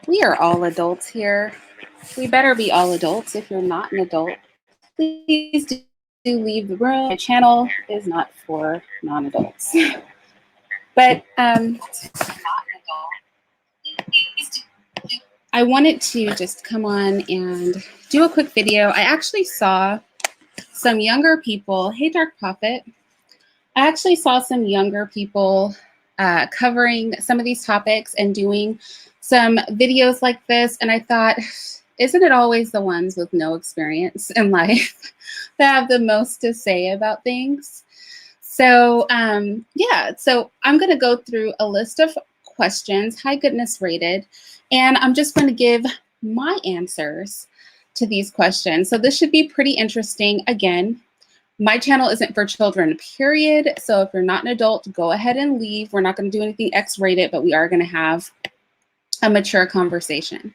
We are all adults here. We better be all adults. If you're not an adult, please do leave the room. My channel is not for non-adults. But I wanted to just come on and do a quick video. I actually saw some younger people. Hey, Dark Prophet. I actually saw some younger people covering some of these topics and doing some videos like this. And I thought, isn't it always the ones with no experience in life that have the most to say about things? So yeah, so I'm going to go through a list of questions, high goodness rated, and I'm just going to give my answers to these questions. So this should be pretty interesting. Again, my channel isn't for children, period. So if you're not an adult, go ahead and leave. We're not going to do anything X-rated, but we are going to have a mature conversation.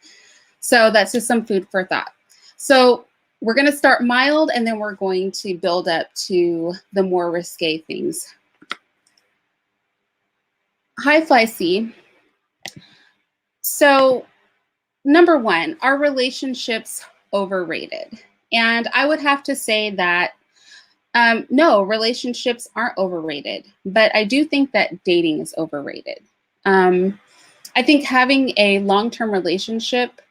So that's just some food for thought. So we're going to start mild, and then we're going to build up to the more risque things. Hi, Fly C. So number one, are relationships overrated? And I would have to say that no, relationships aren't overrated, but I do think that dating is overrated. I think having a long-term relationship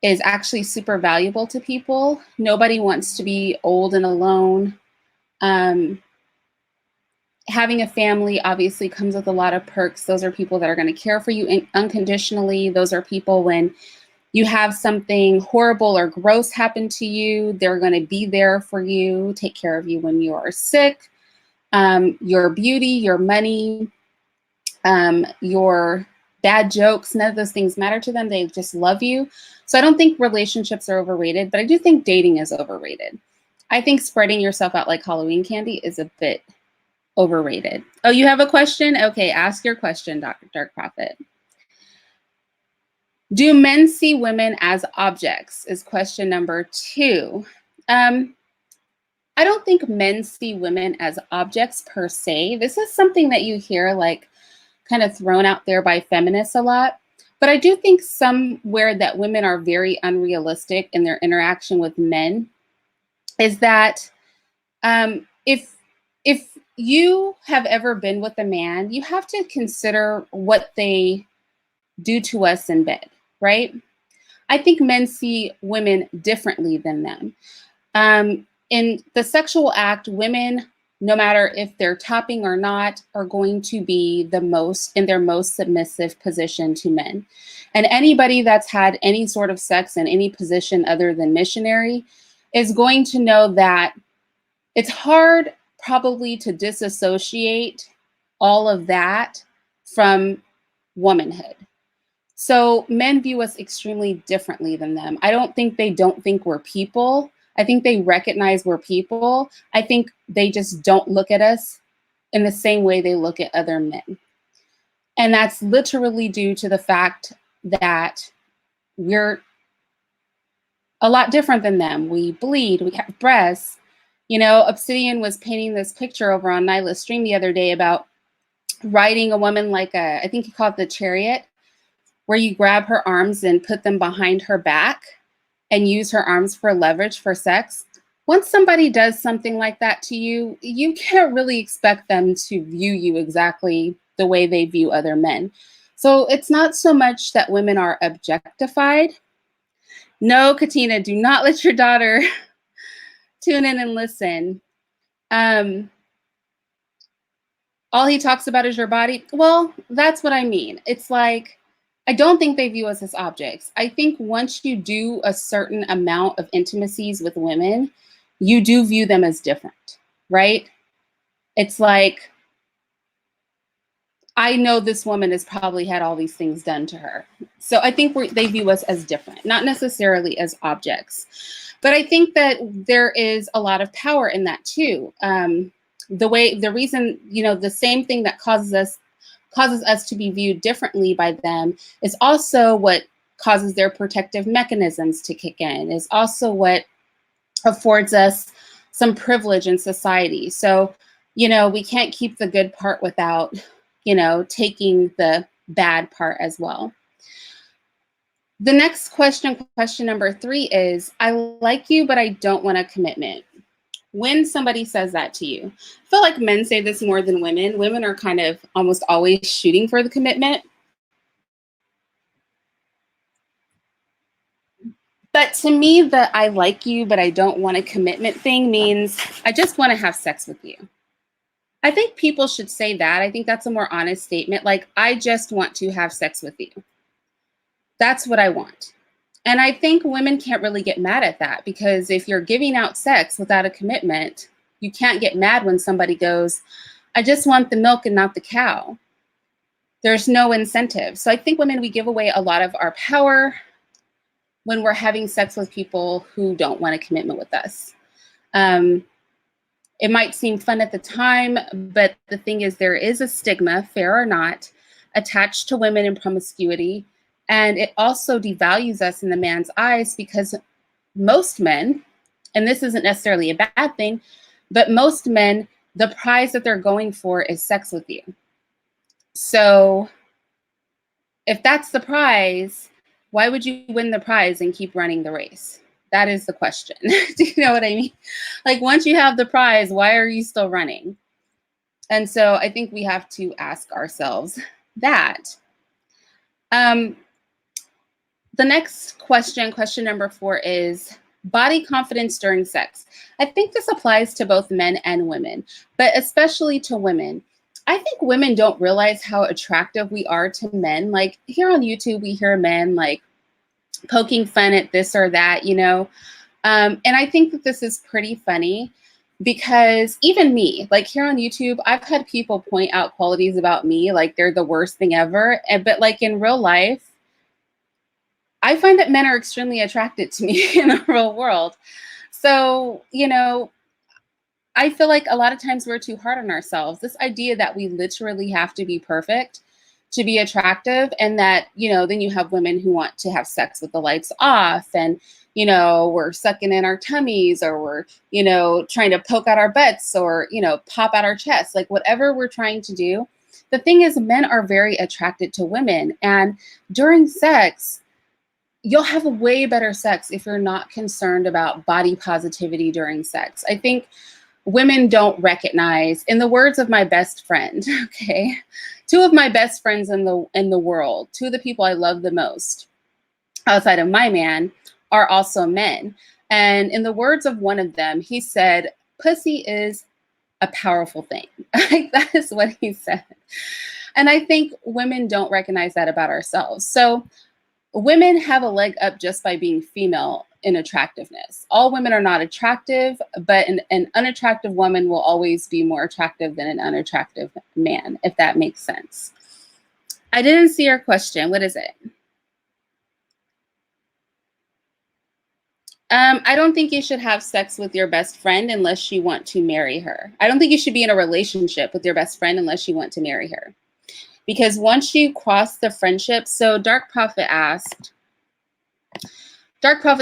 is actually super valuable to people. Nobody wants to be old and alone. Having a family obviously comes with a lot of perks. Those are people that are going to care for you unconditionally. Those are people when you have something horrible or gross happen to you, they're going to be there for you, take care of you when you are sick. Your beauty, your money, your bad jokes, none of those things matter to them. They just love you. So I don't think relationships are overrated, but I do think dating is overrated. I think spreading yourself out like Halloween candy is a bit overrated. Oh, you have a question? Okay, ask your question, Dark Prophet. Do men see women as objects is question number 2. I don't think men see women as objects per se. This is something that you hear like kind of thrown out there by feminists a lot. But I do think somewhere that women are very unrealistic in their interaction with men is that if you have ever been with a man, you have to consider what they do to us in bed, right? I think men see women differently than them. In the sexual act, women, no matter if they're topping or not, are going to be the most in their most submissive position to men. And anybody that's had any sort of sex in any position other than missionary is going to know that it's hard probably to disassociate all of that from womanhood. So men view us extremely differently than them. I don't think they don't think we're people. I think they recognize we're people. I think they just don't look at us in the same way they look at other men. And that's literally due to the fact that we're a lot different than them. We bleed, we have breasts. You know, Obsidian was painting this picture over on Nyla's stream the other day about riding a woman like a, I think he called it the chariot, where you grab her arms and put them behind her back and use her arms for leverage for sex. Once somebody does something like that to you, you can't really expect them to view you exactly the way they view other men. So it's not so much that women are objectified. No, Katina, do not let your daughter tune in and listen. All he talks about is your body. Well, that's what I mean. It's like, I don't think they view us as objects. I think once you do a certain amount of intimacies with women, you do view them as different, right? It's like, I know this woman has probably had all these things done to her. So I think they view us as different, not necessarily as objects. But I think that there is a lot of power in that too. The reason, you know, the same thing that causes us to be viewed differently by them is also what causes their protective mechanisms to kick in, is also what affords us some privilege in society. So, you know, we can't keep the good part without, you know, taking the bad part as well. The next question, question number 3 is, I like you, but I don't want a commitment. When somebody says that to you, I feel like men say this more than women. Women are kind of almost always shooting for the commitment. But to me, the I like you, but I don't want a commitment thing means I just want to have sex with you. I think people should say that. I think that's a more honest statement. Like, I just want to have sex with you. That's what I want. And I think women can't really get mad at that, because if you're giving out sex without a commitment, you can't get mad when somebody goes, I just want the milk and not the cow. There's no incentive. So I think women, we give away a lot of our power when we're having sex with people who don't want a commitment with us. It might seem fun at the time, but the thing is, there is a stigma, fair or not, attached to women in promiscuity. And it also devalues us in the man's eyes, because most men, and this isn't necessarily a bad thing, but most men, the prize that they're going for is sex with you. So if that's the prize, why would you win the prize and keep running the race? That is the question. Do you know what I mean? Like, once you have the prize, why are you still running? And so I think we have to ask ourselves that. The next question, question number 4, is body confidence during sex. I think this applies to both men and women, but especially to women. I think women don't realize how attractive we are to men. Like, here on YouTube, we hear men like poking fun at this or that, you know? And I think that this is pretty funny, because even me, like here on YouTube, I've had people point out qualities about me, like they're the worst thing ever. But like in real life, I find that men are extremely attracted to me in the real world. So, you know, I feel like a lot of times we're too hard on ourselves. This idea that we literally have to be perfect to be attractive, and that, you know, then you have women who want to have sex with the lights off, and, you know, we're sucking in our tummies, or we're, you know, trying to poke out our butts, or, you know, pop out our chests, like whatever we're trying to do. The thing is, men are very attracted to women, and during sex, you'll have a way better sex if you're not concerned about body positivity during sex. I think women don't recognize, in the words of my best friend, okay, 2 of my best friends in the world, 2 of the people I love the most outside of my man, are also men. And in the words of one of them, he said, pussy is a powerful thing. That is what he said. And I think women don't recognize that about ourselves. So women have a leg up just by being female in attractiveness. All women are not attractive, but an unattractive woman will always be more attractive than an unattractive man, if that makes sense. I didn't see your question. What is it? I don't think you should have sex with your best friend unless you want to marry her. I don't think you should be in a relationship with your best friend unless you want to marry her. Because once you cross the friendship, so Dark Prophet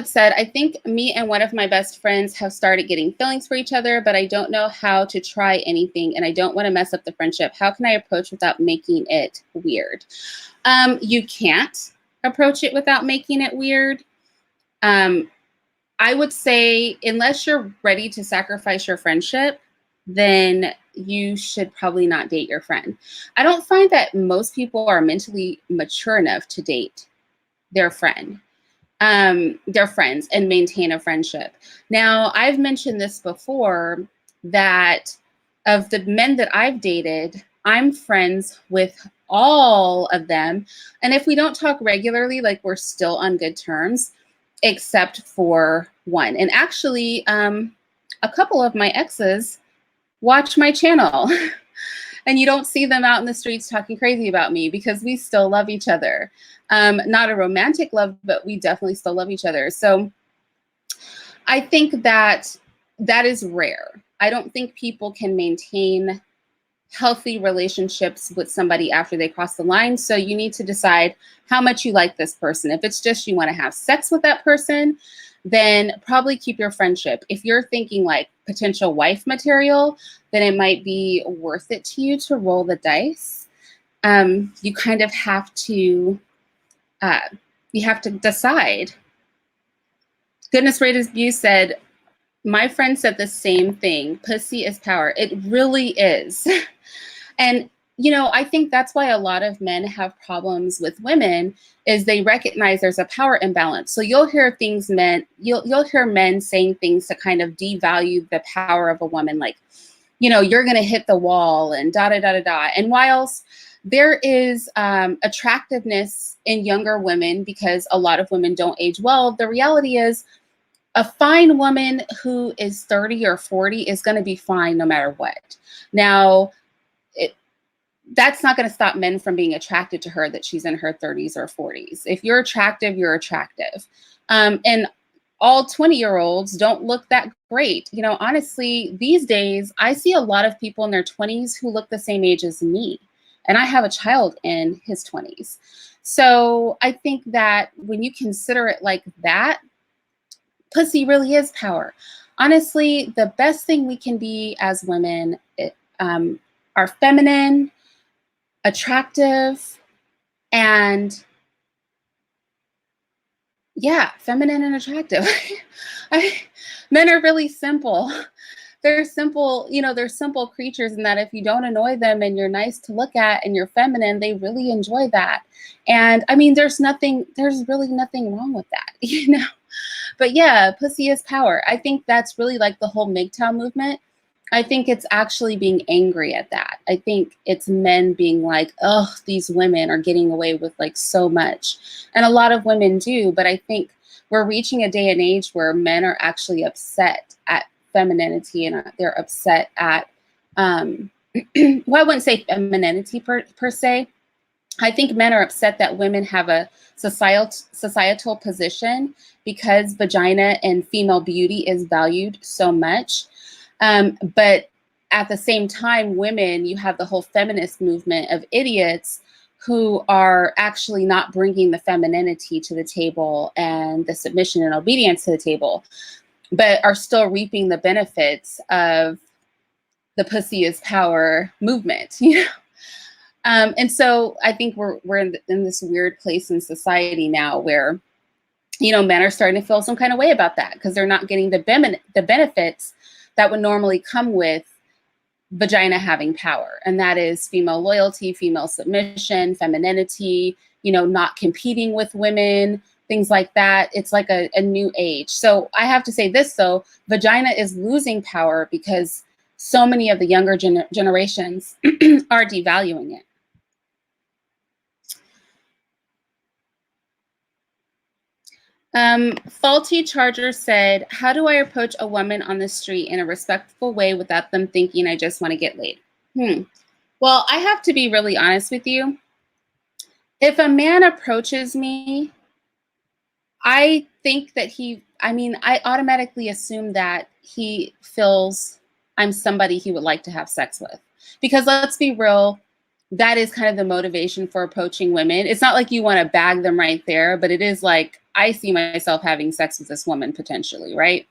said, I think me and one of my best friends have started getting feelings for each other, but I don't know how to try anything, and I don't want to mess up the friendship. How can I approach without making it weird? You can't approach it without making it weird. I would say, unless you're ready to sacrifice your friendship, then you should probably not date your friend. I don't find that most people are mentally mature enough to date their friends and maintain a friendship. Now, I've mentioned this before, that of the men that I've dated, I'm friends with all of them. And if we don't talk regularly, like, we're still on good terms, except for one. And actually, a couple of my exes watch my channel. And you don't see them out in the streets talking crazy about me, because we still love each other. Not a romantic love, but we definitely still love each other. So I think that that is rare. I don't think people can maintain healthy relationships with somebody after they cross the line. So you need to decide how much you like this person. If it's just you want to have sex with that person, then probably keep your friendship. If you're thinking like potential wife material, then it might be worth it to you to roll the dice. You kind of have to, you have to decide. Goodness Greatest Abuse said, my friend said the same thing. Pussy is power. It really is. And, you know, I think that's why a lot of men have problems with women is they recognize there's a power imbalance. So you'll hear things you'll hear men saying things to kind of devalue the power of a woman, like, you know, you're going to hit the wall and da da da da da. And whilst there is attractiveness in younger women because a lot of women don't age well, the reality is a fine woman who is 30 or 40 is going to be fine no matter what. Now, that's not going to stop men from being attracted to her that she's in her 30s or 40s. If you're attractive, you're attractive. And all 20-year-olds don't look that great. You know, honestly, these days, I see a lot of people in their 20s who look the same age as me. And I have a child in his 20s. So I think that when you consider it like that, pussy really is power. Honestly, the best thing we can be as women are feminine, attractive, and yeah, feminine and attractive. Men are really simple. They're simple, you know, they're simple creatures in that if you don't annoy them and you're nice to look at and you're feminine, they really enjoy that. And I mean, there's really nothing wrong with that, you know? But yeah, pussy is power. I think that's really like the whole MGTOW movement. I think it's actually being angry at that. I think it's men being like, oh, these women are getting away with like so much. And a lot of women do, but I think we're reaching a day and age where men are actually upset at femininity and they're upset at, well, I wouldn't say femininity per se. I think men are upset that women have a societal position because vagina and female beauty is valued so much. But at the same time, women, you have the whole feminist movement of idiots who are actually not bringing the femininity to the table and the submission and obedience to the table, but are still reaping the benefits of the pussy is power movement, you know? And so I think we're in this weird place in society now where, you know, men are starting to feel some kind of way about that because they're not getting the benefits that would normally come with vagina having power. And that is female loyalty, female submission, femininity, you know, not competing with women, things like that. It's like a new age. So I have to say this, though, vagina is losing power because so many of the younger generations are devaluing it. Faulty Charger said, how do I approach a woman on the street in a respectful way without them thinking I just want to get laid? Well, I have to be really honest with you. If a man approaches me, I think that I automatically assume that he feels I'm somebody he would like to have sex with. Because let's be real, that is kind of the motivation for approaching women. It's not like you want to bag them right there, but it is like, I see myself having sex with this woman potentially, right?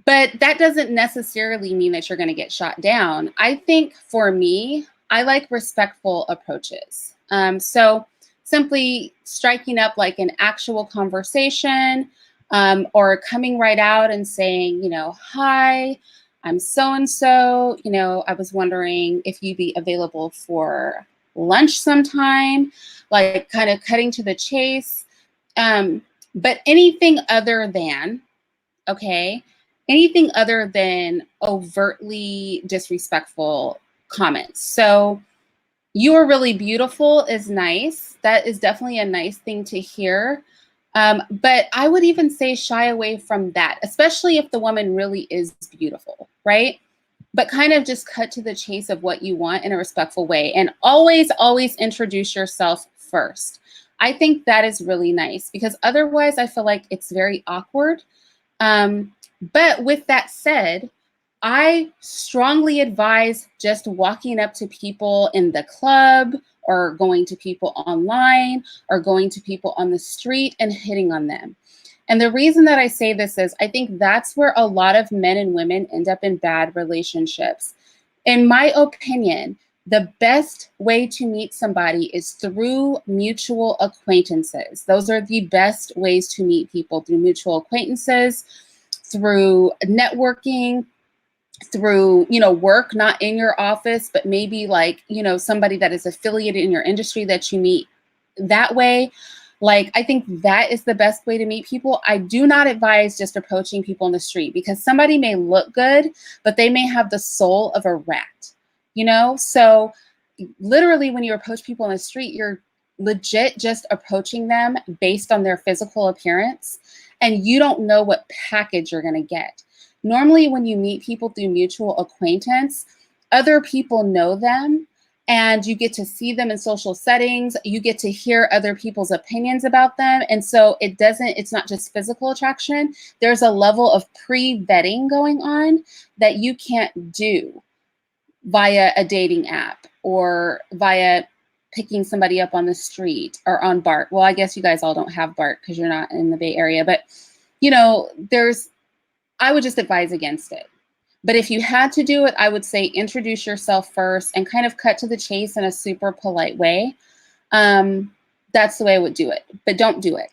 But that doesn't necessarily mean that you're going to get shot down. I think for me, I like respectful approaches. So simply striking up like an actual conversation, or coming right out and saying, you know, hi, I'm so-and-so, you know, I was wondering if you'd be available for lunch sometime, like kind of cutting to the chase. But anything other than, anything other than overtly disrespectful comments. So you are really beautiful is nice. That is definitely a nice thing to hear. But I would even say shy away from that, especially if the woman really is beautiful, right? But kind of just cut to the chase of what you want in a respectful way. And always, always introduce yourself first. I think that is really nice because otherwise I feel like it's very awkward. But with that said, I strongly advise just walking up to people in the club or going to people online or going to people on the street and hitting on them. And the reason that I say this is I think that's where a lot of men and women end up in bad relationships. In my opinion, The best way to meet somebody is through mutual acquaintances. Those are the best ways to meet people, through mutual acquaintances, through networking, through, you know, work, not in your office, but maybe like, you know, somebody that is affiliated in your industry that you meet that way. Like, I think that is the best way to meet people. I do not advise just approaching people in the street, because somebody may look good, but they may have the soul of a rat, you know? So literally when you approach people in the street, you're legit just approaching them based on their physical appearance, and you don't know what package you're gonna get. Normally when you meet people through mutual acquaintance, other people know them, and you get to see them in social settings. You get to hear other people's opinions about them. And so it's not just physical attraction. There's a level of pre-vetting going on that you can't do via a dating app or via picking somebody up on the street or on BART. Well, I guess you guys all don't have BART because you're not in the Bay Area, but you know, I would just advise against it. But if you had to do it, I would say introduce yourself first and kind of cut to the chase in a super polite way. That's the way I would do it, but don't do it.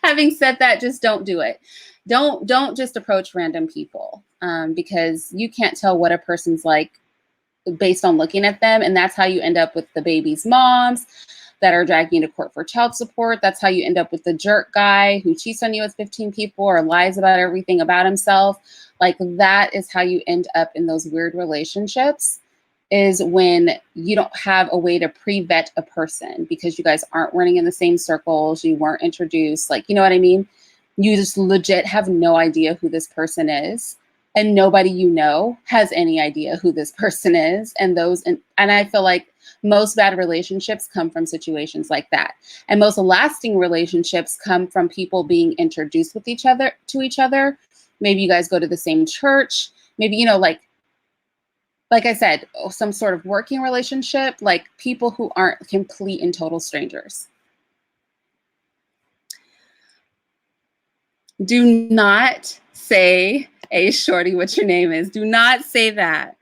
Having said that, just don't do it. Don't just approach random people, because you can't tell what a person's like based on looking at them. And that's how you end up with the baby's moms that are dragging you to court for child support. That's how you end up with the jerk guy who cheats on you with 15 people or lies about everything about himself. Like, that is how you end up in those weird relationships, is when you don't have a way to pre-vet a person because you guys aren't running in the same circles, you weren't introduced, like, you know what I mean? You just legit have no idea who this person is, and nobody you know has any idea who this person is. And I feel like most bad relationships come from situations like that. And most lasting relationships come from people being introduced to each other. Maybe you guys go to the same church. Maybe, you know, like I said, some sort of working relationship, like people who aren't complete and total strangers. Do not say, "Hey, shorty, what your name is." Do not say that.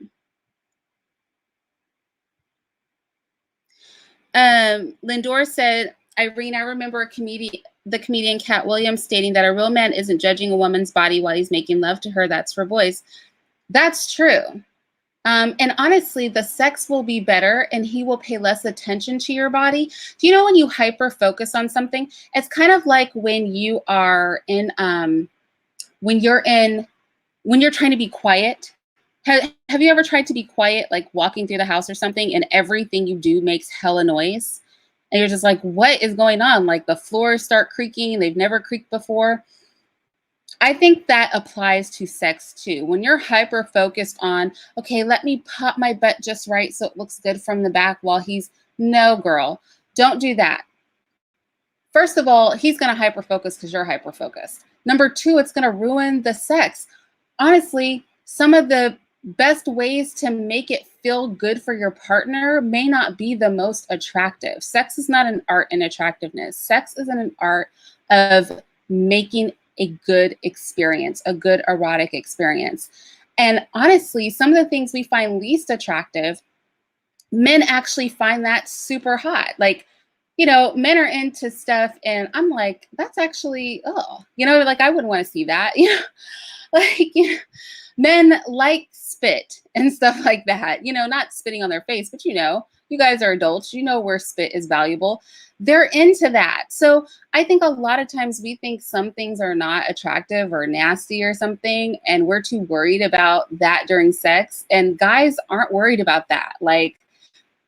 Lindor said, Irene, I remember the comedian Cat Williams stating that a real man isn't judging a woman's body while he's making love to her. That's for boys. That's true. And honestly, the sex will be better and he will pay less attention to your body. Do you know when you hyper focus on something? It's kind of like when you are in, when you're trying to be quiet. Have you ever tried to be quiet, like walking through the house or something, and everything you do makes hella noise? And you're just like, what is going on? Like the floors start creaking, they've never creaked before. I think that applies to sex too. When you're hyper focused on, okay, let me pop my butt just right so it looks good from the back while no, girl, don't do that. First of all, he's going to hyper focus because you're hyper focused. Number two, it's going to ruin the sex. Honestly, some of the best ways to make it feel good for your partner may not be the most attractive. Sex is not an art in attractiveness. Sex is an art of making a good experience, a good erotic experience. And honestly, some of the things we find least attractive, men actually find that super hot. Like, you know, men are into stuff and I'm like, that's actually, oh, you know, like I wouldn't want to see that. You know, like, you know, men like spit and stuff like that, you know, not spitting on their face, but you know, you guys are adults, you know where spit is valuable. They're into that. So I think a lot of times we think some things are not attractive or nasty or something, and we're too worried about that during sex. And guys aren't worried about that. Like,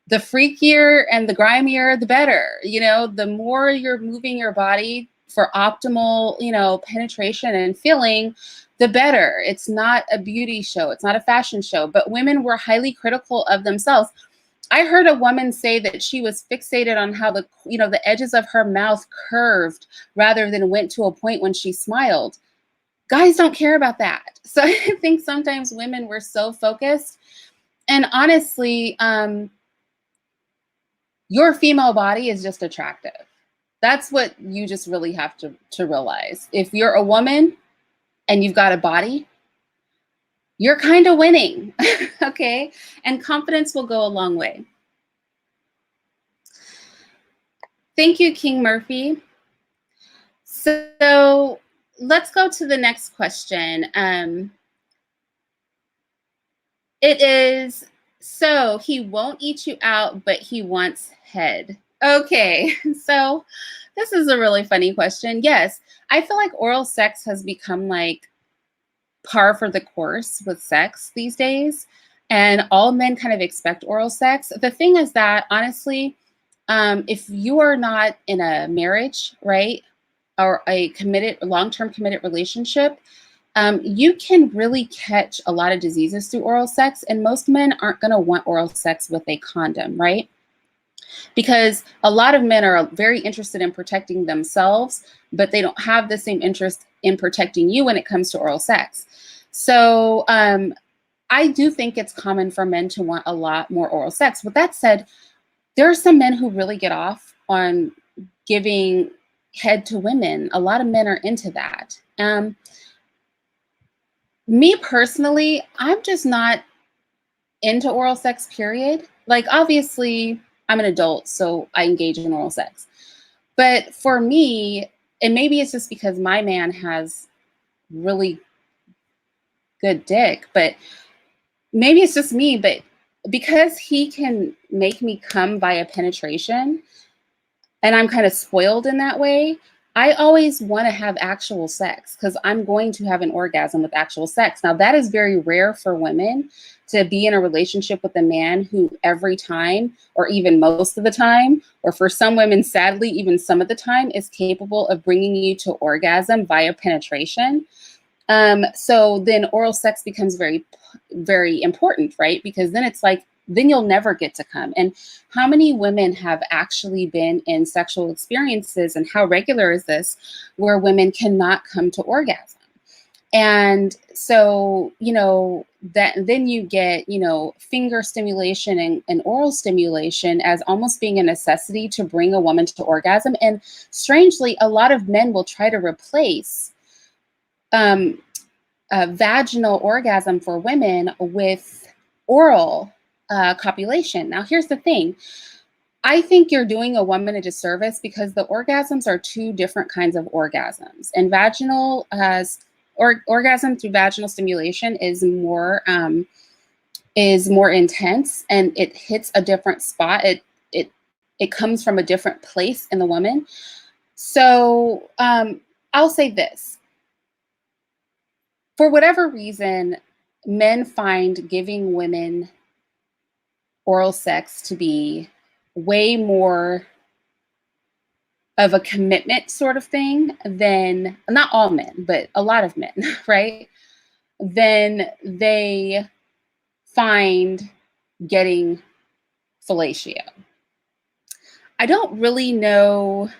the freakier and the grimier, the better. You know, the more you're moving your body for optimal, you know, penetration and feeling, the better. It's not a beauty show. It's not a fashion show. But women were highly critical of themselves. I heard a woman say that she was fixated on how the, you know, the edges of her mouth curved rather than went to a point when she smiled. Guys don't care about that. So I think sometimes women were so focused. And honestly, your female body is just attractive. That's what you just really have to realize. If you're a woman and you've got a body, you're kind of winning, okay? And confidence will go a long way. Thank you, King Murphy. So let's go to the next question. It is, so he won't eat you out, but he wants head. Okay, so this is a really funny question. Yes, I feel like oral sex has become like par for the course with sex these days. And all men kind of expect oral sex. The thing is that, honestly, if you are not in a marriage, right, or a committed, long-term committed relationship, you can really catch a lot of diseases through oral sex. And most men aren't going to want oral sex with a condom, right? Because a lot of men are very interested in protecting themselves, but they don't have the same interest in protecting you when it comes to oral sex. So I do think it's common for men to want a lot more oral sex. With that said, there are some men who really get off on giving head to women. A lot of men are into that. Me personally, I'm just not into oral sex, period. Like, obviously, I'm an adult, so I engage in oral sex. But for me, and maybe it's just because my man has really good dick, but maybe it's just me, but because he can make me come via penetration, and I'm kind of spoiled in that way, I always want to have actual sex because I'm going to have an orgasm with actual sex. Now, that is very rare for women to be in a relationship with a man who every time, or even most of the time, or for some women, sadly, even some of the time, is capable of bringing you to orgasm via penetration. So then oral sex becomes very, very important, right? Because then it's like, then you'll never get to come. And how many women have actually been in sexual experiences, and how regular is this, where women cannot come to orgasm? And so, that then you get, finger stimulation and oral stimulation as almost being a necessity to bring a woman to orgasm. And strangely, a lot of men will try to replace vaginal orgasm for women with oral copulation. Now, here's the thing. I think you're doing a woman a disservice because the orgasms are two different kinds of orgasms. And vaginal orgasm through vaginal stimulation is more intense, and it hits a different spot. It comes from a different place in the woman. So I'll say this. For whatever reason, men find giving women oral sex to be way more of a commitment sort of thing than, not all men, but a lot of men, right? Than they find getting fellatio. I don't really know.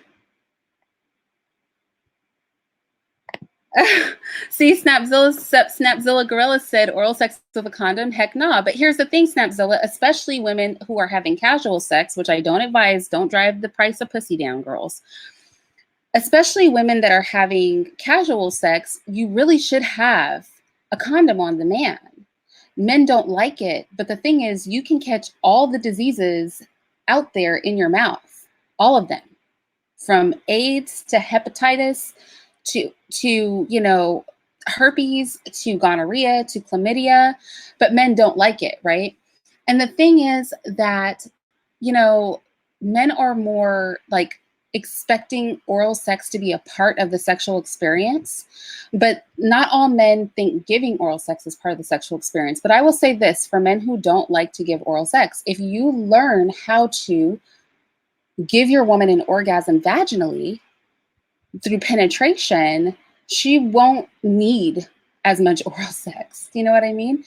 See, Snapzilla Gorilla said oral sex with a condom? Heck nah. But here's the thing, Snapzilla, especially women who are having casual sex, which I don't advise, don't drive the price of pussy down, girls. Especially women that are having casual sex, you really should have a condom on the man. Men don't like it, but the thing is, you can catch all the diseases out there in your mouth, all of them, from AIDS to hepatitis to herpes, to gonorrhea, to chlamydia, but men don't like it, right? And the thing is that, men are more like expecting oral sex to be a part of the sexual experience, but not all men think giving oral sex is part of the sexual experience. But I will say this, for men who don't like to give oral sex, if you learn how to give your woman an orgasm vaginally, through penetration, she won't need as much oral sex. You know what I mean?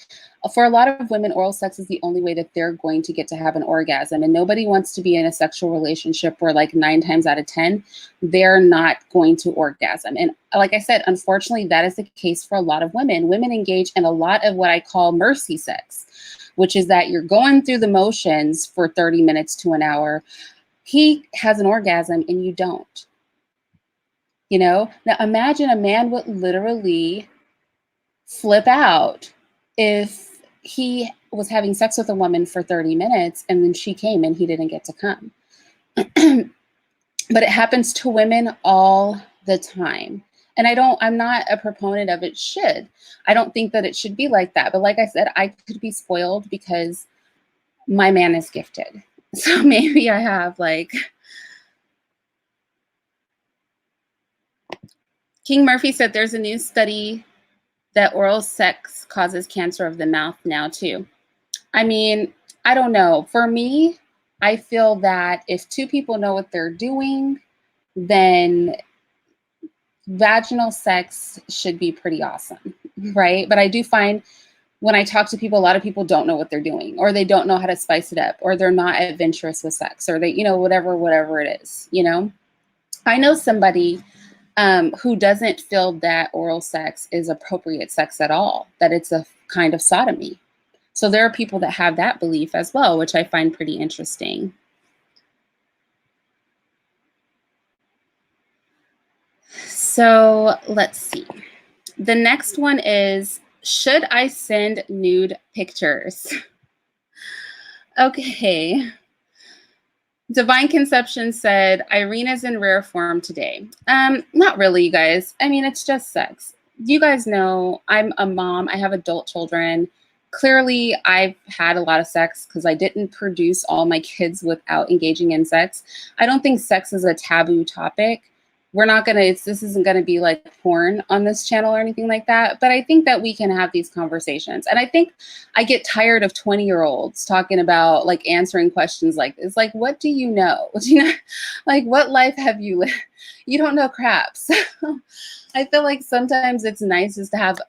For a lot of women, oral sex is the only way that they're going to get to have an orgasm. And nobody wants to be in a sexual relationship where, like, 9 times out of 10, they're not going to orgasm. And like I said, unfortunately, that is the case for a lot of women. Women engage in a lot of what I call mercy sex, which is that you're going through the motions for 30 minutes to an hour. He has an orgasm and you don't. Now imagine a man would literally flip out if he was having sex with a woman for 30 minutes and then she came and he didn't get to come. But it happens to women all the time. And I'm not a proponent of it should. I don't think that it should be like that. But like I said, I could be spoiled because my man is gifted. So maybe I have like, King Murphy said there's a new study that oral sex causes cancer of the mouth now too. I mean, I don't know. For me, I feel that if two people know what they're doing, then vaginal sex should be pretty awesome, right? But I do find when I talk to people, a lot of people don't know what they're doing, or they don't know how to spice it up, or they're not adventurous with sex, or they, you know, whatever it is, you know? I know somebody who doesn't feel that oral sex is appropriate sex at all, that it's a kind of sodomy. So there are people that have that belief as well, which I find pretty interesting. So let's see. The next one is, should I send nude pictures? Okay. Divine Conception said, Irina's in rare form today. Not really, you guys. I mean, it's just sex. You guys know I'm a mom. I have adult children. Clearly, I've had a lot of sex because I didn't produce all my kids without engaging in sex. I don't think sex is a taboo topic. We're not going to, this isn't going to be like porn on this channel or anything like that. But I think that we can have these conversations. And I think I get tired of 20-year-olds talking about like answering questions like this. Like, what do you know? Do you know, like, what life have you lived? You don't know crap. So I feel like sometimes it's nice just to have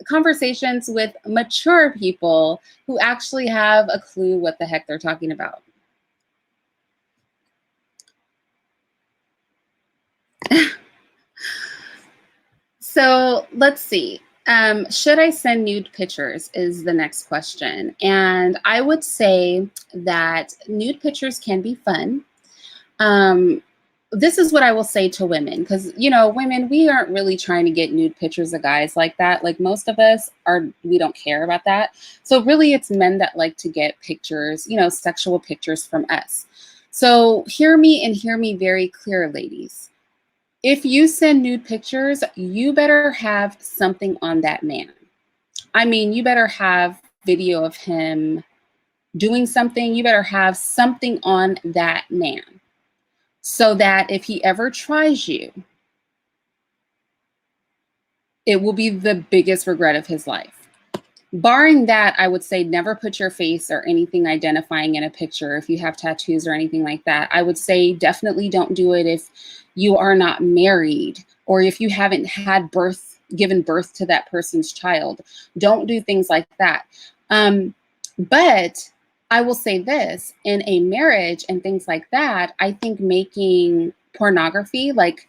conversations with mature people who actually have a clue what the heck they're talking about. So let's see. Should I send nude pictures is the next question. And I would say that nude pictures can be fun. This is what I will say to women, because, you know, women, we aren't really trying to get nude pictures of guys like that. Like most of us are, we don't care about that. So really it's men that like to get pictures, you know, sexual pictures from us. So hear me and hear me very clear, ladies. If you send nude pictures, you better have something on that man. I mean, you better have video of him doing something. You better have something on that man so that if he ever tries you, it will be the biggest regret of his life. Barring that, I would say never put your face or anything identifying in a picture if you have tattoos or anything like that. I would say definitely don't do it if you are not married or if you haven't had given birth to that person's child. Don't do things like that. But I will say this, in a marriage and things like that, I think making pornography, like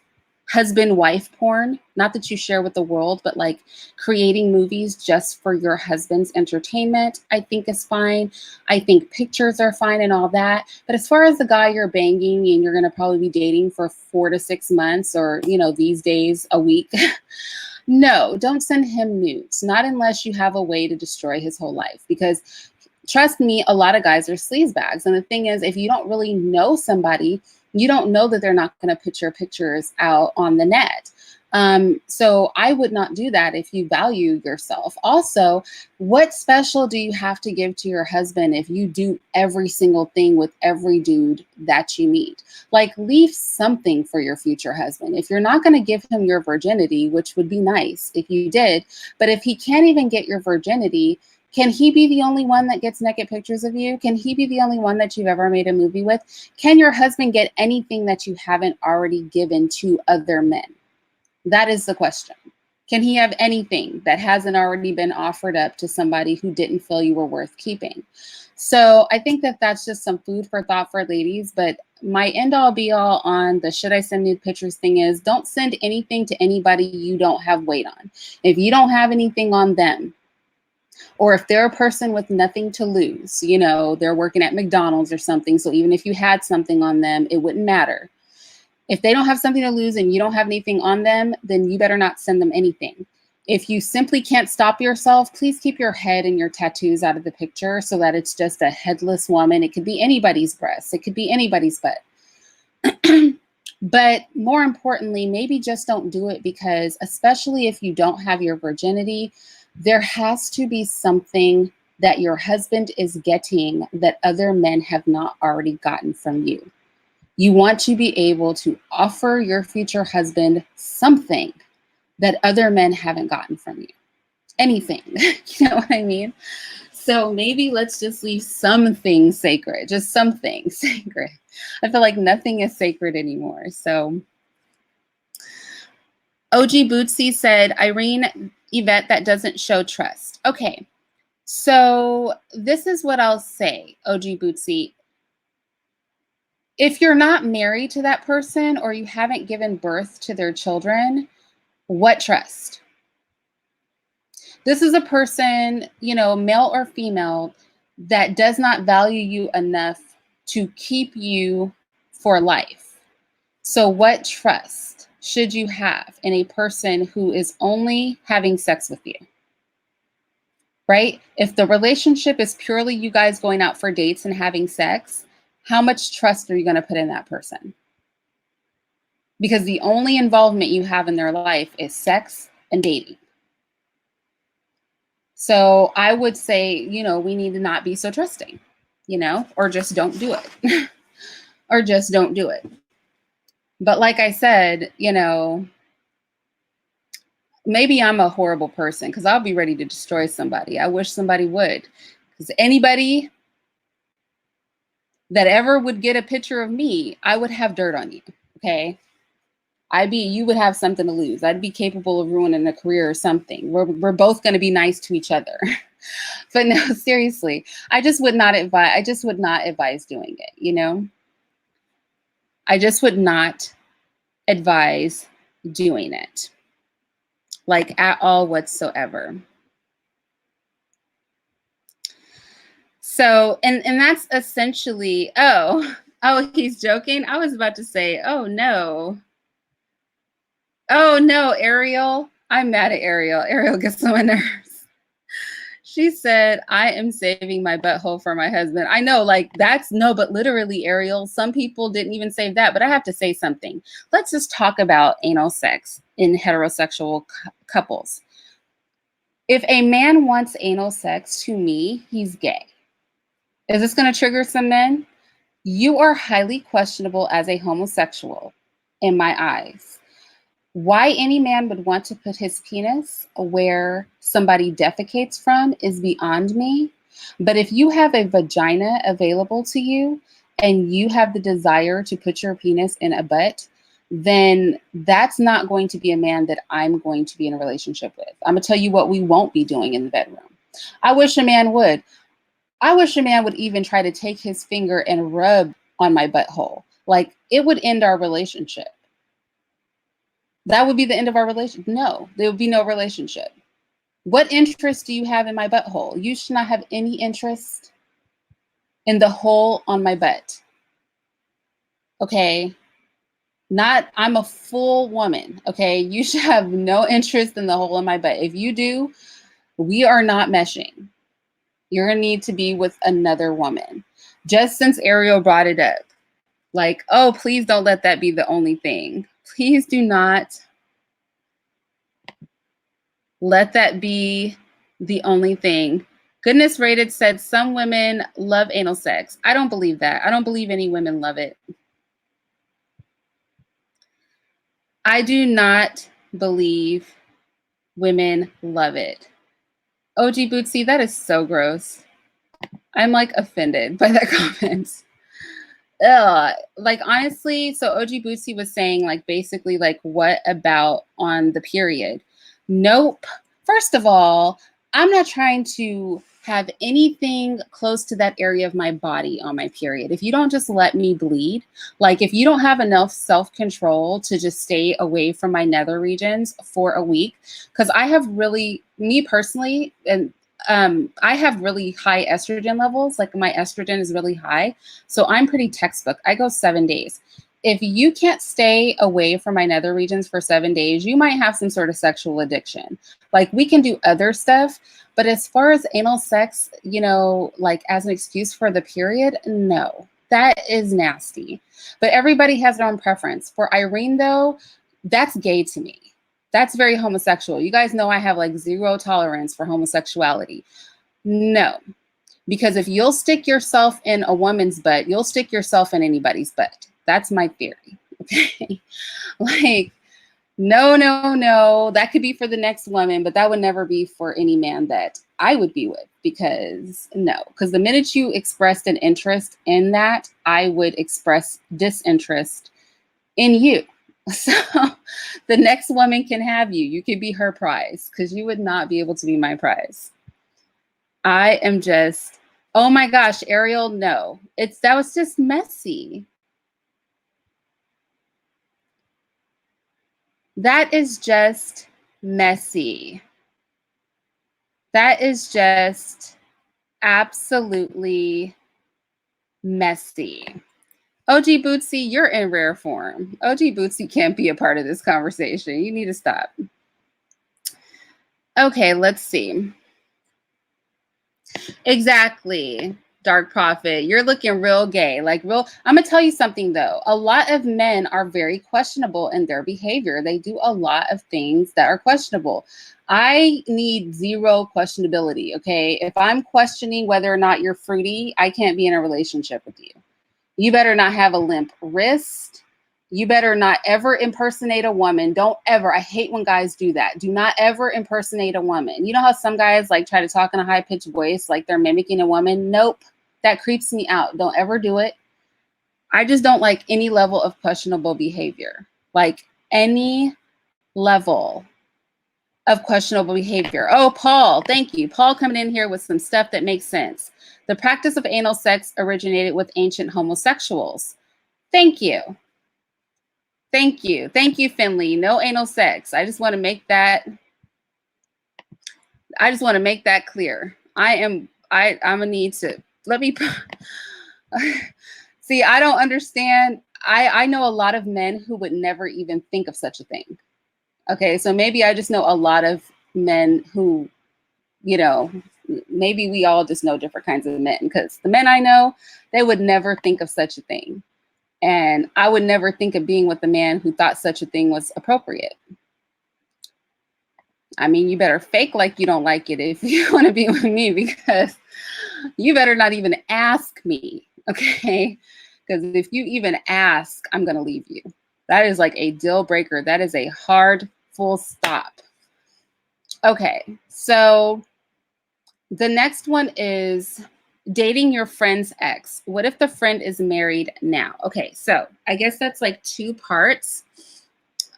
husband-wife porn, not that you share with the world, but like creating movies just for your husband's entertainment, I think is fine. I think pictures are fine and all that. But as far as the guy you're banging and you're going to probably be dating for 4 to 6 months or, you know, these days a week, no, don't send him nudes, not unless you have a way to destroy his whole life. Because trust me, a lot of guys are sleazebags. And the thing is, if you don't really know somebody, you don't know that they're not going to put your pictures out on the net. So I would not do that if you value yourself. Also, what special do you have to give to your husband if you do every single thing with every dude that you meet? Like, leave something for your future husband. If you're not going to give him your virginity, which would be nice if you did, but if he can't even get your virginity, can he be the only one that gets naked pictures of you? Can he be the only one that you've ever made a movie with? Can your husband get anything that you haven't already given to other men? That is the question. Can he have anything that hasn't already been offered up to somebody who didn't feel you were worth keeping? So I think that that's just some food for thought for ladies. But my end all be all on the should I send nude pictures thing is, don't send anything to anybody you don't have weight on. If you don't have anything on them, or if they're a person with nothing to lose, you know, they're working at McDonald's or something. So even if you had something on them, it wouldn't matter. If they don't have something to lose and you don't have anything on them, then you better not send them anything. If you simply can't stop yourself, please keep your head and your tattoos out of the picture so that it's just a headless woman. It could be anybody's breasts. It could be anybody's butt. But more importantly, maybe just don't do it, because especially if you don't have your virginity, there has to be something that your husband is getting that other men have not already gotten from you. You want to be able to offer your future husband something that other men haven't gotten from you. Anything, you know what I mean? So maybe let's just leave some things sacred, just some things sacred. I feel like nothing is sacred anymore. So OG Bootsy said, Irene, Yvette, that doesn't show trust. Okay, so this is what I'll say, OG Bootsy. If you're not married to that person or you haven't given birth to their children, what trust? This is a person, you know, male or female, that does not value you enough to keep you for life. So what trust should you have in a person who is only having sex with you? Right? If the relationship is purely you guys going out for dates and having sex, how much trust are you going to put in that person? Because the only involvement you have in their life is sex and dating. So I would say, you know, we need to not be so trusting, you know, or just don't do it. Or just don't do it. But like I said, you know, maybe I'm a horrible person because I'll be ready to destroy somebody. I wish somebody would. Because anybody that ever would get a picture of me, I would have dirt on you, okay? You would have something to lose. I'd be capable of ruining a career or something. We're both going to be nice to each other. But no, seriously, I just would not advise doing it, you know? I just would not advise doing it, like at all whatsoever. So, and that's essentially, oh, he's joking. I was about to say, oh no, Ariel. I'm mad at Ariel. Ariel gets on my nerves. She said, I am saving my butthole for my husband. I know, like but literally, Ariel, some people didn't even save that, but I have to say something. Let's just talk about anal sex in heterosexual couples. If a man wants anal sex, to me, he's gay. Is this going to trigger some men? You are highly questionable as a homosexual in my eyes. Why any man would want to put his penis where somebody defecates from is beyond me. But if you have a vagina available to you and you have the desire to put your penis in a butt, then that's not going to be a man that I'm going to be in a relationship with. I'm going to tell you what we won't be doing in the bedroom. I wish a man would. I wish a man would even try to take his finger and rub on my butthole. Like, it would end our relationship. That would be the end of our relationship. No, there would be no relationship. What interest do you have in my butthole? You should not have any interest in the hole on my butt. Okay? I'm a full woman. Okay? You should have no interest in the hole in my butt. If you do, we are not meshing. You're going to need to be with another woman. Just since Ariel brought it up. Like, oh, please don't let that be the only thing. Please do not let that be the only thing. Goodness Rated said some women love anal sex. I don't believe that. I don't believe any women love it. I do not believe women love it. OG Bootsy, that is so gross. I'm like offended by that comment. Ugh. Like, honestly, so OG Bootsy was saying, like, basically, like, what about on the period? Nope. First of all, I'm not trying to have anything close to that area of my body on my period. If you don't just let me bleed, like if you don't have enough self-control to just stay away from my nether regions for a week, because I have really, me personally, and I have really high estrogen levels. Like my estrogen is really high. So I'm pretty textbook. I go 7 days. if you can't stay away from my nether regions for 7 days, you might have some sort of sexual addiction. Like, we can do other stuff, but as far as anal sex, you know, like as an excuse for the period, no, that is nasty. But everybody has their own preference. For Irene, though, that's gay to me. That's very homosexual. You guys know I have like zero tolerance for homosexuality. No, because if you'll stick yourself in a woman's butt, you'll stick yourself in anybody's butt. That's my theory. Okay. Like, no, no, no. That could be for the next woman, but that would never be for any man that I would be with, because no. Because the minute you expressed an interest in that, I would express disinterest in you. So the next woman can have you. You could be her prize, because you would not be able to be my prize. I am just, oh my gosh, Ariel, no. That was just messy. That is just messy. That is just absolutely messy. OG Bootsy, you're in rare form. OG Bootsy can't be a part of this conversation. You need to stop. Okay, let's see. Exactly. Dark Prophet, you're looking real gay, like real. I'm gonna tell you something though. A lot of men are very questionable in their behavior. They do a lot of things that are questionable. I need zero questionability, okay? If I'm questioning whether or not you're fruity, I can't be in a relationship with you. You better not have a limp wrist. You better not ever impersonate a woman. Don't ever. I hate when guys do that. Do not ever impersonate a woman. You know how some guys like try to talk in a high-pitched voice like they're mimicking a woman? Nope. That creeps me out. Don't ever do it. I just don't like any level of questionable behavior. Like any level of questionable behavior. Oh, Paul, thank you. Paul coming in here with some stuff that makes sense. The practice of anal sex originated with ancient homosexuals. Thank you. Thank you. Thank you, Finley. No anal sex. I just want to make that clear. I'm gonna need to let me see. I don't understand. I know a lot of men who would never even think of such a thing. Okay, so maybe I just know a lot of men who, you know, maybe we all just know different kinds of men, because the men I know, they would never think of such a thing. And I would never think of being with a man who thought such a thing was appropriate. I mean, you better fake like you don't like it if you want to be with me, because you better not even ask me, okay? Because if you even ask, I'm going to leave you. That is like a deal breaker. That is a hard full stop. Okay, so the next one is dating your friend's ex. What if the friend is married now? Okay, so I guess that's like 2 parts.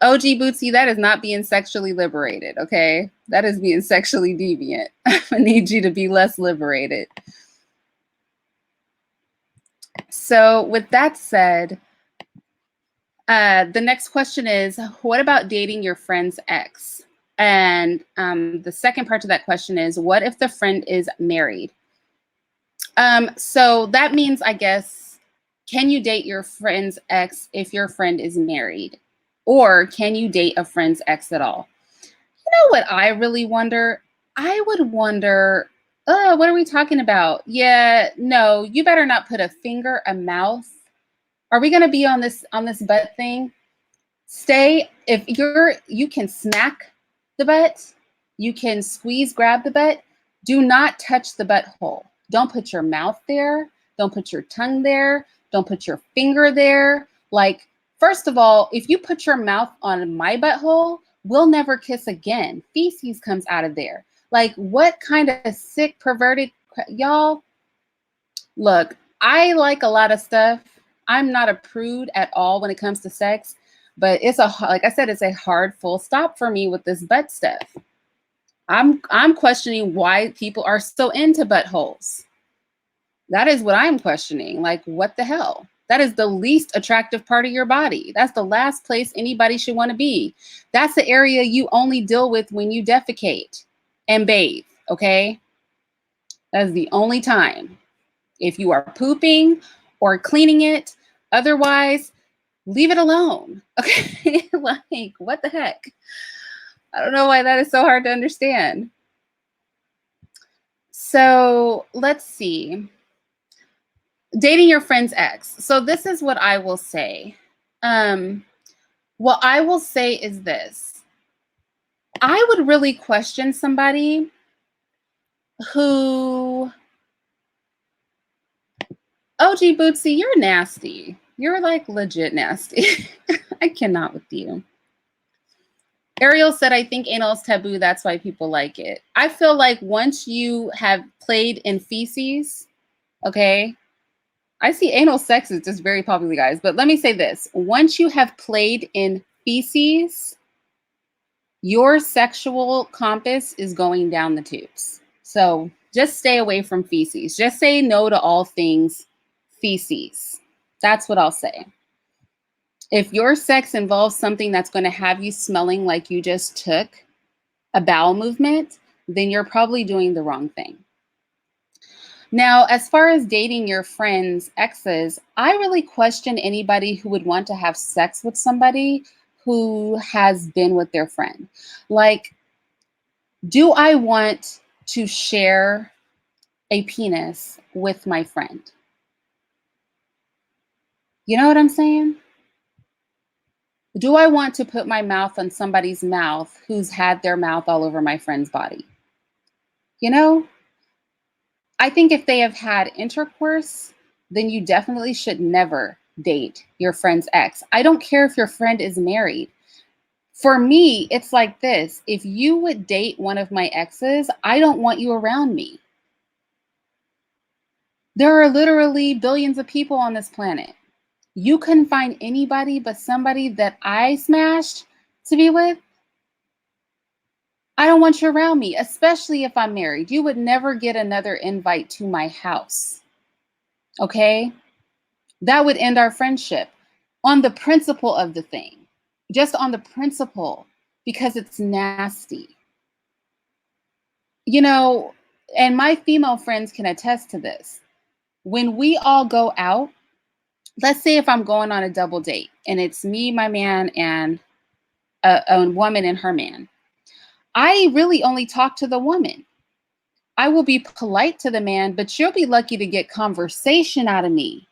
OG Bootsy, that is not being sexually liberated, okay? That is being sexually deviant. I need you to be less liberated. So with that said, the next question is, what about dating your friend's ex? And the second part to that question is, what if the friend is married? So that means, I guess, can you date your friend's ex if your friend is married? Or can you date a friend's ex at all? You know what I really wonder? I would wonder, what are we talking about? Yeah, no, you better not put a finger, a mouth. Are we gonna be on this butt thing? Stay, if you can smack the butt, you can squeeze, grab the butt. Do not touch the butthole. Don't put your mouth there. Don't put your tongue there. Don't put your finger there. Like, first of all, if you put your mouth on my butthole, we'll never kiss again. Feces comes out of there. Like, what kind of sick, perverted, y'all? Look, I like a lot of stuff. I'm not a prude at all when it comes to sex, but it's like I said, it's a hard full stop for me with this butt stuff. I'm questioning why people are so into buttholes. That is what I'm questioning. Like, what the hell? That is the least attractive part of your body. That's the last place anybody should want to be. That's the area you only deal with when you defecate and bathe, okay? That is the only time. If you are pooping or cleaning it, otherwise, leave it alone. Okay. Like, what the heck? I don't know why that is so hard to understand. So let's see. Dating your friend's ex. So this is what I will say. What I will say is this. I would really question somebody who, OG Bootsy, you're nasty. You're like legit nasty. I cannot with you. Ariel said, I think anal is taboo. That's why people like it. I feel like once you have played in feces, okay, I see anal sex is just very popular, guys. But let me say this. Once you have played in feces, your sexual compass is going down the tubes. So just stay away from feces. Just say no to all things feces. That's what I'll say. If your sex involves something that's going to have you smelling like you just took a bowel movement, then you're probably doing the wrong thing. Now, as far as dating your friends' exes, I really question anybody who would want to have sex with somebody who has been with their friend. Like, do I want to share a penis with my friend? You know what I'm saying? Do I want to put my mouth on somebody's mouth who's had their mouth all over my friend's body? You know, I think if they have had intercourse, then you definitely should never date your friend's ex. I don't care if your friend is married. For me, it's like this. If you would date one of my exes, I don't want you around me. There are literally billions of people on this planet. You couldn't find anybody but somebody that I smashed to be with. I don't want you around me, especially if I'm married. You would never get another invite to my house. Okay? That would end our friendship on the principle of the thing, just on the principle, because it's nasty. You know, and my female friends can attest to this. When we all go out, let's say if I'm going on a double date and it's me, my man, and a woman and her man, I really only talk to the woman. I will be polite to the man, but you'll be lucky to get conversation out of me.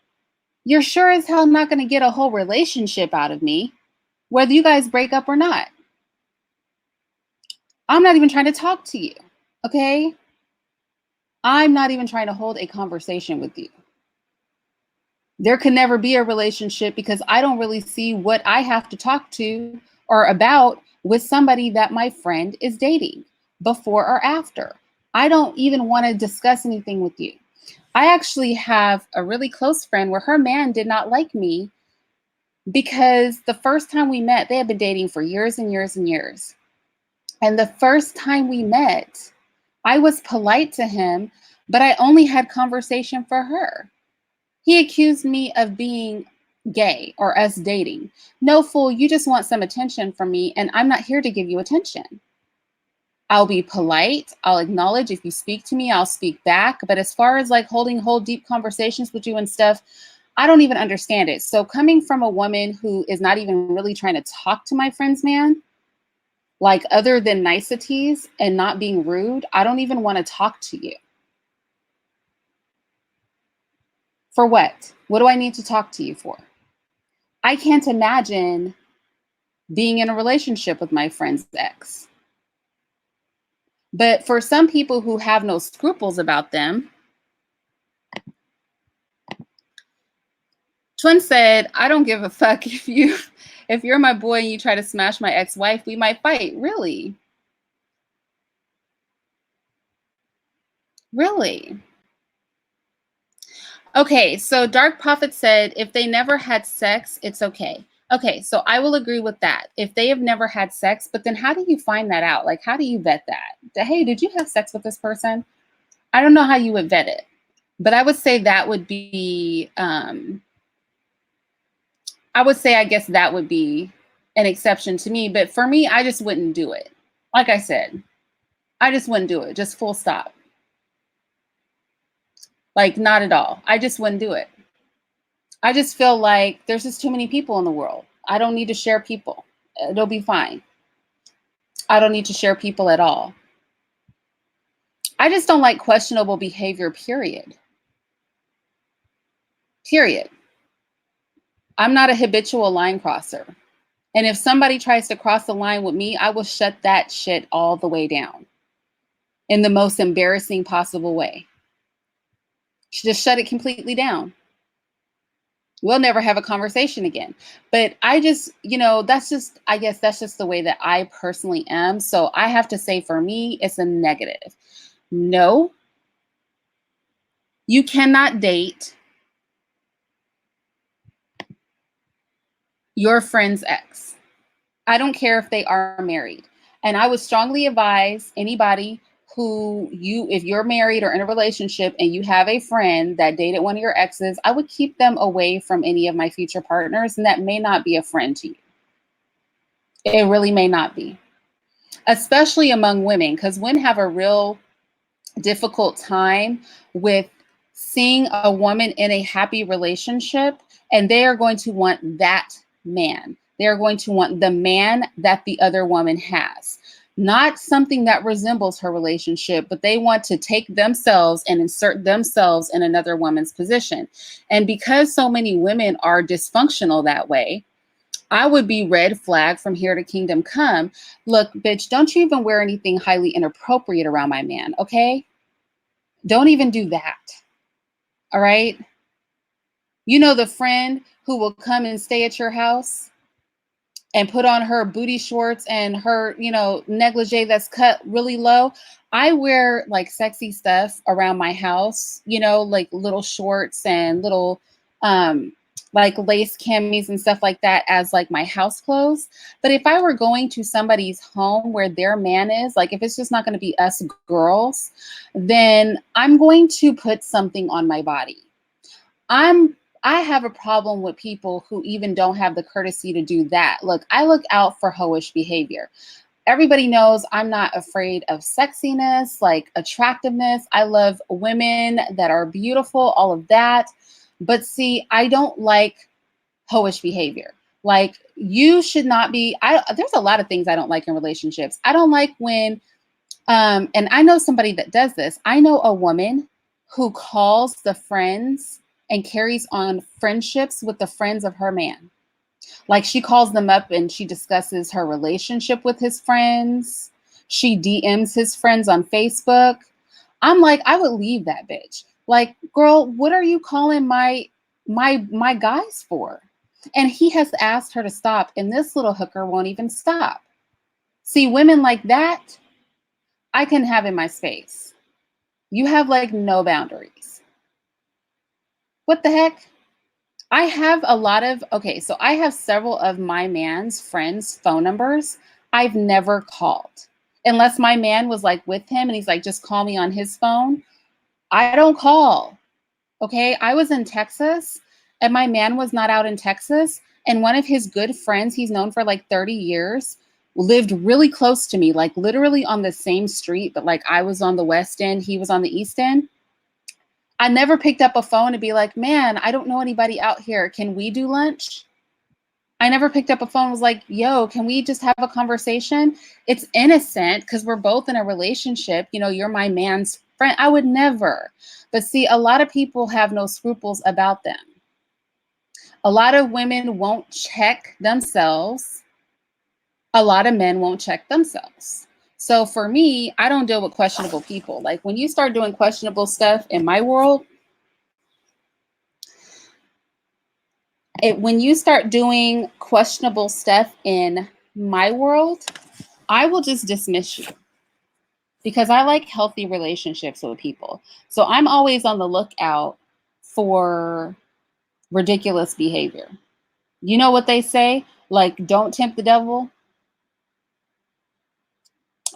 You're sure as hell not going to get a whole relationship out of me, whether you guys break up or not. I'm not even trying to talk to you, okay? I'm not even trying to hold a conversation with you. There can never be a relationship because I don't really see what I have to talk to or about with somebody that my friend is dating before or after. I don't even want to discuss anything with you. I actually have a really close friend where her man did not like me because the first time we met, they had been dating for years and years and years. And the first time we met, I was polite to him, but I only had conversation for her. He accused me of being gay or us dating. No, fool, you just want some attention from me, and I'm not here to give you attention. I'll be polite. I'll acknowledge if you speak to me, I'll speak back. But as far as like holding whole deep conversations with you and stuff, I don't even understand it. So coming from a woman who is not even really trying to talk to my friend's man, like other than niceties and not being rude, I don't even want to talk to you. For what? What do I need to talk to you for? I can't imagine being in a relationship with my friend's ex. But for some people who have no scruples about them, Twin said, I don't give a fuck if you're my boy and you try to smash my ex-wife, we might fight. Really? Really? Okay, so Dark Prophet said, if they never had sex, it's okay. Okay, so I will agree with that. If they have never had sex, but then how do you find that out? Like, how do you vet that? Hey, did you have sex with this person? I don't know how you would vet it, but I would say that would be, I guess that would be an exception to me. But for me, I just wouldn't do it. Like I said, I just wouldn't do it. Just full stop. Like, not at all. I just wouldn't do it. I just feel like there's just too many people in the world. I don't need to share people. It'll be fine. I don't need to share people at all. I just don't like questionable behavior, period. Period. I'm not a habitual line crosser. And if somebody tries to cross the line with me, I will shut that shit all the way down in the most embarrassing possible way. Just shut it completely down. We'll never have a conversation again. But I just, I guess that's just the way that I personally am. So I have to say, for me, it's a negative. No, you cannot date your friend's ex. I don't care if they are married. And I would strongly advise anybody if you're married or in a relationship and you have a friend that dated one of your exes, I would keep them away from any of my future partners. And that may not be a friend to you. It really may not be, especially among women, because women have a real difficult time with seeing a woman in a happy relationship, and they are going to want that man. They're going to want the man that the other woman has, not something that resembles her relationship, but they want to take themselves and insert themselves in another woman's position. And because so many women are dysfunctional that way, I would be red flag from here to kingdom come. Look, bitch, don't you even wear anything highly inappropriate around my man, okay? Don't even do that, all right? You know the friend who will come and stay at your house and put on her booty shorts and her, negligee that's cut really low. I wear like sexy stuff around my house, like little shorts and little like lace camis and stuff like that as like my house clothes. But if I were going to somebody's home where their man is, like if it's just not going to be us girls, then I'm going to put something on my body. I have a problem with people who even don't have the courtesy to do that. Look, I look out for hoish behavior. Everybody knows I'm not afraid of sexiness, like attractiveness. I love women that are beautiful, all of that. But see, I don't like hoish behavior. Like you should not be, there's a lot of things I don't like in relationships. I don't like when, and I know somebody that does this. I know a woman who calls the friends and carries on friendships with the friends of her man. Like she calls them up and she discusses her relationship with his friends. She DMs his friends on Facebook. I'm like, I would leave that bitch. Like, girl, what are you calling my guys for? And he has asked her to stop, and this little hooker won't even stop. See, women like that, I can have in my space. You have like no boundaries. What the heck? I have I have several of my man's friends' phone numbers I've never called. Unless my man was like with him and he's like, just call me on his phone. I don't call. Okay. I was in Texas and my man was not out in Texas. And one of his good friends, he's known for like 30 years, lived really close to me, like literally on the same street, but like I was on the West End, he was on the East End. I never picked up a phone to be like, man, I don't know anybody out here. Can we do lunch? I never picked up a phone and was like, yo, can we just have a conversation? It's innocent because we're both in a relationship. You're my man's friend. I would never. But see, a lot of people have no scruples about them. A lot of women won't check themselves. A lot of men won't check themselves. So for me, I don't deal with questionable people. Like when you start doing questionable stuff in my world, when you start doing questionable stuff in my world, I will just dismiss you because I like healthy relationships with people. So I'm always on the lookout for ridiculous behavior. You know what they say? Like, don't tempt the devil.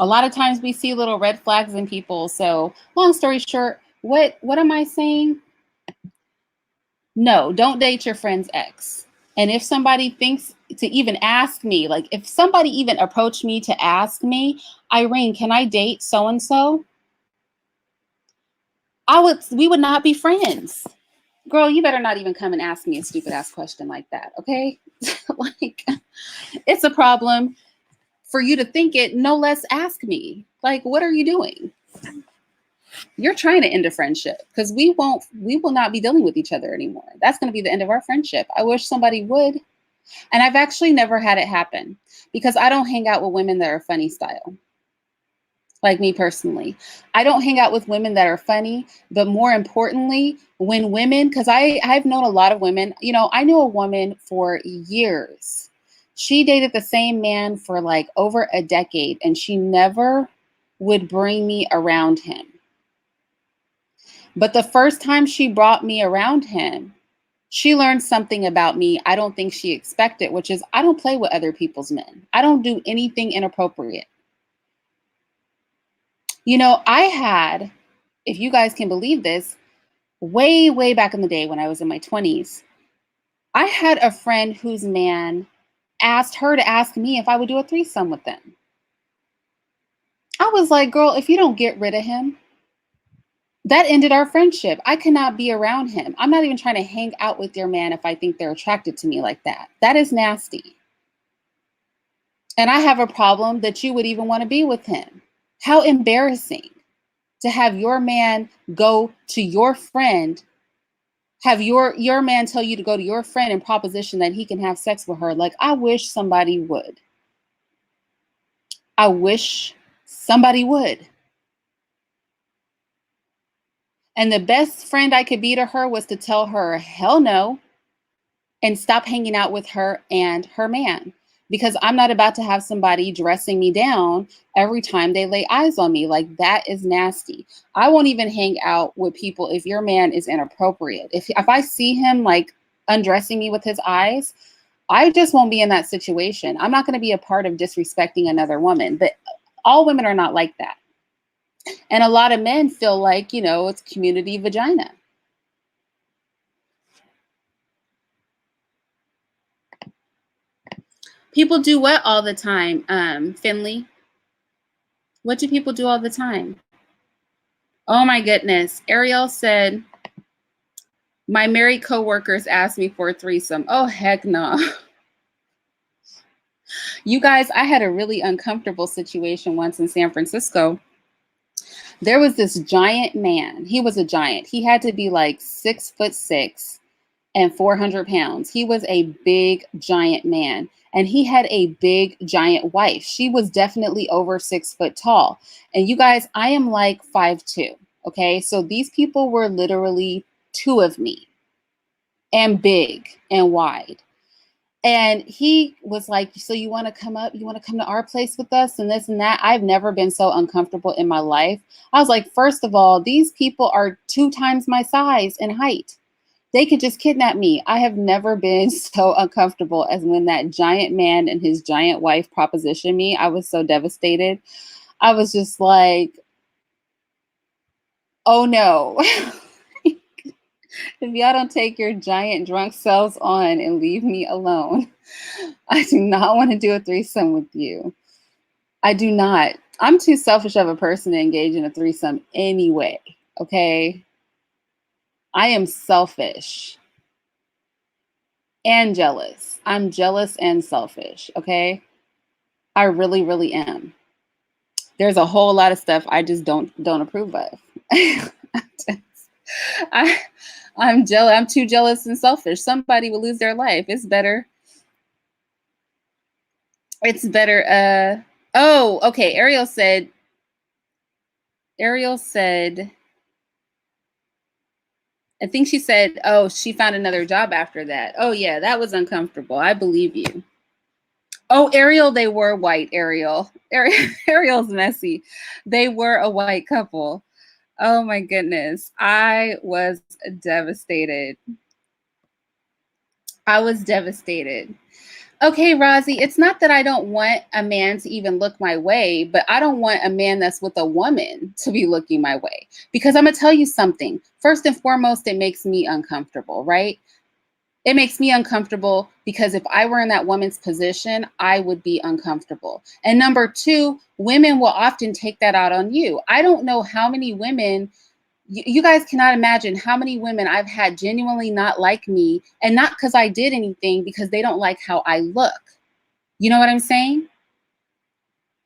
A lot of times we see little red flags in people. So long story short, what am I saying? No, don't date your friend's ex. And if somebody thinks to even ask me, like if somebody even approached me to ask me, Irene, can I date so-and-so? We would not be friends. girl, you better not even come and ask me a stupid ass question like that, okay? Like, it's a problem for you to think it, no less ask me. Like, what are you doing? You're trying to end a friendship because we will not be dealing with each other anymore. That's going to be the end of our friendship. I wish somebody would. And I've actually never had it happen because I don't hang out with women that are funny style. Like me personally, I don't hang out with women that are funny, but more importantly, when women, because I've known a lot of women, you know, I knew a woman for years. She dated the same man for like over a decade and she never would bring me around him. But the first time she brought me around him, she learned something about me I don't think she expected, which is I don't play with other people's men. I don't do anything inappropriate. You know, I had, if you guys can believe this, way, way back in the day when I was in my 20s, I had a friend whose man asked her to ask me if I would do a threesome with them. I was like, girl, if you don't get rid of him, that ended our friendship. I cannot be around him. I'm not even trying to hang out with your man if I think they're attracted to me like that. That is nasty. And I have a problem that you would even want to be with him. How embarrassing to have your man go to your friend, have your man tell you to go to your friend and proposition that he can have sex with her. Like, I wish somebody would. I wish somebody would. And the best friend I could be to her was to tell her, hell no, and stop hanging out with her and her man. Because I'm not about to have somebody dressing me down every time they lay eyes on me. Like, that is nasty. I won't even hang out with people if your man is inappropriate. If I see him like undressing me with his eyes, I just won't be in that situation. I'm not going to be a part of disrespecting another woman. But all women are not like that. And a lot of men feel like, you know, it's community vagina. People do what all the time, Finley? What do people do all the time? Oh my goodness. Ariel said, my married coworkers asked me for a threesome. Oh, heck no. You guys, I had a really uncomfortable situation once in San Francisco. There was this giant man. He was a giant. He had to be like 6'6" and 400 pounds. He was a big, giant man. And he had a big, giant wife. She was definitely over 6 foot tall. And you guys, I am like 5'2". Okay. So these people were literally two of me and big and wide. And he was like, so you want to come up? You want to come to our place with us and this and that? I've never been so uncomfortable in my life. I was like, first of all, these people are 2 times my size and height. They could just kidnap me. I have never been so uncomfortable as when that giant man and his giant wife propositioned me. I was so devastated. I was just like, oh no. If y'all don't take your giant drunk selves on and leave me alone, I do not want to do a threesome with you. I do not. I'm too selfish of a person to engage in a threesome anyway, okay? I am selfish and jealous. I'm jealous and selfish, okay? I really, really am. There's a whole lot of stuff I just don't approve of. I'm jealous. I'm too jealous and selfish. Somebody will lose their life. It's better. Oh, okay. Ariel said, I think she said, oh, she found another job after that. Oh yeah, that was uncomfortable. I believe you. Oh, Ariel, they were white, Ariel's messy. They were a white couple. Oh my goodness. I was devastated. Okay, Rozzy, it's not that I don't want a man to even look my way, but I don't want a man that's with a woman to be looking my way. Because I'm going to tell you something. First and foremost, it makes me uncomfortable, right? It makes me uncomfortable because if I were in that woman's position, I would be uncomfortable. And number 2, women will often take that out on you. I don't know how many women You guys cannot imagine how many women I've had genuinely not like me, and not because I did anything, because they don't like how I look. You know what I'm saying?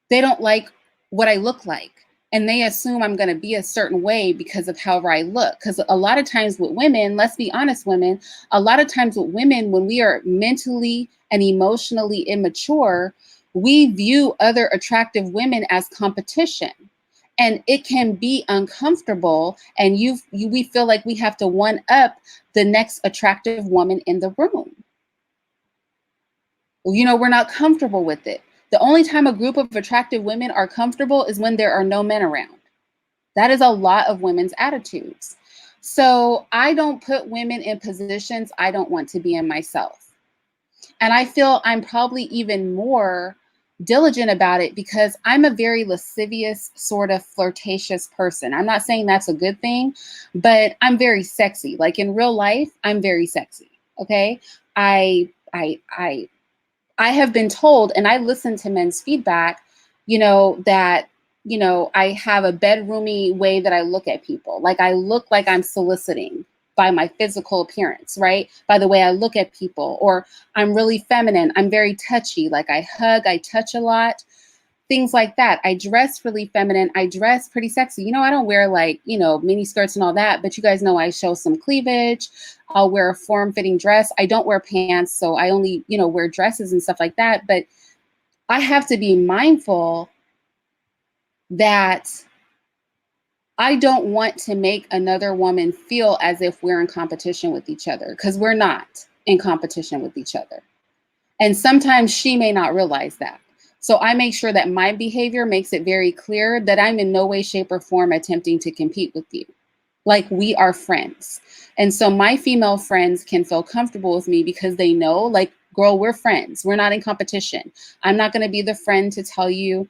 They don't like what I look like. And they assume I'm going to be a certain way because of however I look. Because a lot of times with women, let's be honest, women, a lot of times with women, when we are mentally and emotionally immature, we view other attractive women as competition. And it can be uncomfortable. And we feel like we have to one up the next attractive woman in the room. You know, we're not comfortable with it. The only time a group of attractive women are comfortable is when there are no men around. That is a lot of women's attitudes. So I don't put women in positions I don't want to be in myself. And I feel I'm probably even more diligent about it because I'm a very lascivious, sort of flirtatious person. I'm not saying that's a good thing, but I'm very sexy. Like in real life, I'm very sexy. Okay. I have been told, and I listen to men's feedback, that, I have a bedroomy way that I look at people. Like I look like I'm soliciting by my physical appearance, right? By the way I look at people, or I'm really feminine. I'm very touchy. Like I hug, I touch a lot, things like that. I dress really feminine. I dress pretty sexy. I don't wear like, mini skirts and all that, but you guys know I show some cleavage. I'll wear a form-fitting dress. I don't wear pants, so I only, wear dresses and stuff like that. But I have to be mindful that I don't want to make another woman feel as if we're in competition with each other, because we're not in competition with each other. And sometimes she may not realize that. So I make sure that my behavior makes it very clear that I'm in no way, shape, or form attempting to compete with you. Like we are friends. And so my female friends can feel comfortable with me because they know, like, girl, we're friends. We're not in competition. I'm not going to be the friend to tell you,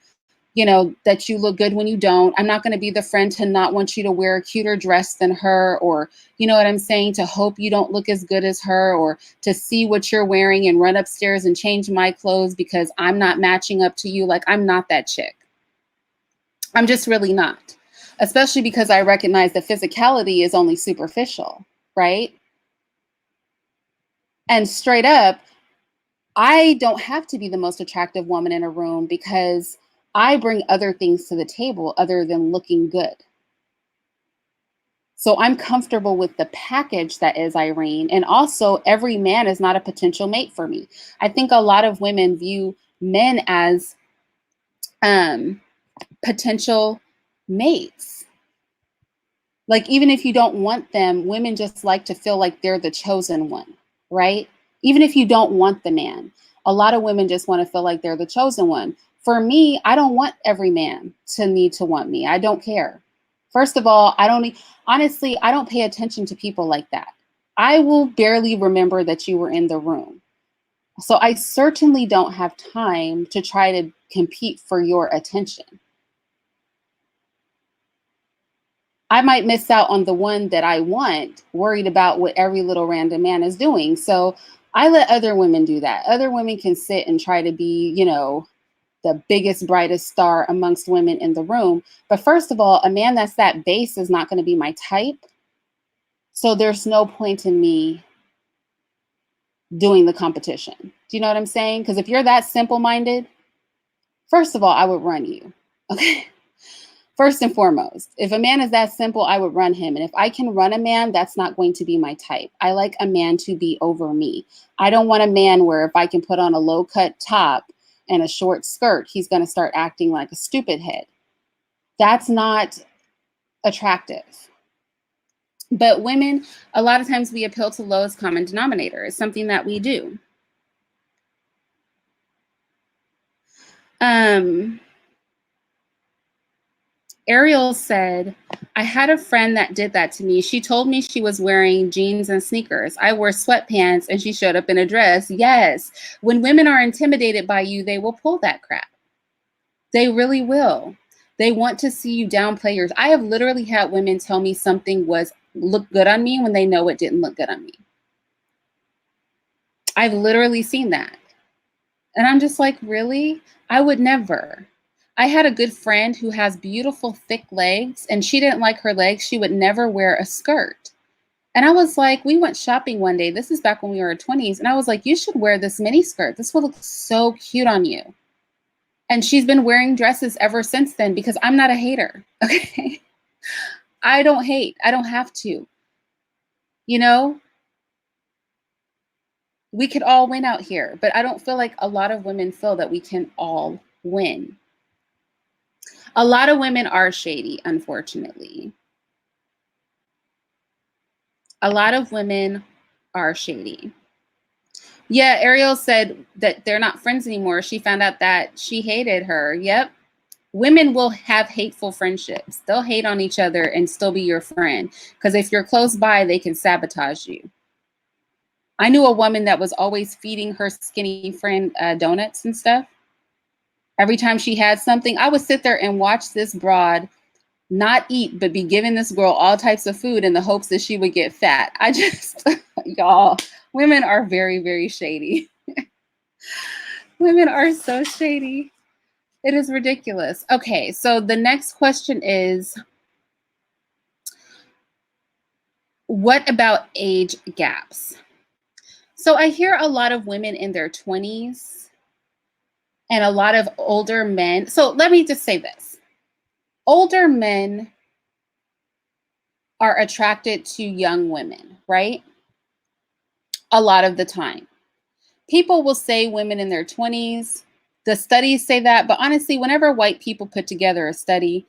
that you look good when you don't. I'm not going to be the friend to not want you to wear a cuter dress than her, or, you know what I'm saying, to hope you don't look as good as her, or to see what you're wearing and run upstairs and change my clothes because I'm not matching up to you. Like, I'm not that chick. I'm just really not. Especially because I recognize that physicality is only superficial, right? And straight up, I don't have to be the most attractive woman in a room because I bring other things to the table other than looking good. So I'm comfortable with the package that is Irene. And also, every man is not a potential mate for me. I think a lot of women view men as potential mates. Like, even if you don't want them, women just like to feel like they're the chosen one, right? Even if you don't want the man, a lot of women just want to feel like they're the chosen one. For me, I don't want every man to need to want me. I don't care. First of all, honestly, I don't pay attention to people like that. I will barely remember that you were in the room. So I certainly don't have time to try to compete for your attention. I might miss out on the one that I want, worried about what every little random man is doing. So I let other women do that. Other women can sit and try to be, the biggest, brightest star amongst women in the room. But first of all, a man that's that base is not going to be my type. So there's no point in me doing the competition. Do you know what I'm saying? Because if you're that simple-minded, first of all, I would run you. Okay. First and foremost, if a man is that simple, I would run him. And if I can run a man, that's not going to be my type. I like a man to be over me. I don't want a man where if I can put on a low-cut top and a short skirt, he's going to start acting like a stupid head. That's not attractive. But women, a lot of times we appeal to lowest common denominator. It's something that we do. Ariel said, I had a friend that did that to me. She told me she was wearing jeans and sneakers. I wore sweatpants and she showed up in a dress. Yes. When women are intimidated by you, they will pull that crap. They really will. They want to see you downplay yours. I have literally had women tell me something looked good on me when they know it didn't look good on me. I've literally seen that. And I'm just like, really? I would never. I had a good friend who has beautiful thick legs, and she didn't like her legs. She would never wear a skirt. And I was like, we went shopping one day. This is back when we were in 20s. And I was like, you should wear this mini skirt. This will look so cute on you. And she's been wearing dresses ever since then because I'm not a hater. Okay. I don't hate. I don't have to. You know, we could all win out here, but I don't feel like a lot of women feel that we can all win. A lot of women are shady, unfortunately. A lot of women are shady. Yeah, Ariel said that they're not friends anymore. She found out that she hated her. Yep. Women will have hateful friendships. They'll hate on each other and still be your friend. Because if you're close by, they can sabotage you. I knew a woman that was always feeding her skinny friend donuts and stuff. Every time she had something, I would sit there and watch this broad not eat, but be giving this girl all types of food in the hopes that she would get fat. I just, y'all, women are very, very shady. Women are so shady. It is ridiculous. Okay, so the next question is, what about age gaps? So I hear a lot of women in their 20s and a lot of older men. So let me just say this. Older men are attracted to young women, right? A lot of the time. People will say women in their 20s. The studies say that, but honestly, whenever white people put together a study,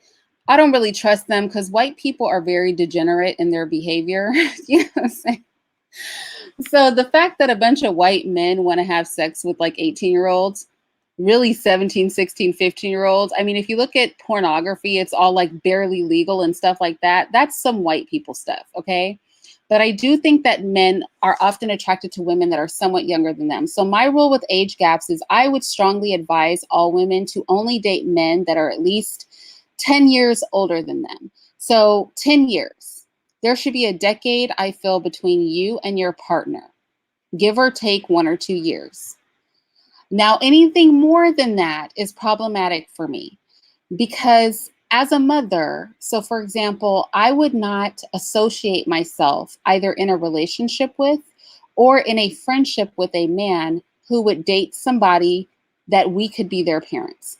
I don't really trust them because white people are very degenerate in their behavior. You know what I'm saying? So the fact that a bunch of white men want to have sex with like 18-year-olds, really 17, 16, 15-year-olds. I mean, if you look at pornography, it's all like barely legal and stuff like that. That's some white people stuff, okay? But I do think that men are often attracted to women that are somewhat younger than them. So my rule with age gaps is I would strongly advise all women to only date men that are at least 10 years older than them. So 10 years. There should be a decade, I feel, between you and your partner, give or take 1 or 2 years. Now, anything more than that is problematic for me because as a mother, so for example, I would not associate myself either in a relationship with or in a friendship with a man who would date somebody that we could be their parents.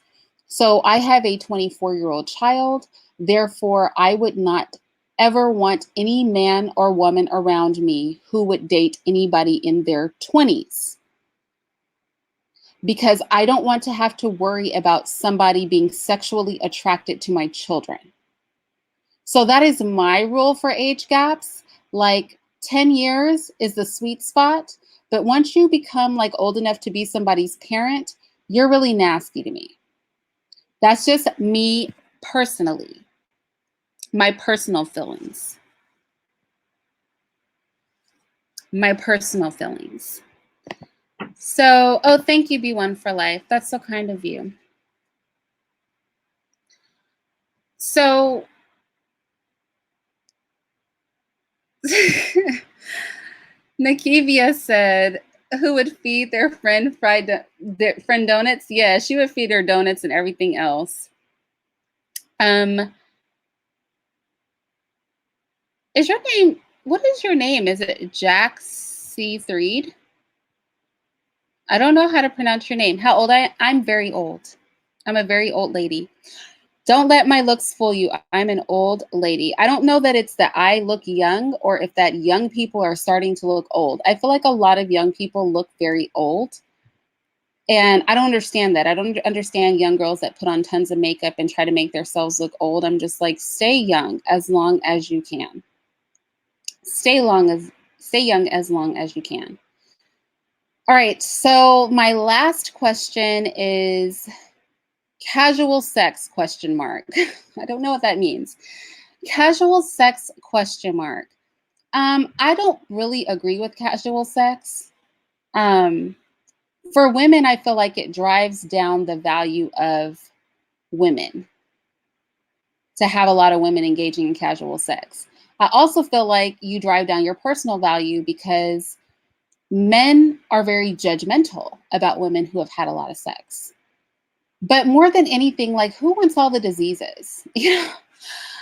So I have a 24-year-old child. Therefore, I would not ever want any man or woman around me who would date anybody in their 20s. Because I don't want to have to worry about somebody being sexually attracted to my children. So that is my rule for age gaps. Like 10 years is the sweet spot. But once you become like old enough to be somebody's parent, you're really nasty to me. That's just me personally, my personal feelings. My personal feelings. So, oh, thank you, B1 for Life. That's so kind of you. So, Nakivia said, who would feed their friend their friend donuts? Yeah, she would feed her donuts and everything else. Is your name, what is your name? Is it Jack C. Threed? I don't know how to pronounce your name. How old I'm very old. I'm a very old lady. Don't let my looks fool you. I'm an old lady. I don't know that it's that I look young or if that young people are starting to look old. I feel like a lot of young people look very old. And I don't understand that. I don't understand young girls that put on tons of makeup and try to make themselves look old. I'm just like, stay young as long as you can. Stay young as long as you can. All right, so my last question is casual sex question mark. I don't know what that means. Casual sex question mark. I don't really agree with casual sex. For women, I feel like it drives down the value of women to have a lot of women engaging in casual sex. I also feel like you drive down your personal value because men are very judgmental about women who have had a lot of sex. But more than anything, like, who wants all the diseases? You know,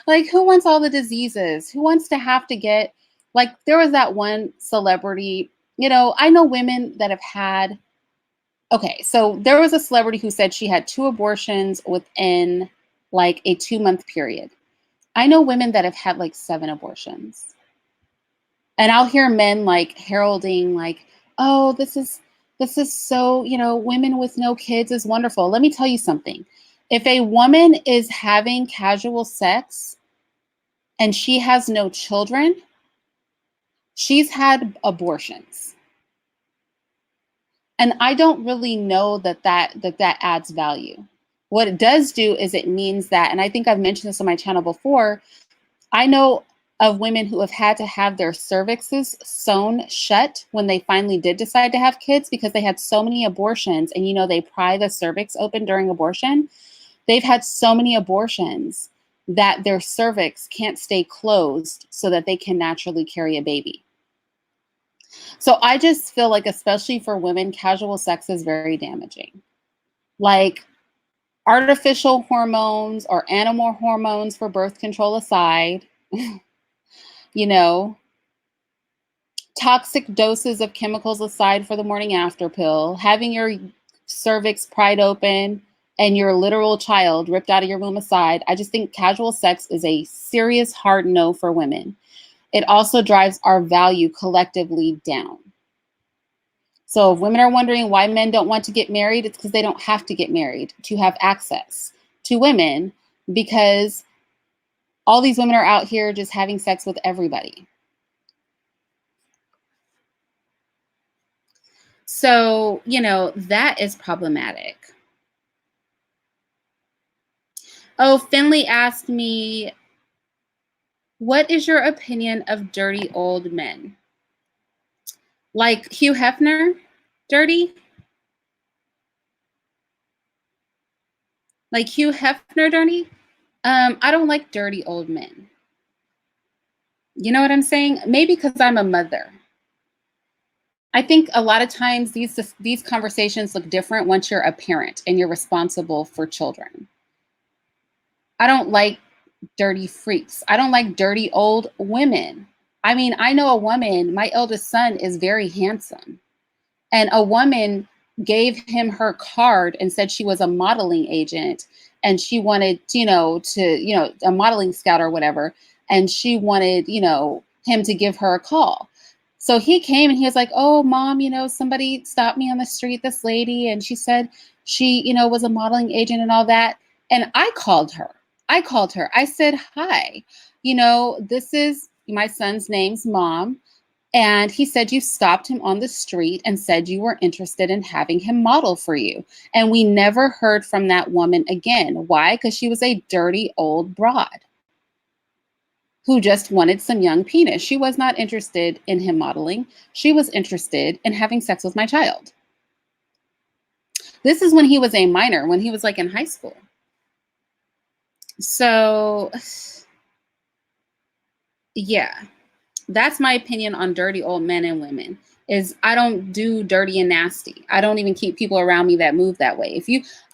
like, who wants all the diseases? Who wants to have to get, like, there was that one celebrity, you know, I know women that have had, okay, so there was a celebrity who said she had 2 abortions within like a 2-month period. I know women that have had like 7 abortions. And I'll hear men like heralding like, "Oh, this is so, you know, women with no kids is wonderful." Let me tell you something. If a woman is having casual sex and she has no children, she's had abortions. And I don't really know that adds value. What it does do is it means that, and I think I've mentioned this on my channel before, I know of women who have had to have their cervixes sewn shut when they finally did decide to have kids because they had so many abortions. And you know, they pry the cervix open during abortion. They've had so many abortions that their cervix can't stay closed so that they can naturally carry a baby. So I just feel like, especially for women, casual sex is very damaging. Like, artificial hormones or animal hormones for birth control aside, you know, toxic doses of chemicals aside for the morning after pill, having your cervix pried open and your literal child ripped out of your womb aside, I just think casual sex is a serious hard no for women. It also drives our value collectively down. So if women are wondering why men don't want to get married, it's because they don't have to get married to have access to women, because all these women are out here just having sex with everybody. So, you know, that is problematic. Oh, Finley asked me, what is your opinion of dirty old men? Like Hugh Hefner, dirty? Like Hugh Hefner, dirty? I don't like dirty old men. You know what I'm saying? Maybe because I'm a mother. I think a lot of times these conversations look different once you're a parent and you're responsible for children. I don't like dirty freaks. I don't like dirty old women. I mean, I know a woman, my eldest son is very handsome. And a woman gave him her card and said she was a modeling agent and she wanted, a modeling scout or whatever. And she wanted, him to give her a call. So he came and he was like, "Oh, mom, somebody stopped me on the street, this lady, and she said she, was a modeling agent and all that." And I called her. I said, "Hi, this is my son's name's Mom." And he said, "You stopped him on the street and said you were interested in having him model for you." And we never heard from that woman again. Why? Because she was a dirty old broad who just wanted some young penis. She was not interested in him modeling. She was interested in having sex with my child. This is when he was a minor, when he was like in high school. So, yeah, that's my opinion on dirty old men and women. Is I don't do dirty and nasty. I don't even keep people around me that move that way.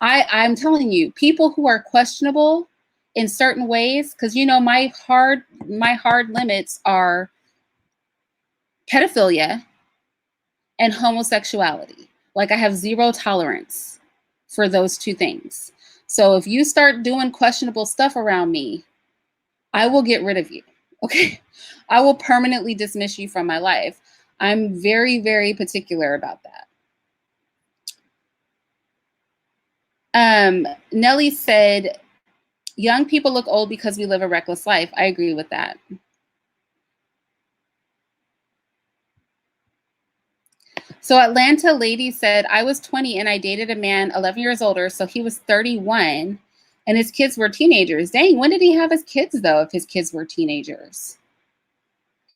I'm telling you, people who are questionable in certain ways, because my hard limits are pedophilia and homosexuality. Like, I have zero tolerance for those two things. So if you start doing questionable stuff around me, I will get rid of you. Okay. I will permanently dismiss you from my life. I'm very, very particular about that. Nellie said, young people look old because we live a reckless life. I agree with that. So Atlanta Lady said, I was 20 and I dated a man 11 years older. So he was 31 and his kids were teenagers. Dang, when did he have his kids though, if his kids were teenagers?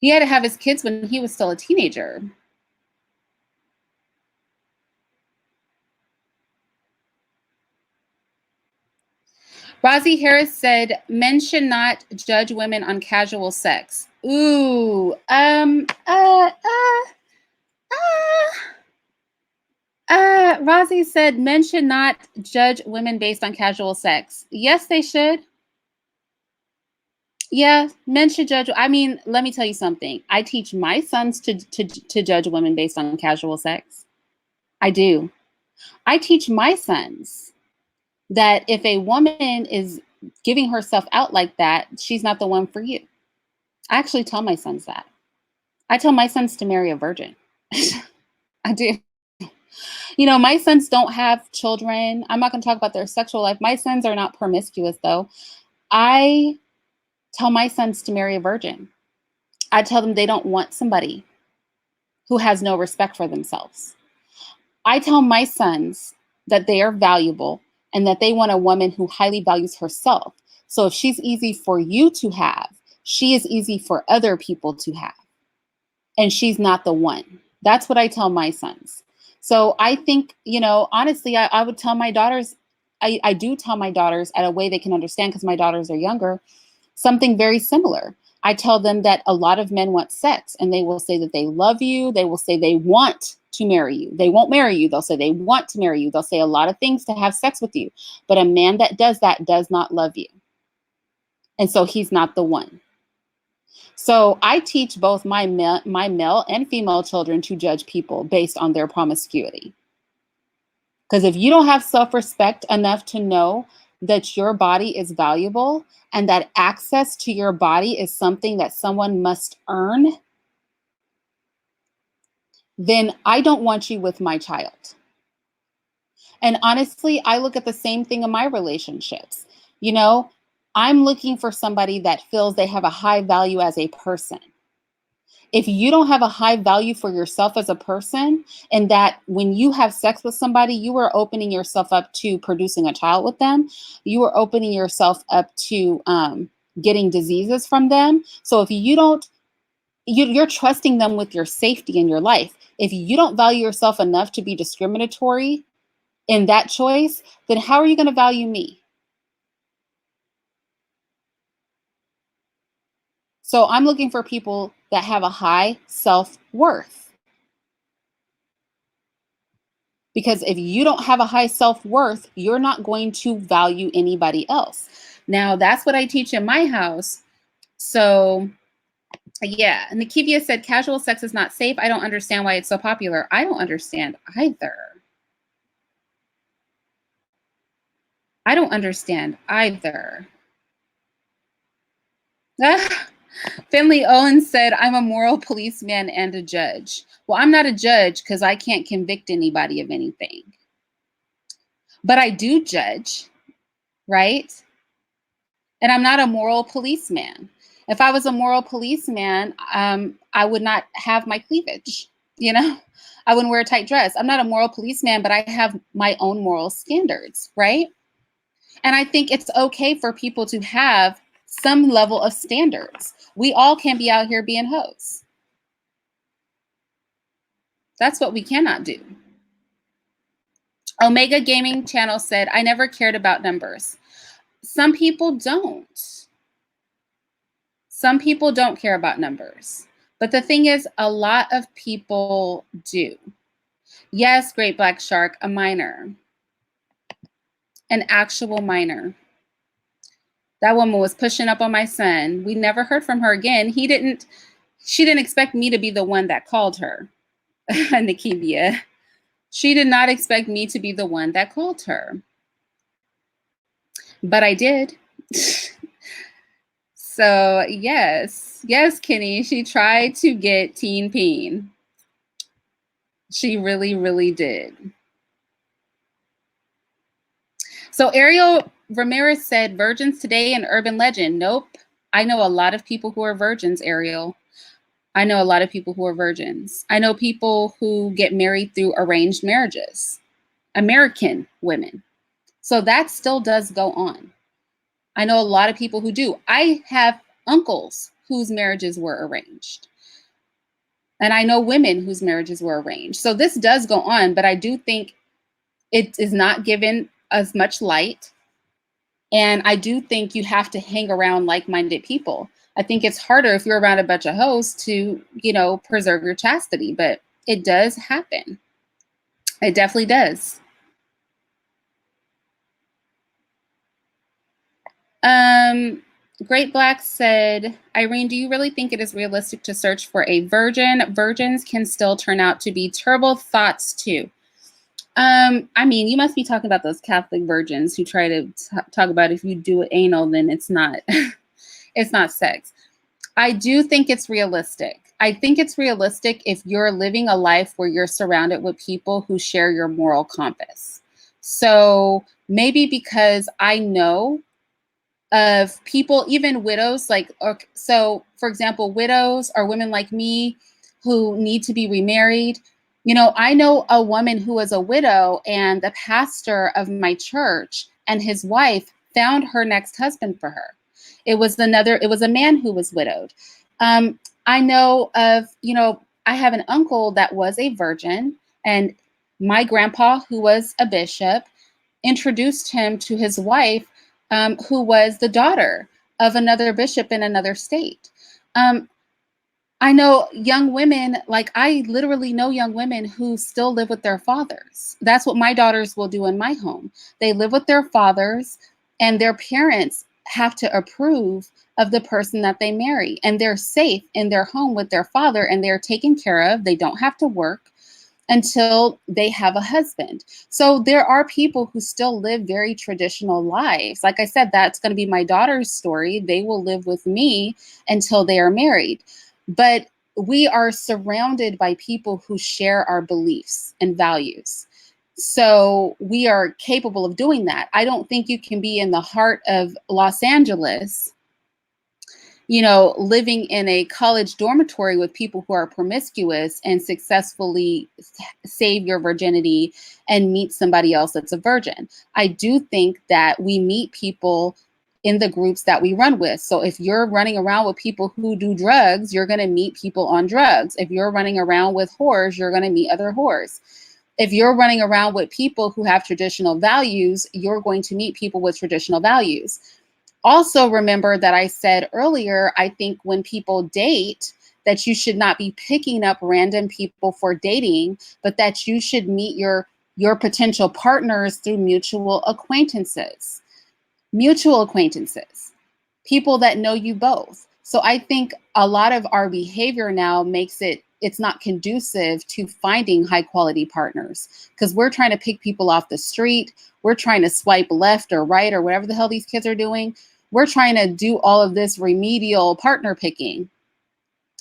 He had to have his kids when he was still a teenager. Rosie Harris said, men should not judge women on casual sex. Ooh, Rosie said men should not judge women based on casual sex. Yes, they should. Yeah, men should judge. I mean, let me tell you something. I teach my sons to judge women based on casual sex. I do. I teach my sons that if a woman is giving herself out like that, she's not the one for you. I actually tell my sons that. I tell my sons to marry a virgin. I do. You know, my sons don't have children. I'm not going to talk about their sexual life. My sons are not promiscuous, though. I tell my sons to marry a virgin. I tell them they don't want somebody who has no respect for themselves. I tell my sons that they are valuable and that they want a woman who highly values herself. So if she's easy for you to have, she is easy for other people to have. And she's not the one. That's what I tell my sons. So I think, you know, honestly, I would tell my daughters, I do tell my daughters at a way they can understand because my daughters are younger, something very similar. I tell them that a lot of men want sex and they will say that they love you. They will say they want to marry you. They won't marry you. They'll say they want to marry you. They'll say a lot of things to have sex with you. But a man that does that does not love you. And so he's not the one. So I teach both my male and female children to judge people based on their promiscuity. Because if you don't have self-respect enough to know that your body is valuable and that access to your body is something that someone must earn, then I don't want you with my child. And honestly, I look at the same thing in my relationships. You know, I'm looking for somebody that feels they have a high value as a person. If you don't have a high value for yourself as a person, and that when you have sex with somebody, you are opening yourself up to producing a child with them, you are opening yourself up to getting diseases from them. So if you don't, you're trusting them with your safety in your life. If you don't value yourself enough to be discriminatory in that choice, then how are you going to value me? So I'm looking for people that have a high self-worth. Because if you don't have a high self-worth, you're not going to value anybody else. Now, that's what I teach in my house. So, yeah. And Nikivia said, casual sex is not safe. I don't understand why it's so popular. I don't understand either. I don't understand either. Finley Owen said, I'm a moral policeman and a judge. Well, I'm not a judge because I can't convict anybody of anything. But I do judge, right? And I'm not a moral policeman. If I was a moral policeman, I would not have my cleavage, you know? I wouldn't wear a tight dress. I'm not a moral policeman, but I have my own moral standards, right? And I think it's okay for people to have some level of standards. We all can be out here being hoes. That's what we cannot do. Omega Gaming Channel said, I never cared about numbers. Some people don't. Some people don't care about numbers. But the thing is, a lot of people do. Yes, Great Black Shark, a minor. An actual minor. That woman was pushing up on my son. We never heard from her again. She didn't expect me to be the one that called her, Nikibia. She did not expect me to be the one that called her. But I did. So yes, Kenny, she tried to get Teen Peen. She really, really did. So Ariel Ramirez said, virgins today an urban legend. Nope. I know a lot of people who are virgins, Ariel. I know a lot of people who are virgins. I know people who get married through arranged marriages, American women. So that still does go on. I know a lot of people who do. I have uncles whose marriages were arranged. And I know women whose marriages were arranged. So this does go on, but I do think it is not given as much light. And I do think you have to hang around like-minded people. I think it's harder if you're around a bunch of hoes to, you know, preserve your chastity, but it does happen. It definitely does. Great Black said, Irene, do you really think it is realistic to search for a virgin? Virgins can still turn out to be terrible thoughts too. I mean, you must be talking about those Catholic virgins who try to talk about if you do anal, then it's not, it's not sex. I do think it's realistic. I think it's realistic if you're living a life where you're surrounded with people who share your moral compass. So maybe because I know of people, even widows, like, so for example, widows or women like me who need to be remarried. You know, I know a woman who was a widow, and the pastor of my church and his wife found her next husband for her. It was a man who was widowed. I know of, you know, I have an uncle that was a virgin, and my grandpa, who was a bishop, introduced him to his wife, who was the daughter of another bishop in another state. Um, I know young women, like I literally know young women who still live with their fathers. That's what my daughters will do in my home. They live with their fathers, and their parents have to approve of the person that they marry. And they're safe in their home with their father, and they're taken care of. They don't have to work until they have a husband. So there are people who still live very traditional lives. Like I said, that's going to be my daughter's story. They will live with me until they are married. But we are surrounded by people who share our beliefs and values. So we are capable of doing that. I don't think you can be in the heart of Los Angeles, you know, living in a college dormitory with people who are promiscuous and successfully save your virginity and meet somebody else that's a virgin. I do think that we meet people in the groups that we run with. So if you're running around with people who do drugs, you're going to meet people on drugs. If you're running around with whores, you're going to meet other whores. If you're running around with people who have traditional values, you're going to meet people with traditional values. Also, remember that I said earlier, I think when people date, that you should not be picking up random people for dating, but that you should meet your potential partners through mutual acquaintances. Mutual acquaintances, people that know you both. So I think a lot of our behavior now makes it's not conducive to finding high quality partners, because we're trying to pick people off the street. We're trying to swipe left or right or whatever the hell these kids are doing. We're trying to do all of this remedial partner picking.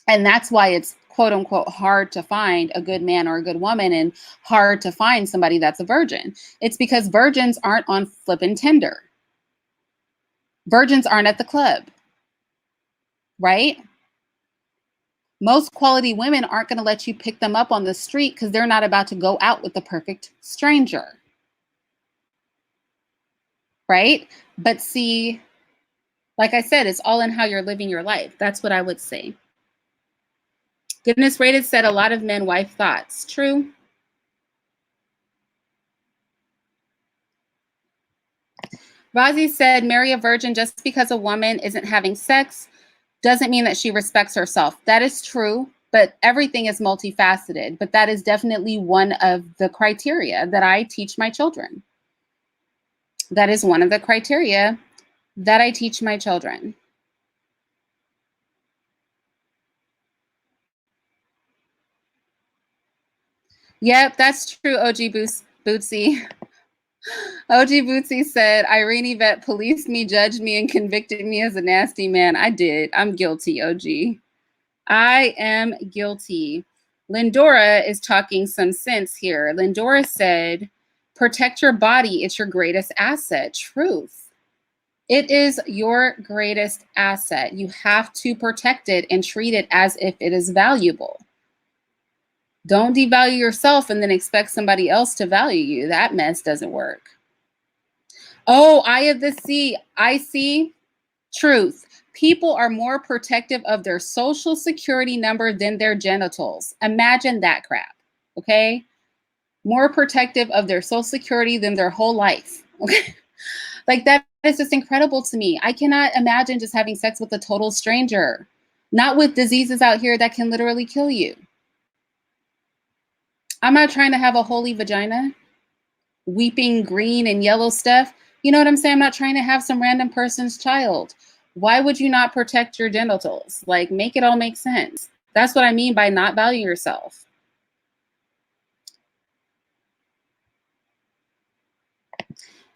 And that's why it's quote unquote hard to find a good man or a good woman, and hard to find somebody that's a virgin. It's because virgins aren't on flippin' Tinder. Virgins aren't at the club, right? Most quality women aren't going to let you pick them up on the street because they're not about to go out with the perfect stranger, right? But see, like I said, it's all in how you're living your life. That's what I would say. Goodness Rated said a lot of men wife thoughts. True. Razi said, marry a virgin just because a woman isn't having sex doesn't mean that she respects herself. That is true, but everything is multifaceted. But that is definitely one of the criteria that I teach my children. That is one of the criteria that I teach my children. Yep, that's true, OG Bootsy. OG Bootsy said, Irene Yvette policed me, judged me, and convicted me as a nasty man. I did. I'm guilty, OG. I am guilty. Lindora is talking some sense here. Lindora said, protect your body. It's your greatest asset. Truth. It is your greatest asset. You have to protect it and treat it as if it is valuable. Don't devalue yourself and then expect somebody else to value you. That mess doesn't work. Oh, Eye of the Sea. I see. Truth. People are more protective of their social security number than their genitals. Imagine that crap. Okay. More protective of their social security than their whole life. Okay. Like that is just incredible to me. I cannot imagine just having sex with a total stranger, not with diseases out here that can literally kill you. I'm not trying to have a holy vagina, weeping green and yellow stuff. You know what I'm saying? I'm not trying to have some random person's child. Why would you not protect your genitals? Like, make it all make sense. That's what I mean by not value yourself.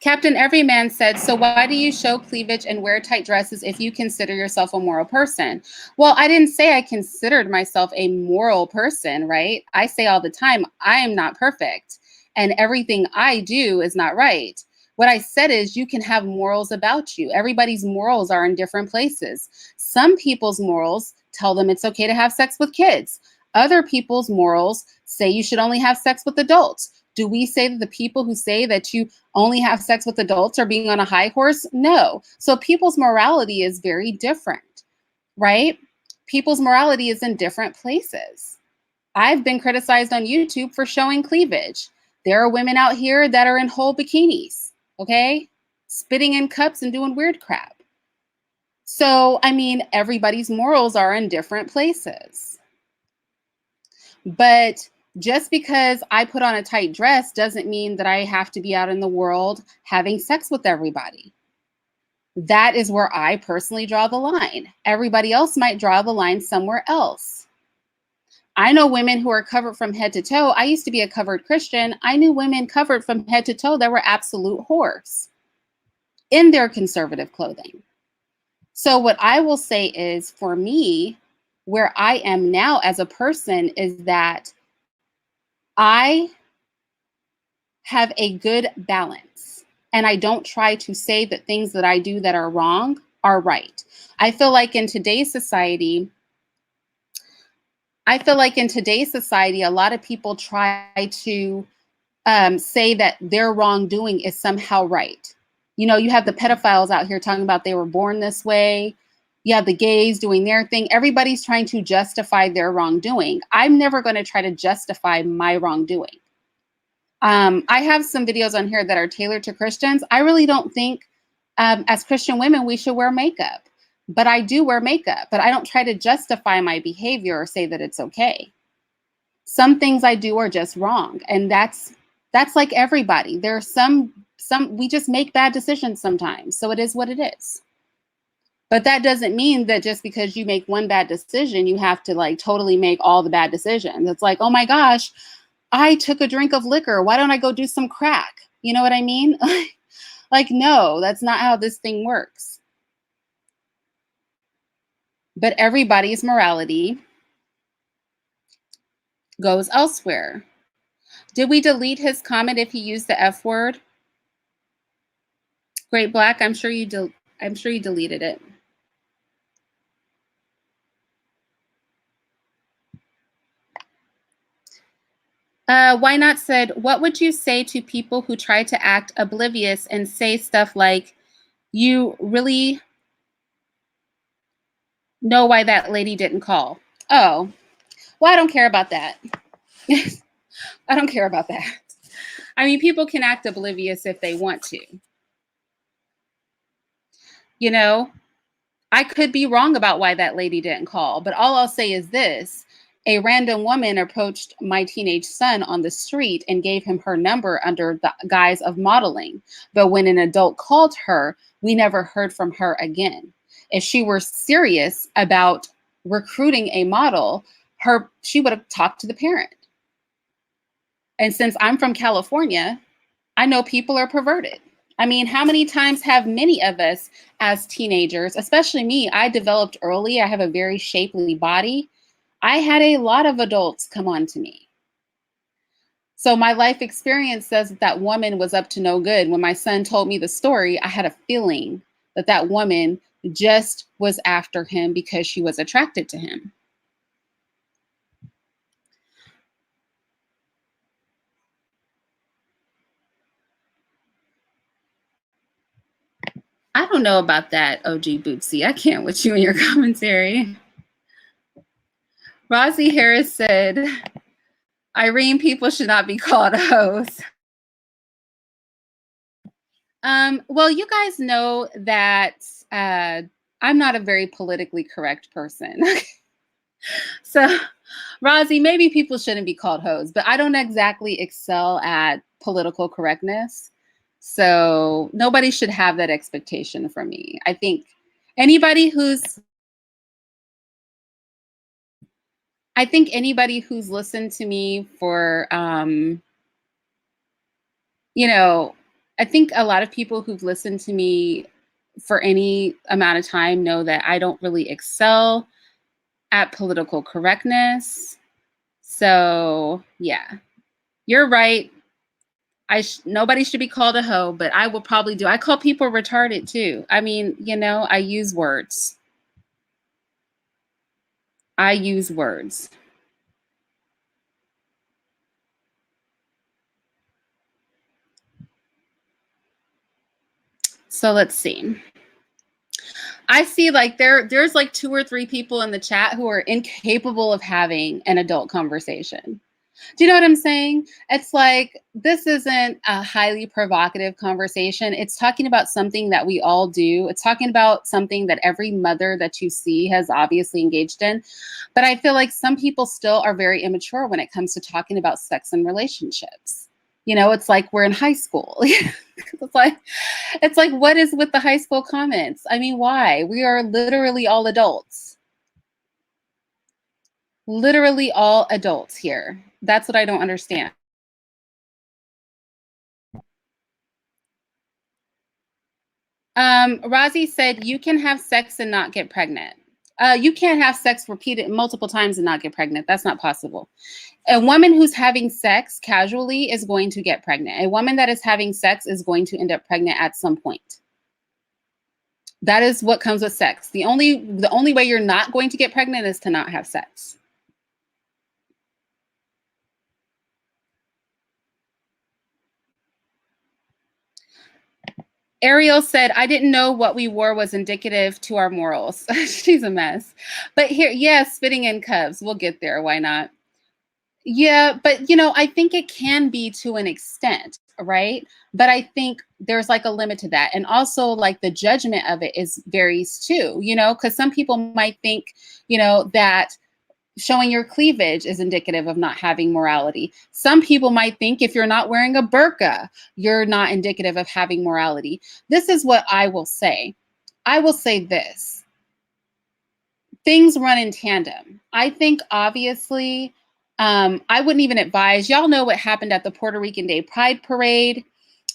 Captain Everyman said, so why do you show cleavage and wear tight dresses if you consider yourself a moral person? Well, I didn't say I considered myself a moral person, right? I say all the time, I am not perfect and everything I do is not right. What I said is you can have morals about you. Everybody's morals are in different places. Some people's morals tell them it's okay to have sex with kids. Other people's morals say you should only have sex with adults. Do we say that the people who say that you only have sex with adults are being on a high horse? No. So people's morality is very different, right? People's morality is in different places. I've been criticized on YouTube for showing cleavage. There are women out here that are in whole bikinis, okay? Spitting in cups and doing weird crap. So, I mean, everybody's morals are in different places. But just because I put on a tight dress doesn't mean that I have to be out in the world having sex with everybody. That is where I personally draw the line. Everybody else might draw the line somewhere else. I know women who are covered from head to toe. I used to be a covered Christian. I knew women covered from head to toe that were absolute whores in their conservative clothing. So what I will say is, for me, where I am now as a person is that I have a good balance. And I don't try to say that things that I do that are wrong are right. I feel like in today's society, a lot of people try to say that their wrongdoing is somehow right. You know, you have the pedophiles out here talking about they were born this way. You have the gays doing their thing. Everybody's trying to justify their wrongdoing. I'm never going to try to justify my wrongdoing. I have some videos on here that are tailored to Christians. I really don't think as Christian women, we should wear makeup, but I do wear makeup, but I don't try to justify my behavior or say that it's okay. Some things I do are just wrong. And that's like everybody. There are some, we just make bad decisions sometimes. So it is what it is. But that doesn't mean that just because you make one bad decision, you have to like totally make all the bad decisions. It's like, oh my gosh, I took a drink of liquor. Why don't I go do some crack? You know what I mean? Like, no, that's not how this thing works. But everybody's morality goes elsewhere. Did we delete his comment if he used the F word? Great Black, I'm sure you deleted it. Why Not said, what would you say to people who try to act oblivious and say stuff like, you really know why that lady didn't call? Oh, well, I don't care about that. I don't care about that. I mean, people can act oblivious if they want to. You know, I could be wrong about why that lady didn't call, but all I'll say is this. A random woman approached my teenage son on the street and gave him her number under the guise of modeling. But when an adult called her, we never heard from her again. If she were serious about recruiting a model, she would have talked to the parent. And since I'm from California, I know people are perverted. I mean, how many times have many of us as teenagers, especially me, I developed early. I have a very shapely body. I had a lot of adults come on to me. So my life experience says that woman was up to no good. When my son told me the story, I had a feeling that that woman just was after him because she was attracted to him. I don't know about that, OG Bootsy. I can't with you and your commentary. Rosie Harris said, Irene, people should not be called hoes. Well, you guys know that I'm not a very politically correct person. So Rosie, maybe people shouldn't be called hoes, but I don't exactly excel at political correctness. So nobody should have that expectation from me. I think anybody who's anybody who's listened to me for you know, I think a lot of people who've listened to me for any amount of time know that I don't really excel at political correctness. So, yeah. You're right. Nobody should be called a hoe, but I will probably do. I call people retarded too. I mean, I use words. I use words. So let's see. I see like there's like 2 or 3 people in the chat who are incapable of having an adult conversation. Do you know what I'm saying? It's like, this isn't a highly provocative conversation. It's talking about something that we all do. It's talking about something that every mother that you see has obviously engaged in. But I feel like some people still are very immature when it comes to talking about sex and relationships. It's like we're in high school. It's like, what is with the high school comments? I mean, why? We are literally all adults. Literally all adults here. That's what I don't understand. Razi said you can have sex and not get pregnant. You can't have sex repeated multiple times and not get pregnant. That's not possible. A woman who's having sex casually is going to get pregnant. A woman that is having sex is going to end up pregnant at some point. That is what comes with sex. The only way you're not going to get pregnant is to not have sex. Ariel said, I didn't know what we wore was indicative to our morals. She's a mess. But here, yes, spitting in cups. We'll get there. Why not? Yeah, but I think it can be to an extent, right? But I think there's like a limit to that. And also like the judgment of it is varies too, because some people might think, that showing your cleavage is indicative of not having morality. Some people might think if you're not wearing a burqa, you're not indicative of having morality. This is what I will say. I will say this. Things run in tandem. I think obviously, I wouldn't even advise, y'all know what happened at the Puerto Rican Day Pride Parade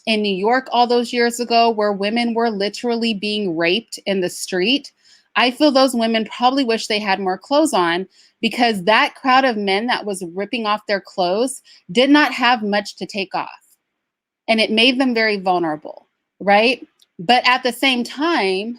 in New York all those years ago, where women were literally being raped in the street. I feel those women probably wish they had more clothes on, because that crowd of men that was ripping off their clothes did not have much to take off. And it made them very vulnerable, right? But at the same time,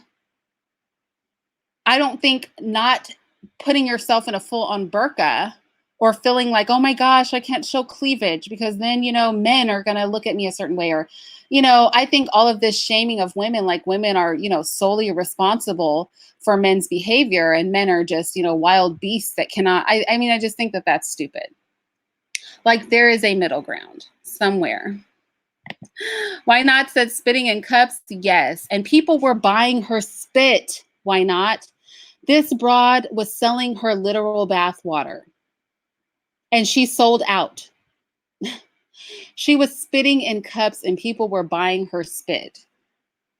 I don't think not putting yourself in a full-on burqa or feeling like, oh my gosh, I can't show cleavage because then, men are going to look at me a certain way. Or, I think all of this shaming of women, like women are, solely responsible for men's behavior and men are just, wild beasts that cannot, I mean, I just think that that's stupid. Like there is a middle ground somewhere. Why not said spitting in cups? Yes. And people were buying her spit. Why not? This broad was selling her literal bath water. And she sold out. She was spitting in cups and people were buying her spit.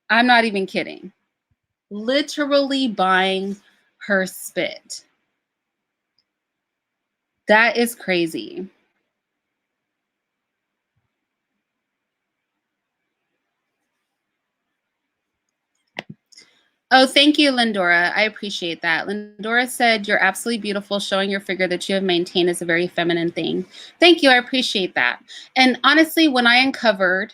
I'm not even kidding. Literally buying her spit. That is crazy. Oh, thank you, Lindora. I appreciate that. Lindora said, you're absolutely beautiful. Showing your figure that you have maintained is a very feminine thing. Thank you. I appreciate that. And honestly, when I uncovered,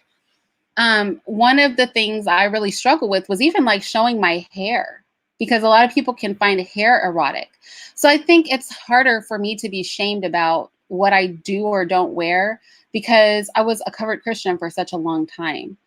one of the things I really struggle with was even like showing my hair, because a lot of people can find hair erotic. So I think it's harder for me to be shamed about what I do or don't wear, because I was a covered Christian for such a long time.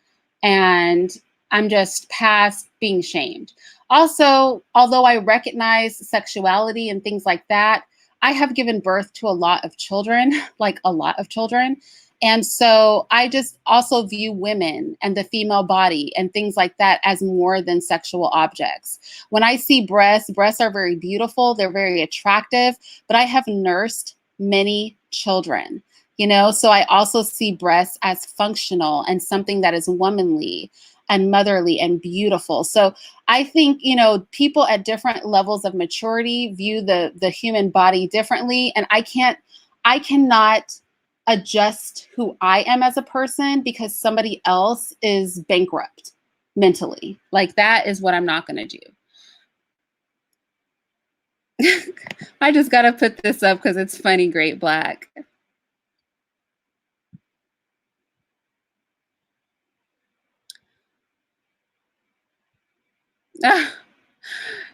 And I'm just past being shamed. Also, although I recognize sexuality and things like that, I have given birth to a lot of children, like a lot of children. And so I just also view women and the female body and things like that as more than sexual objects. When I see breasts are very beautiful, they're very attractive, but I have nursed many children, you know, so I also see breasts as functional and something that is womanly and motherly and beautiful. So I think, you know, people at different levels of maturity view the human body differently. And I cannot adjust who I am as a person because somebody else is bankrupt mentally. Like, that is what I'm not going to do. I just got to put this up because it's funny, Great Black.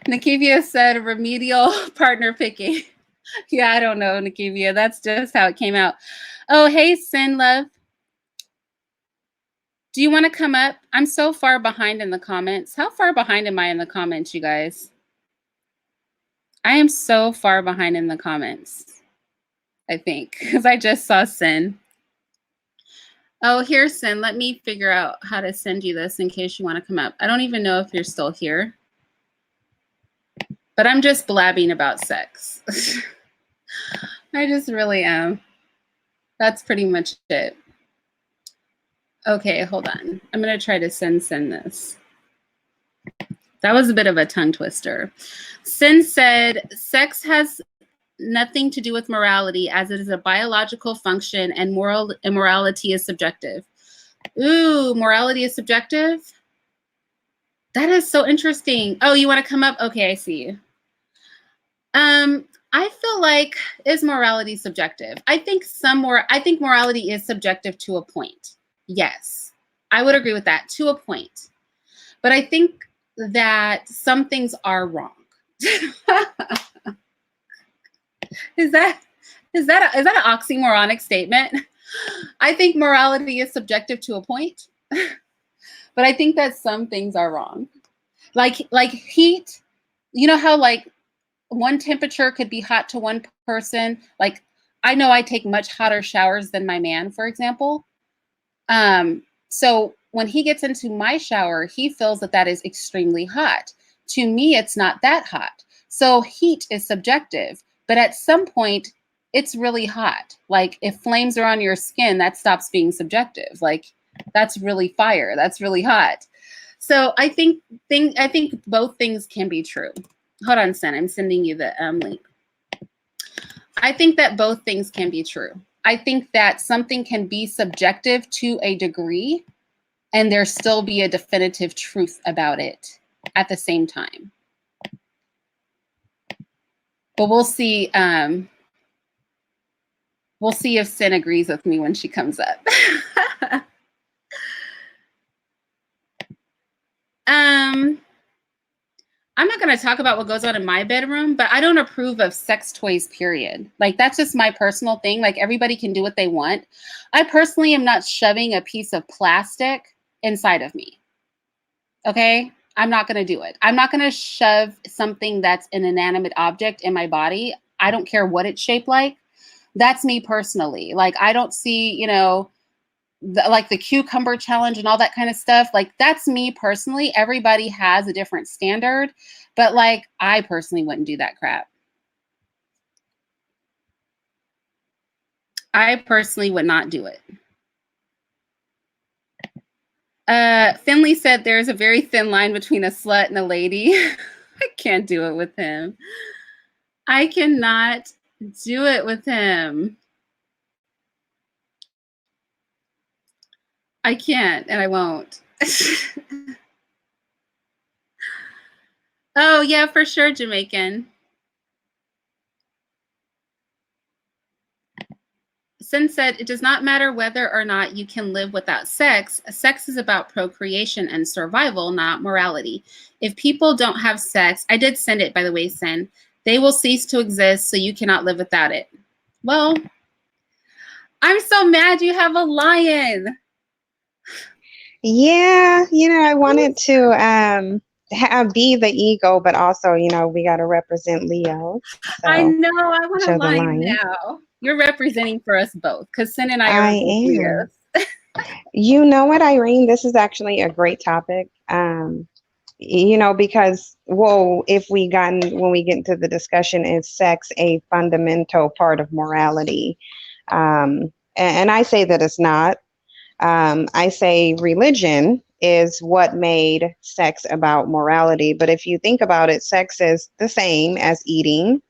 Nikivia said remedial partner picking. Yeah, I don't know, Nikivia. That's just how it came out. Oh, hey, Cyn Love. Do you want to come up? I'm so far behind in the comments. How far behind am I in the comments, you guys? I am so far behind in the comments, I think, because I just saw Cyn. Oh, here's Cyn. Let me figure out how to send you this in case you want to come up. I don't even know if you're still here, but I'm just blabbing about sex. I just really am. That's pretty much it. Okay, hold on. I'm going to try to send this. That was a bit of a tongue twister. Cyn said, sex has nothing to do with morality as it is a biological function and moral immorality is subjective. Ooh, morality is subjective? That is so interesting. Oh, you want to come up? Okay, I see you. I feel like, is morality subjective? I think morality is subjective to a point. Yes, I would agree with that, to a point. But I think that some things are wrong. Is that an oxymoronic statement? I think morality is subjective to a point, but I think that some things are wrong. Like heat, you know how like one temperature could be hot to one person. Like, I know I take much hotter showers than my man, for example. So when he gets into my shower, he feels that is extremely hot. To me, it's not that hot. So heat is subjective, but at some point, it's really hot. Like, if flames are on your skin, that stops being subjective. Like, that's really fire. That's really hot. So I think both things can be true. Hold on, Cyn. I'm sending you the link. I think that both things can be true. I think that something can be subjective to a degree and there still be a definitive truth about it at the same time. But we'll see. We'll see if Cyn agrees with me when she comes up. I'm not going to talk about what goes on in my bedroom, but I don't approve of sex toys, period. Like, that's just my personal thing. Like, everybody can do what they want. I personally am not shoving a piece of plastic inside of me. Okay? I'm not going to do it. I'm not going to shove something that's an inanimate object in my body. I don't care what it's shaped like. That's me personally. Like, I don't see, you know, like the cucumber challenge and all that kind of stuff. Like, that's me personally. Everybody has a different standard, but like, I personally wouldn't do that crap. I personally would not do it. Finley said there's a very thin line between a slut and a lady. I can't do it with him. I cannot do it with him. I can't, and I won't. Oh, yeah, for sure, Jamaican. Cyn said, it does not matter whether or not you can live without sex. Sex is about procreation and survival, not morality. If people don't have sex, I did send it, by the way, Cyn, they will cease to exist, so you cannot live without it. Well, I'm so mad you have a lion. Yeah, you know, I wanted to be the ego, but also, you know, we got to represent Leo. So I know. I want a lion now. You're representing for us both, because Cyn and I are I both am. Leos. You know what, Irene? This is actually a great topic. Because, well, if we gotten when we get into the discussion, is sex a fundamental part of morality? And I say that it's not. I say religion is what made sex about morality. But if you think about it, sex is the same as eating,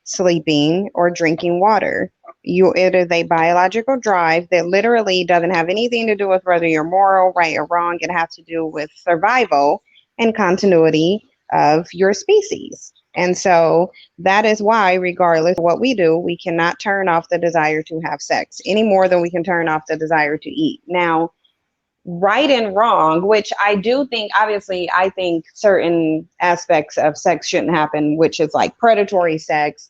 sleeping, or drinking water. It is a biological drive that literally doesn't have anything to do with whether you're moral, right, or wrong. It has to do with survival and continuity of your species. And so that is why, regardless of what we do, we cannot turn off the desire to have sex any more than we can turn off the desire to eat. Now, right and wrong, which I do think, obviously, I think certain aspects of sex shouldn't happen, which is like predatory sex,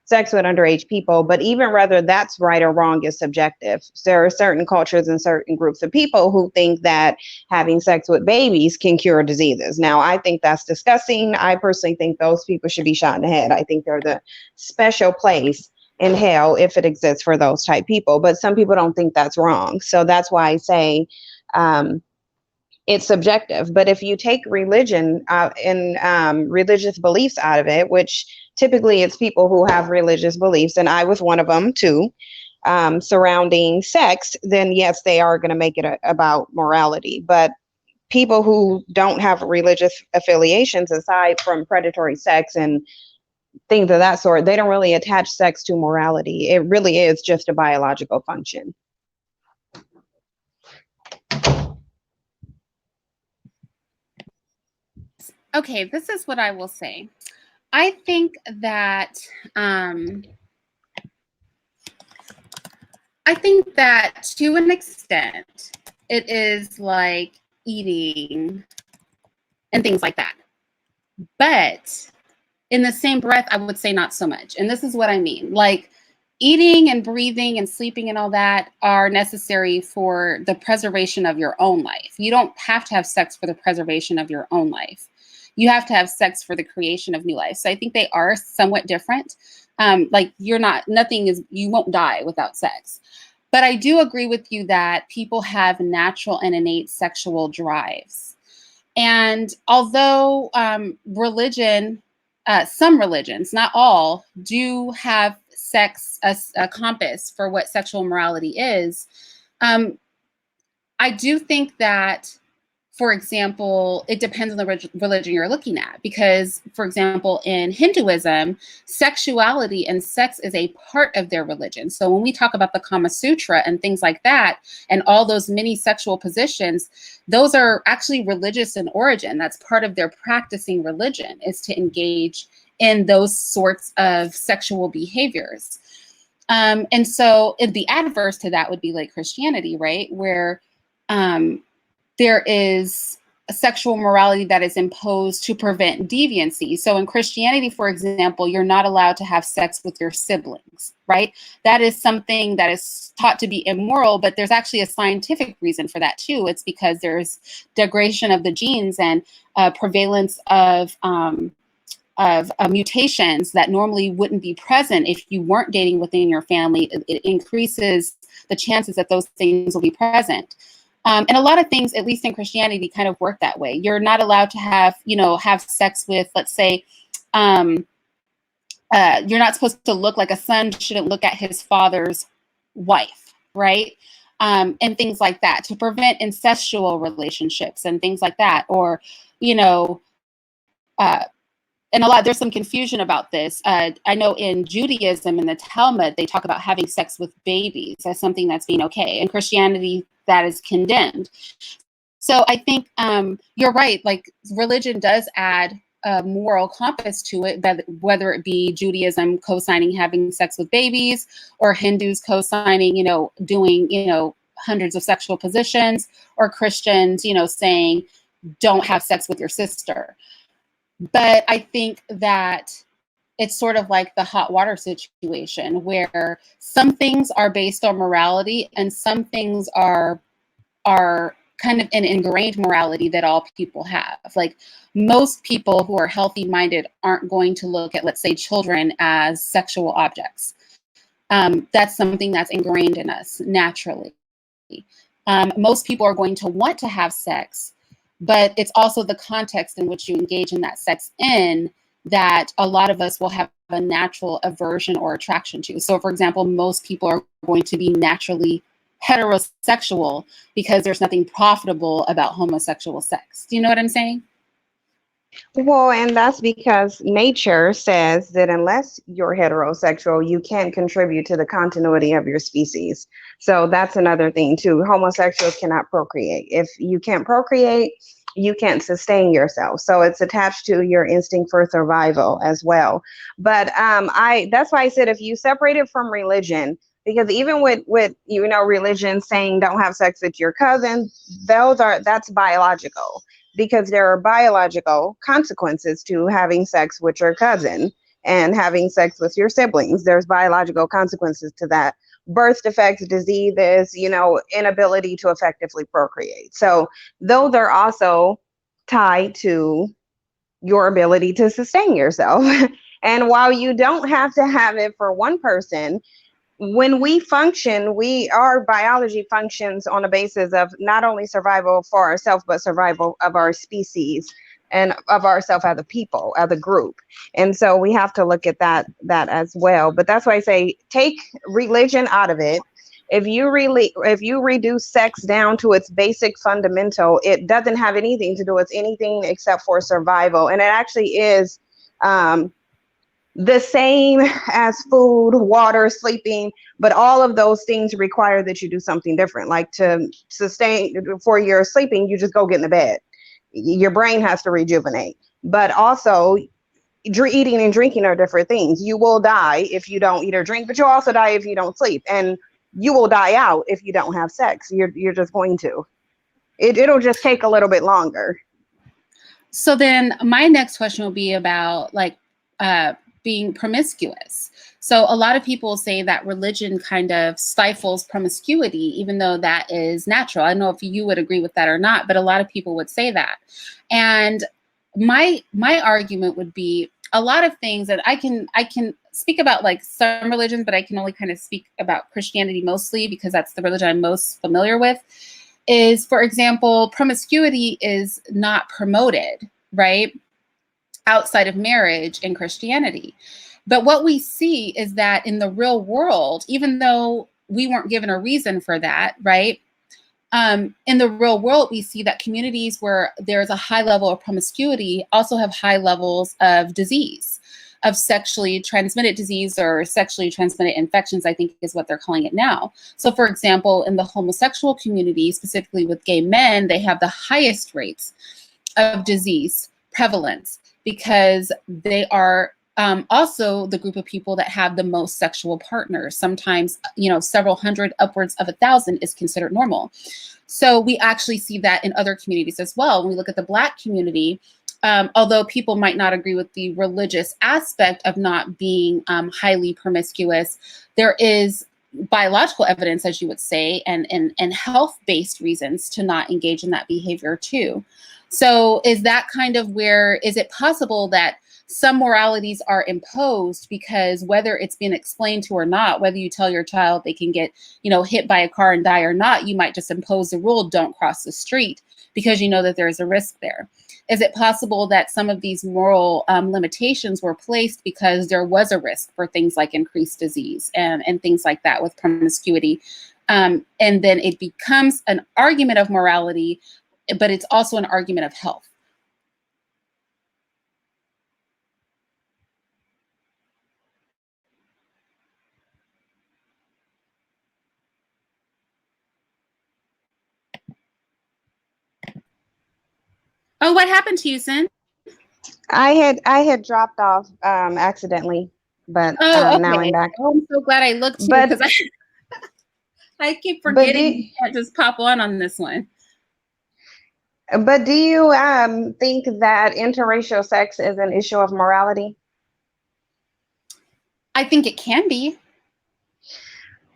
sex with underage people. But even whether that's right or wrong is subjective. There are certain cultures and certain groups of people who think that having sex with babies can cure diseases. Now, I think that's disgusting. I personally think those people should be shot in the head. I think they're the special place in hell if it exists for those type people. But some people don't think that's wrong. So that's why I say it's subjective. But if you take religion and religious beliefs out of it, which typically it's people who have religious beliefs, and I was one of them too, surrounding sex, then yes, they are going to make it about morality. But people who don't have religious affiliations, aside from predatory sex and things of that sort, they don't really attach sex to morality. It really is just a biological function. Okay, this is what I will say. I think that to an extent, it is like eating and things like that. But in the same breath, I would say not so much. And this is what I mean. Like, eating and breathing and sleeping and all that are necessary for the preservation of your own life. You don't have to have sex for the preservation of your own life. You have to have sex for the creation of new life. So I think they are somewhat different. Like, you won't die without sex. But I do agree with you that people have natural and innate sexual drives. And although some religions, not all, do have sex as a compass for what sexual morality is, I do think that, for example, it depends on the religion you're looking at. Because, for example, in Hinduism, sexuality and sex is a part of their religion. So when we talk about the Kama Sutra and things like that, and all those many sexual positions, those are actually religious in origin. That's part of their practicing religion, is to engage in those sorts of sexual behaviors. And so the adverse to that would be like Christianity, right? Where there is a sexual morality that is imposed to prevent deviancy. So in Christianity, for example, you're not allowed to have sex with your siblings, right? That is something that is taught to be immoral, but there's actually a scientific reason for that too. It's because there's degradation of the genes and prevalence of mutations that normally wouldn't be present if you weren't dating within your family. It increases the chances that those things will be present. And a lot of things, at least in Christianity, kind of work that way. You're not allowed to have sex with, let's say, you're not supposed to look like a son shouldn't look at his father's wife, right? And things like that, to prevent incestual relationships and things like that. Or, and there's some confusion about this. I know in Judaism, in the Talmud, they talk about having sex with babies as something that's being okay. In Christianity, that is condemned. So I think you're right. Like, religion does add a moral compass to it, whether it be Judaism co-signing having sex with babies, or Hindus co-signing, doing, hundreds of sexual positions, or Christians, saying don't have sex with your sister. But I think that it's sort of like the hot water situation, where some things are based on morality and some things are kind of an ingrained morality that all people have. Like, most people who are healthy minded aren't going to look at, let's say, children as sexual objects. That's something that's ingrained in us naturally. Most people are going to want to have sex, but it's also the context in which you engage in that sex in that a lot of us will have a natural aversion or attraction to. So, for example, most people are going to be naturally heterosexual because there's nothing profitable about homosexual sex. Do you know what I'm saying? Well, and that's because nature says that unless you're heterosexual, you can't contribute to the continuity of your species. So that's another thing too. Homosexuals cannot procreate. If you can't procreate, you can't sustain yourself. So it's attached to your instinct for survival as well. But I that's why I said if you separate it from religion, because even with religion saying don't have sex with your cousin, that's biological, because there are biological consequences to having sex with your cousin and having sex with your siblings. There's biological consequences to that. Birth defects, diseases, inability to effectively procreate. So those are also tied to your ability to sustain yourself. And while you don't have to have it for one person, when we function, our biology functions on a basis of not only survival for ourselves, but survival of our species and of ourselves as a people, as a group. And so we have to look at that as well. But that's why I say take religion out of it. If you reduce sex down to its basic fundamental, it doesn't have anything to do with anything except for survival. And it actually is the same as food, water, sleeping, but all of those things require that you do something different. Like to sustain for your sleeping, you just go get in the bed. Your brain has to rejuvenate. But also, eating and drinking are different things. You will die if you don't eat or drink, but you'll also die if you don't sleep. And you will die out if you don't have sex. You're just going to. It'll just take a little bit longer. So then my next question will be about being promiscuous. So a lot of people say that religion kind of stifles promiscuity, even though that is natural. I don't know if you would agree with that or not, but a lot of people would say that. And my argument would be a lot of things that I can speak about, like some religions, but I can only kind of speak about Christianity mostly because that's the religion I'm most familiar with. Is, for example, promiscuity is not promoted, right, outside of marriage in Christianity. But what we see is that in the real world, even though we weren't given a reason for that, right? In the real world, we see that communities where there's a high level of promiscuity also have high levels of disease, of sexually transmitted disease or sexually transmitted infections, I think is what they're calling it now. So for example, in the homosexual community, specifically with gay men, they have the highest rates of disease prevalence because they are also the group of people that have the most sexual partners. Sometimes, several hundred, upwards of 1,000 is considered normal. So we actually see that in other communities as well. When we look at the Black community, although people might not agree with the religious aspect of not being highly promiscuous, there is biological evidence, as you would say, and health-based reasons to not engage in that behavior too. So is that kind of where, is it possible that some moralities are imposed because whether it's been explained to or not, whether you tell your child they can get, hit by a car and die or not, you might just impose the rule, don't cross the street, because you know that there is a risk there. Is it possible that some of these moral limitations were placed because there was a risk for things like increased disease and things like that with promiscuity? And then it becomes an argument of morality, but it's also an argument of health. Oh, what happened to you, Cyn? I had dropped off accidentally, but okay. Now I'm back. Oh, I'm so glad I looked too, because I keep forgetting you can't just pop on this one. But do you think that interracial sex is an issue of morality? I think it can be.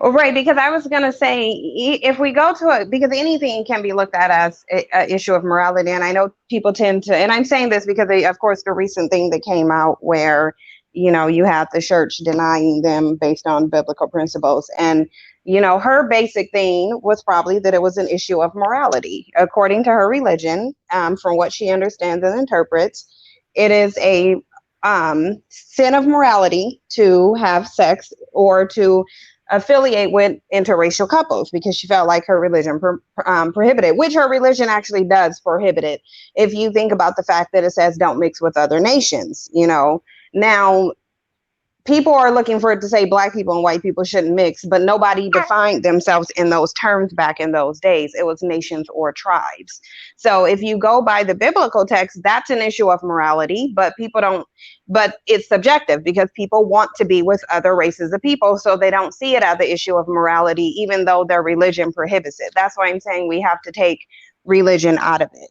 Well, right, because I was going to say, if we go to it, because anything can be looked at as an issue of morality. And I know people tend to, and I'm saying this because of course, the recent thing that came out where you have the church denying them based on biblical principles. And, her basic thing was probably that it was an issue of morality. According to her religion, from what she understands and interprets, it is a sin of morality to have sex or to affiliate with interracial couples, because she felt like her religion prohibited, which her religion actually does prohibit it. If you think about the fact that it says don't mix with other nations, now people are looking for it to say black people and white people shouldn't mix, but nobody defined themselves in those terms back in those days. It was nations or tribes. So if you go by the biblical text, that's an issue of morality, but it's subjective because people want to be with other races of people. So they don't see it as the issue of morality, even though their religion prohibits it. That's why I'm saying we have to take religion out of it.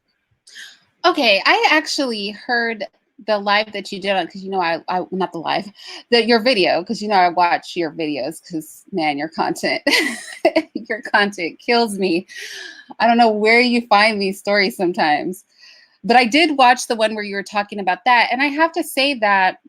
Okay, I actually heard the live that you did on, because I not the live, your video, because I watch your videos, because man, your content kills me. I don't know where you find these stories sometimes, but I did watch the one where you were talking about that, and I have to say that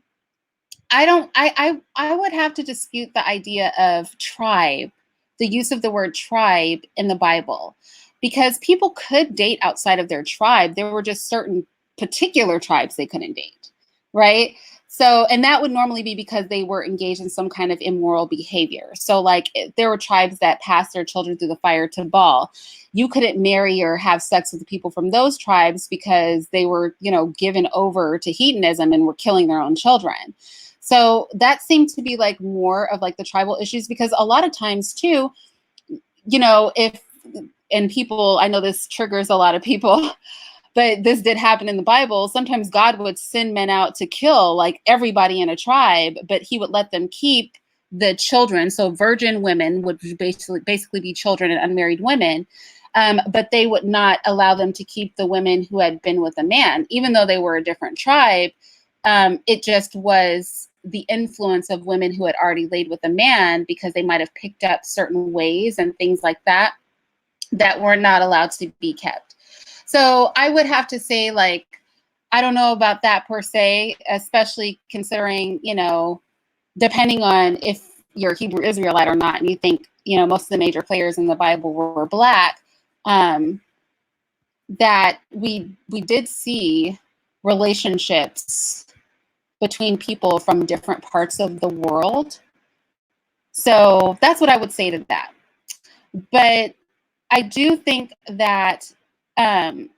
I would have to dispute the idea of tribe, the use of the word tribe in the Bible, because people could date outside of their tribe. There were just certain particular tribes they couldn't date, right? So, and that would normally be because they were engaged in some kind of immoral behavior. So like there were tribes that passed their children through the fire to Baal. You couldn't marry or have sex with the people from those tribes because they were, given over to hedonism and were killing their own children. So that seemed to be like more of like the tribal issues, because a lot of times too, and people, I know this triggers a lot of people, but this did happen in the Bible. Sometimes God would send men out to kill like everybody in a tribe, but he would let them keep the children. So virgin women would basically be children and unmarried women. But they would not allow them to keep the women who had been with a man, even though they were a different tribe. It just was the influence of women who had already laid with a man, because they might have picked up certain ways and things like that were not allowed to be kept. So I would have to say, like, I don't know about that per se, especially considering, depending on if you're Hebrew Israelite or not, and you think, most of the major players in the Bible were Black, that we did see relationships between people from different parts of the world. So that's what I would say to that. But I do think that, look,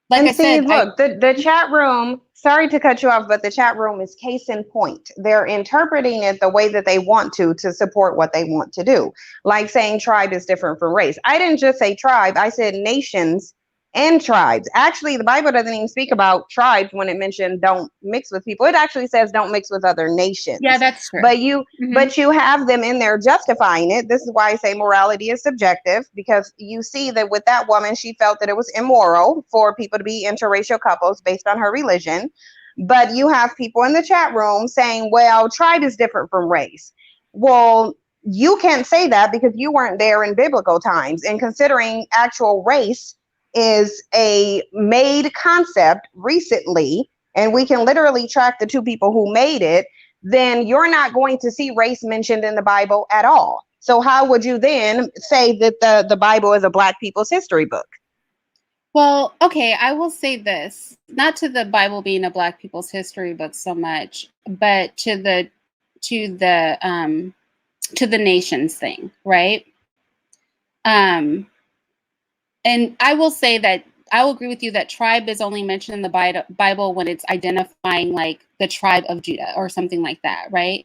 the chat room, sorry to cut you off, but the chat room is case in point. They're interpreting it the way that they want to support what they want to do. Like saying tribe is different from race. I didn't just say tribe, I said nations and tribes. Actually, the Bible doesn't even speak about tribes when it mentioned don't mix with people. It actually says don't mix with other nations. Yeah, that's true. But you have them in there justifying it. This is why I say morality is subjective, because you see that with that woman, she felt that it was immoral for people to be interracial couples based on her religion. But you have people in the chat room saying, well, tribe is different from race. Well, you can't say that because you weren't there in biblical times. And considering actual race is a made concept recently, and we can literally track the two people who made it, then you're not going to see race mentioned in the Bible at all. So how would you then say that the Bible is a Black people's history book? Well, okay, I will say this, not to the Bible being a Black people's history book so much, but to the nations thing, right? And I will say that I will agree with you that tribe is only mentioned in the Bible when it's identifying like the tribe of Judah or something like that, right?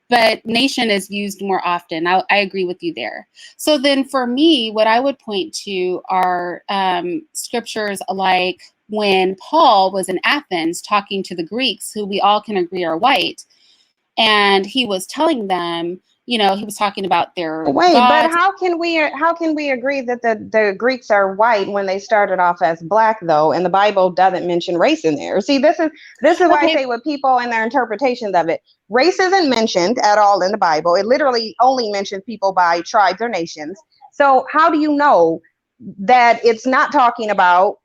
But nation is used more often. I agree with you there. So then for me, what I would point to are scriptures like when Paul was in Athens talking to the Greeks, who we all can agree are white, and he was telling them, he was talking about their gods. But how can we agree that the Greeks are white when they started off as Black though, and the Bible doesn't mention race in there? See, this is why I say with people and their interpretations of it, race isn't mentioned at all in the Bible. It literally only mentions people by tribes or nations. So how do you know that it's not talking about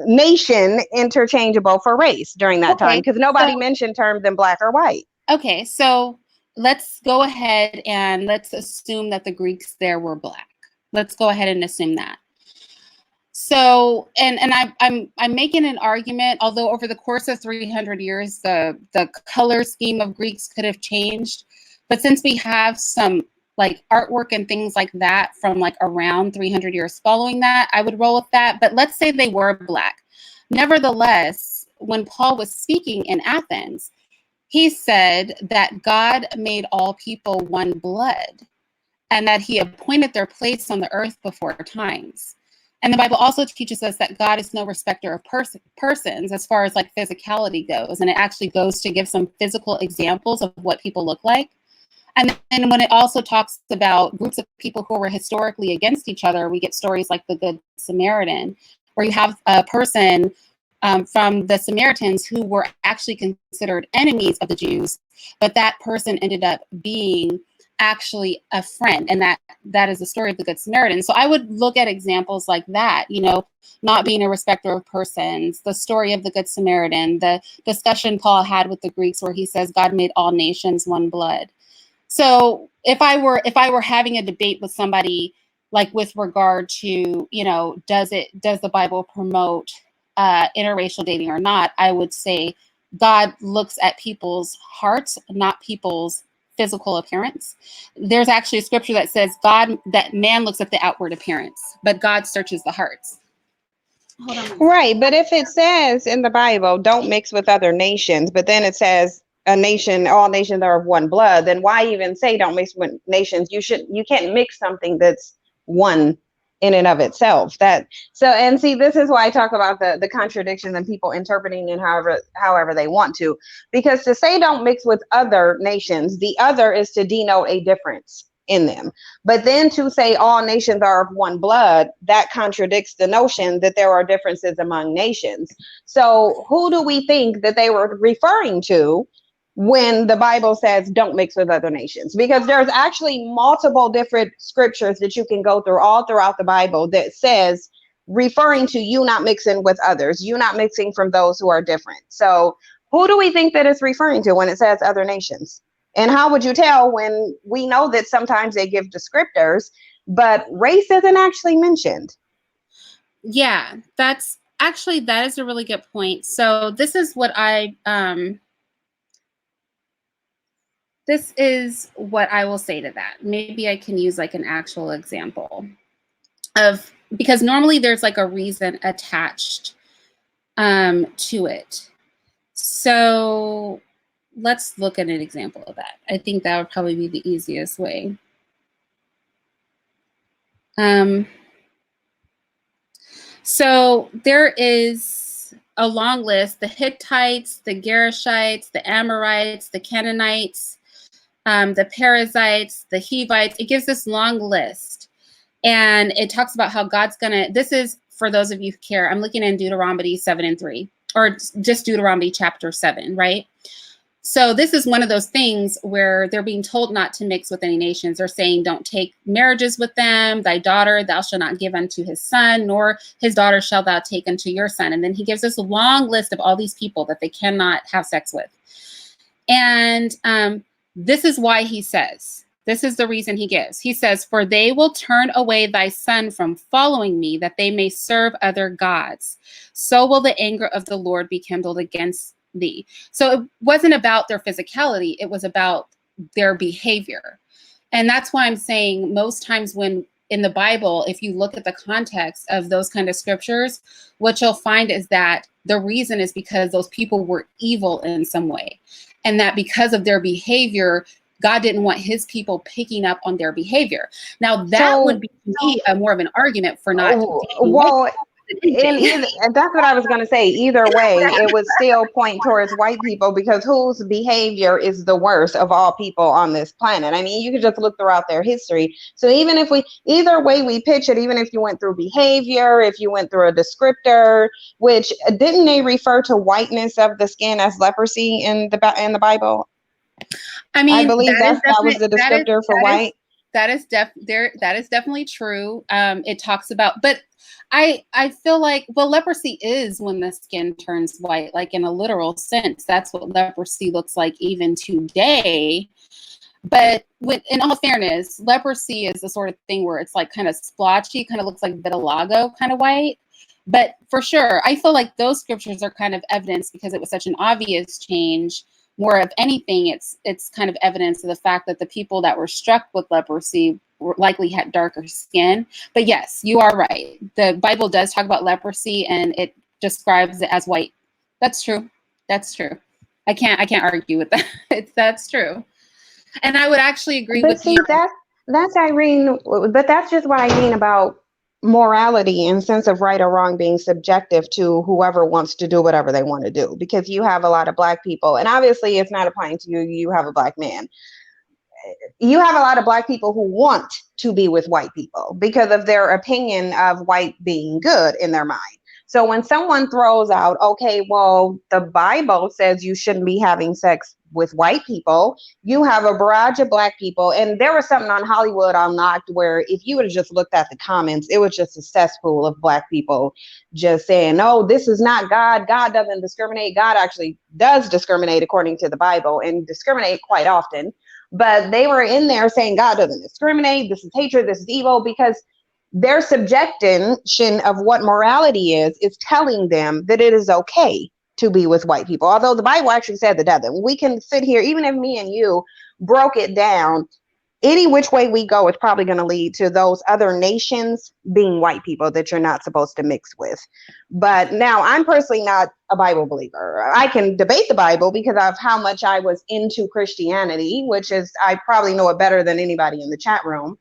nation interchangeable for race during that time? Because nobody mentioned terms in Black or white. Okay, so let's go ahead and let's assume that the Greeks there were black. Let's go ahead and assume that. So, I'm making an argument, although over the course of 300 years, the color scheme of Greeks could have changed. But since we have some like artwork and things like that from like around 300 years following that, I would roll with that. But let's say they were black. Nevertheless, when Paul was speaking in Athens, he said that God made all people one blood and that he appointed their place on the earth before times. And the Bible also teaches us that God is no respecter of persons as far as like physicality goes. And it actually goes to give some physical examples of what people look like. And then when it also talks about groups of people who were historically against each other, we get stories like the Good Samaritan, where you have a person from the Samaritans who were actually considered enemies of the Jews, but that person ended up being actually a friend, and that is the story of the Good Samaritan. So I would look at examples like that, you know, not being a respecter of persons, the story of the Good Samaritan, the discussion Paul had with the Greeks where he says God made all nations one blood. So if I were having a debate with somebody like with regard to, you know, does the Bible promote interracial dating or not, I would say God looks at people's hearts, not people's physical appearance. There's actually a scripture that says that man looks at the outward appearance, but God searches the hearts. Hold on. Right, but if it says in the Bible, don't mix with other nations, but then it says all nations are of one blood, then why even say don't mix with nations? You can't mix something that's one in and of itself. And see, this is why I talk about the contradictions and people interpreting it however they want to, because to say don't mix with other nations, the other is to denote a difference in them. But then to say all nations are of one blood, that contradicts the notion that there are differences among nations. So who do we think that they were referring to when the Bible says don't mix with other nations? Because there's actually multiple different scriptures that you can go through all throughout the Bible that says referring to you not mixing with others, you not mixing from those who are different. So who do we think that it's referring to when it says other nations? And how would you tell when we know that sometimes they give descriptors, but race isn't actually mentioned? Yeah, that is a really good point. So this is what I will say to that. Maybe I can use like an actual example because normally there's like a reason attached to it. So let's look at an example of that. I think that would probably be the easiest way. So there is a long list: the Hittites, the Gerishites, the Amorites, the Canaanites, the Perizzites, the Hivites. It gives this long list. And it talks about how God's this is for those of you who care. I'm looking in Deuteronomy 7:3, or just Deuteronomy chapter 7, right? So this is one of those things where they're being told not to mix with any nations. They're saying, don't take marriages with them. Thy daughter thou shalt not give unto his son, nor his daughter shalt thou take unto your son. And then he gives us a long list of all these people that they cannot have sex with. And this is why he says, this is the reason he gives. He says, for they will turn away thy son from following me, that they may serve other gods. So will the anger of the Lord be kindled against thee. So it wasn't about their physicality. It was about their behavior. And that's why I'm saying most times when in the Bible, if you look at the context of those kind of scriptures, what you'll find is that the reason is because those people were evil in some way. And that because of their behavior, God didn't want his people picking up on their behavior. Now that would be a more of an argument for not. Well, and that's what I was going to say. Either way, it would still point towards white people, because whose behavior is the worst of all people on this planet? I mean, you could just look throughout their history. So even if either way we pitch it, even if you went through behavior, if you went through a descriptor, which didn't they refer to whiteness of the skin as leprosy in the Bible? I mean, I believe that was the descriptor for white. That is definitely true. It talks about, but I feel like, well, leprosy is when the skin turns white, like in a literal sense. That's what leprosy looks like even today. But in all fairness, leprosy is the sort of thing where it's like kind of splotchy, kind of looks like vitiligo kind of white. But for sure, I feel like those scriptures are kind of evidence because it was such an obvious change. More of anything, it's kind of evidence of the fact that the people that were struck with leprosy likely had darker skin. But yes, you are right. The Bible does talk about leprosy and it describes it as white. That's true. That's true. I can't argue with that. That's true. And I would actually agree But with you. see, that's Irene. But that's just what I mean about morality in sense of right or wrong being subjective to whoever wants to do whatever they want to do. Because you have a lot of Black people, and obviously it's not applying to you. You have a Black man. You have a lot of Black people who want to be with white people because of their opinion of white being good in their mind. So when someone throws out, okay, well, the Bible says you shouldn't be having sex with white people, you have a barrage of Black people. And there was something on Hollywood Unlocked where if you would have just looked at the comments, it was just a cesspool of Black people just saying, oh, this is not God. God doesn't discriminate. God actually does discriminate according to the Bible and discriminate quite often. But they were in there saying God doesn't discriminate. This is hatred. This is evil, because their subjection of what morality is telling them that it is okay to be with white people. Although the Bible actually said that doesn't. We can sit here, even if me and you broke it down, any which way we go, it's probably going to lead to those other nations being white people that you're not supposed to mix with. But now I'm personally not a Bible believer. I can debate the Bible because of how much I was into Christianity, which is, I probably know it better than anybody in the chat room.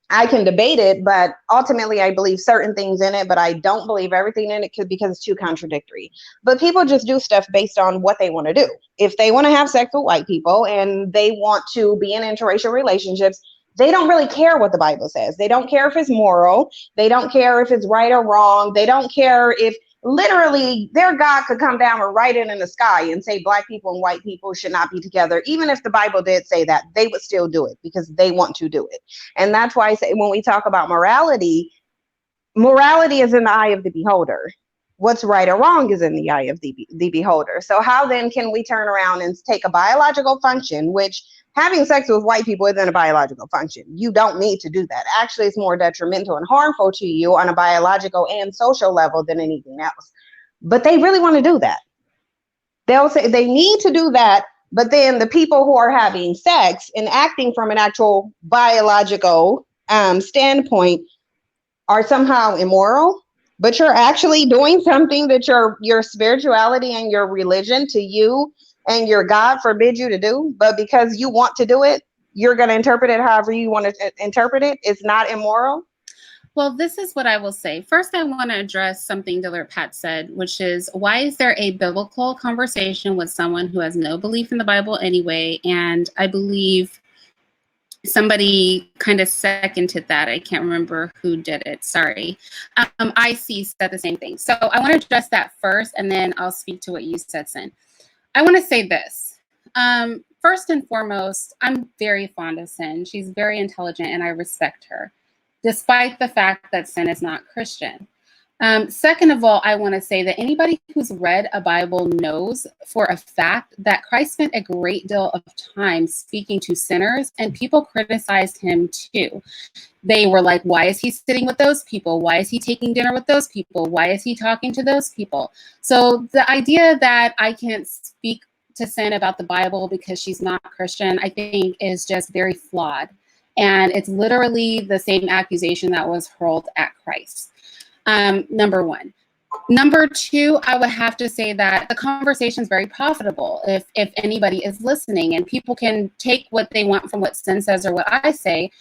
I can debate it, but ultimately I believe certain things in it, but I don't believe everything in it because it's too contradictory. But people just do stuff based on what they want to do. If they want to have sex with white people and they want to be in interracial relationships, they don't really care what the Bible says. They don't care if it's moral. They don't care if it's right or wrong. They don't care if literally their God could come down and write it in the sky and say Black people and white people should not be together. Even if the Bible did say that, they would still do it because they want to do it. And that's why I say when we talk about morality, morality is in the eye of the beholder. What's right or wrong is in the eye of the beholder. So how then can we turn around and take a biological function, which having sex with white people isn't a biological function. You don't need to do that. Actually, it's more detrimental and harmful to you on a biological and social level than anything else. But they really want to do that. They'll say they need to do that, but then the people who are having sex and acting from an actual biological standpoint are somehow immoral, but you're actually doing something that your spirituality and your religion to you and your God forbid you to do, but because you want to do it, you're going to interpret it however you want to interpret it. It's not immoral. Well, this is what I will say. First, I want to address something Diller Pat said, which is, why is there a biblical conversation with someone who has no belief in the Bible anyway? And I believe somebody kind of seconded that. I can't remember who did it. Sorry. IC said the same thing. So I want to address that first, and then I'll speak to what you said, Cyn. I want to say this. First and foremost, I'm very fond of Cyn. She's very intelligent, and I respect her, despite the fact that Cyn is not Christian. Second of all, I want to say that anybody who's read a Bible knows for a fact that Christ spent a great deal of time speaking to sinners, and people criticized him too. They were like, why is he sitting with those people? Why is he taking dinner with those people? Why is he talking to those people? So the idea that I can't speak to Cyn about the Bible because she's not Christian, I think is just very flawed. And it's literally the same accusation that was hurled at Christ. Number one. Number two, I would have to say that the conversation is very profitable if anybody is listening, and people can take what they want from what Cyn says or what I say.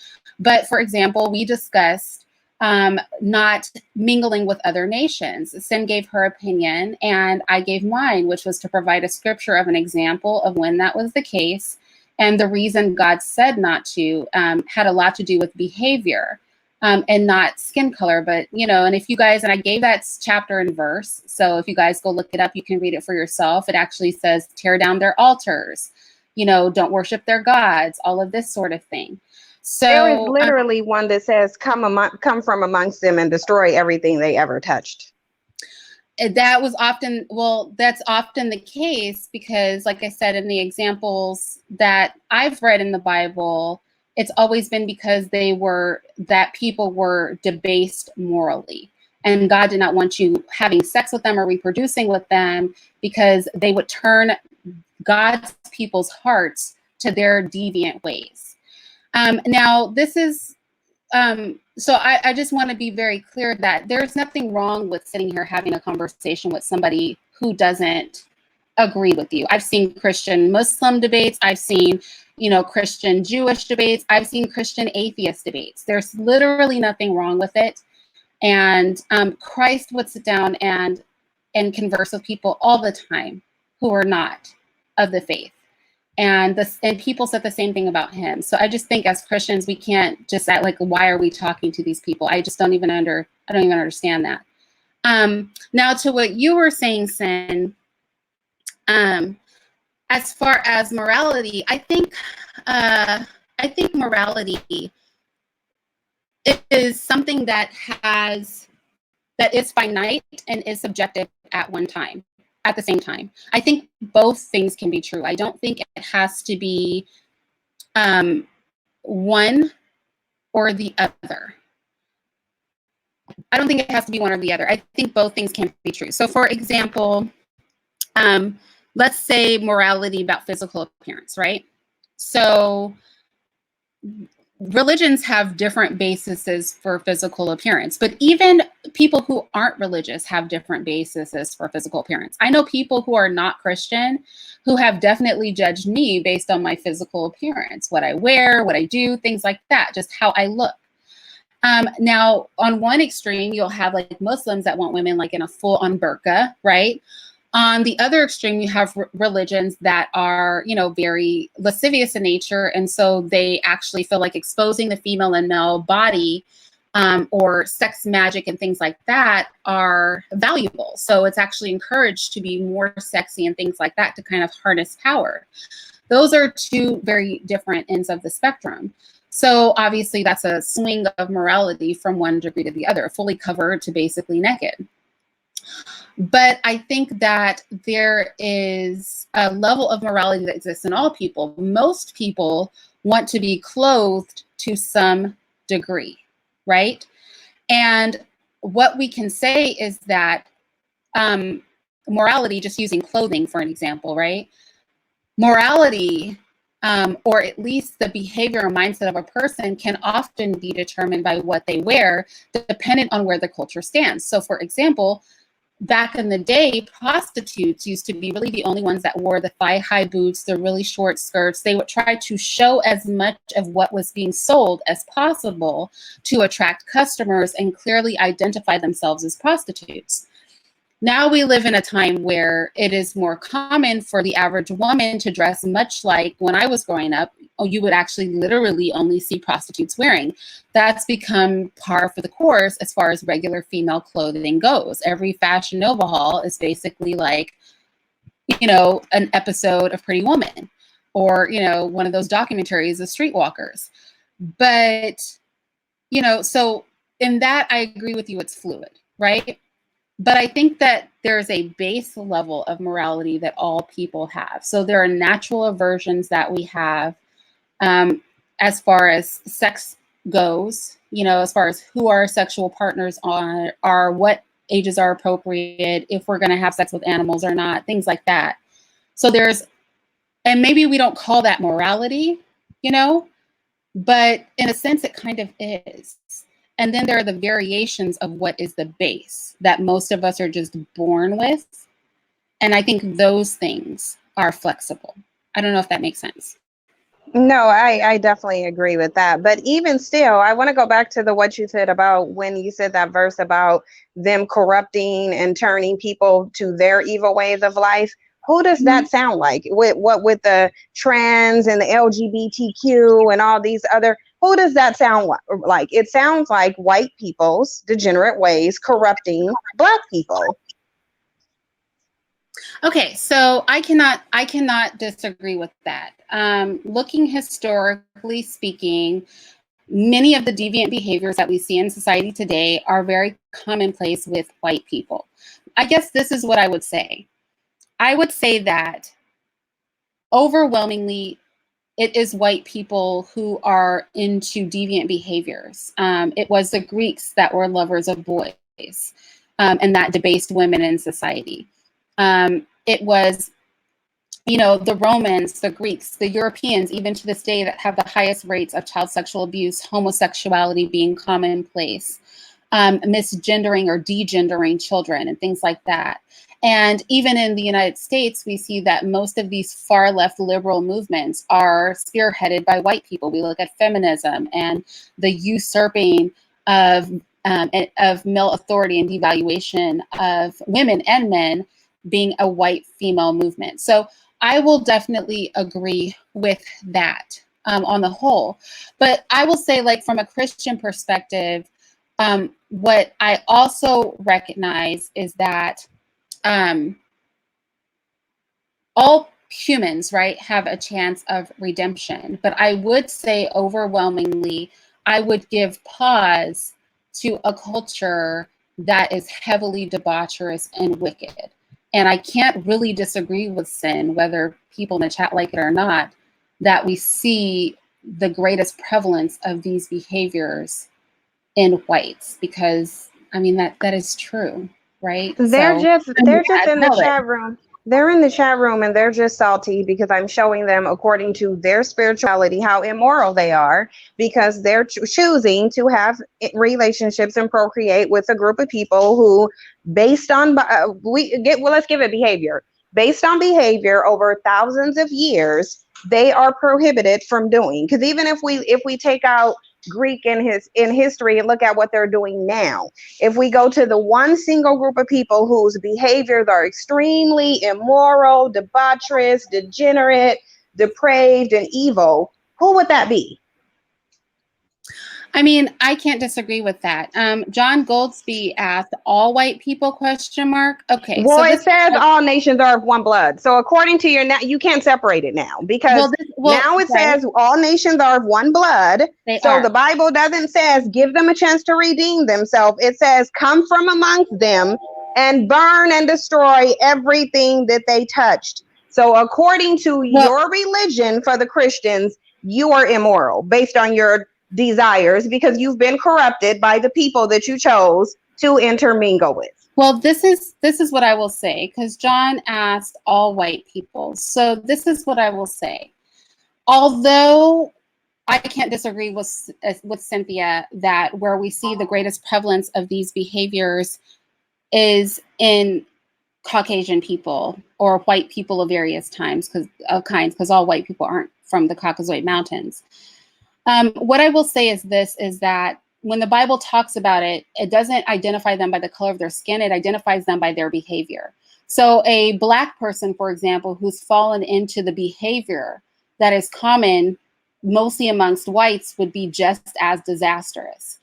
But for example, we discussed not mingling with other nations. Cyn gave her opinion and I gave mine, which was to provide a scripture of an example of when that was the case. And the reason God said not to had a lot to do with behavior. And not skin color, but, you know, and if you guys, and I gave that chapter and verse, so if you guys go look it up, you can read it for yourself. It actually says, tear down their altars, you know, don't worship their gods, all of this sort of thing. There is So literally one that says, come from amongst them and destroy everything they ever touched. that's often the case because, like I said, in the examples that I've read in the Bible, it's always been because that people were debased morally. And God did not want you having sex with them or reproducing with them because they would turn God's people's hearts to their deviant ways. Now, this is so I just want to be very clear that there's nothing wrong with sitting here having a conversation with somebody who doesn't agree with you. I've seen Christian Muslim debates. I've seen, Christian Jewish debates. I've seen Christian atheist debates. There's literally nothing wrong with it. And Christ would sit down and converse with people all the time who are not of the faith. And people said the same thing about him. So I just think as Christians, we can't just act like, why are we talking to these people? I just don't even understand that. Now to what you were saying, Cyn, as far as morality, I think morality is something that is finite and is subjective at the same time. I think both things can be true. I don't think it has to be one or the other. I don't think it has to be one or the other. I think both things can be true. So for example, let's say morality about physical appearance, right? So religions have different bases for physical appearance, but even people who aren't religious have different bases for physical appearance. I know people who are not Christian who have definitely judged me based on my physical appearance, what I wear, what I do, things like that, just how I look. Now, on one extreme, you'll have like Muslims that want women like in a full-on burqa, right? On the other extreme, you have religions that are, very lascivious in nature. And so they actually feel like exposing the female and male body or sex magic and things like that are valuable. So it's actually encouraged to be more sexy and things like that to kind of harness power. Those are two very different ends of the spectrum. So obviously that's a swing of morality from one degree to the other, fully covered to basically naked. But I think that there is a level of morality that exists in all people. Most people want to be clothed to some degree, right? And what we can say is that morality, just using clothing for an example, right? Morality, or at least the behavior or mindset of a person, can often be determined by what they wear, dependent on where the culture stands. So for example, back in the day, prostitutes used to be really the only ones that wore the thigh-high boots, the really short skirts. They would try to show as much of what was being sold as possible to attract customers and clearly identify themselves as prostitutes. Now we live in a time where it is more common for the average woman to dress much like when I was growing up. You would actually literally only see prostitutes wearing. That's become par for the course as far as regular female clothing goes. Every Fashion Nova haul is basically like, an episode of Pretty Woman or, one of those documentaries of streetwalkers. But, so in that, I agree with you, it's fluid, right? But I think that there's a base level of morality that all people have. So there are natural aversions that we have as far as sex goes, as far as who our sexual partners are, what ages are appropriate, if we're going to have sex with animals or not, things like that. So and maybe we don't call that morality, but in a sense it kind of is. And then there are the variations of what is the base that most of us are just born with. And I think those things are flexible. I don't know if that makes sense. No, I definitely agree with that. But even still, I want to go back to what you said about when you said that verse about them corrupting and turning people to their evil ways of life. Who does that sound like? With the trans and the LGBTQ and all these other, who does that sound like? It sounds like white people's degenerate ways corrupting Black people. Okay, so I cannot disagree with that. Looking historically speaking, many of the deviant behaviors that we see in society today are very commonplace with white people. I guess this is what I would say. I would say that overwhelmingly, it is white people who are into deviant behaviors. It was the Greeks that were lovers of boys, and that debased women in society. It was, the Romans, the Greeks, the Europeans, even to this day, that have the highest rates of child sexual abuse, homosexuality being commonplace, misgendering or degendering children, and things like that. And even in the United States, we see that most of these far left liberal movements are spearheaded by white people. We look at feminism and the usurping of male authority and devaluation of women and men being a white female movement. So I will definitely agree with that on the whole. But I will say, like, from a Christian perspective, what I also recognize is that all humans, right, have a chance of redemption. But I would say overwhelmingly, I would give pause to a culture that is heavily debaucherous and wicked. And I can't really disagree with Cyn, whether people in the chat like it or not, that we see the greatest prevalence of these behaviors in whites, because I mean that is true, right? They're So just I mean, they're just as in the well, chat room. They're in the chat room and they're just salty because I'm showing them according to their spirituality how immoral they are because they're choosing to have relationships and procreate with a group of people who, based on let's give it behavior. Based on behavior over thousands of years, they are prohibited from doing. Because even if we take out Greek in history and look at what they're doing now, if we go to the one single group of people whose behaviors are extremely immoral, debaucherous, degenerate, depraved, and evil, who would that be? I mean, I can't disagree with that. John Goldsby asked, "All white people?" Question mark. Okay, Well, so it this. says all nations are of one blood. So according to your, you can't separate it now because now it right, says all nations are of one blood. they So are. the Bible doesn't says give them a chance to redeem themselves. It says come from amongst them and burn and destroy everything that they touched. So according to your religion, for the Christians, you are immoral based on your desires because you've been corrupted by the people that you chose to intermingle with. Well, this is what I will say, because John asked all white people. So this is what I will say. Although I can't disagree with Cynthia that where we see the greatest prevalence of these behaviors is in Caucasian people or white people of various kinds, because all white people aren't from the Caucasoid Mountains. What I will say is this, is that when the Bible talks about it, it doesn't identify them by the color of their skin, it identifies them by their behavior. So a Black person, for example, who's fallen into the behavior that is common mostly amongst whites would be just as disastrous.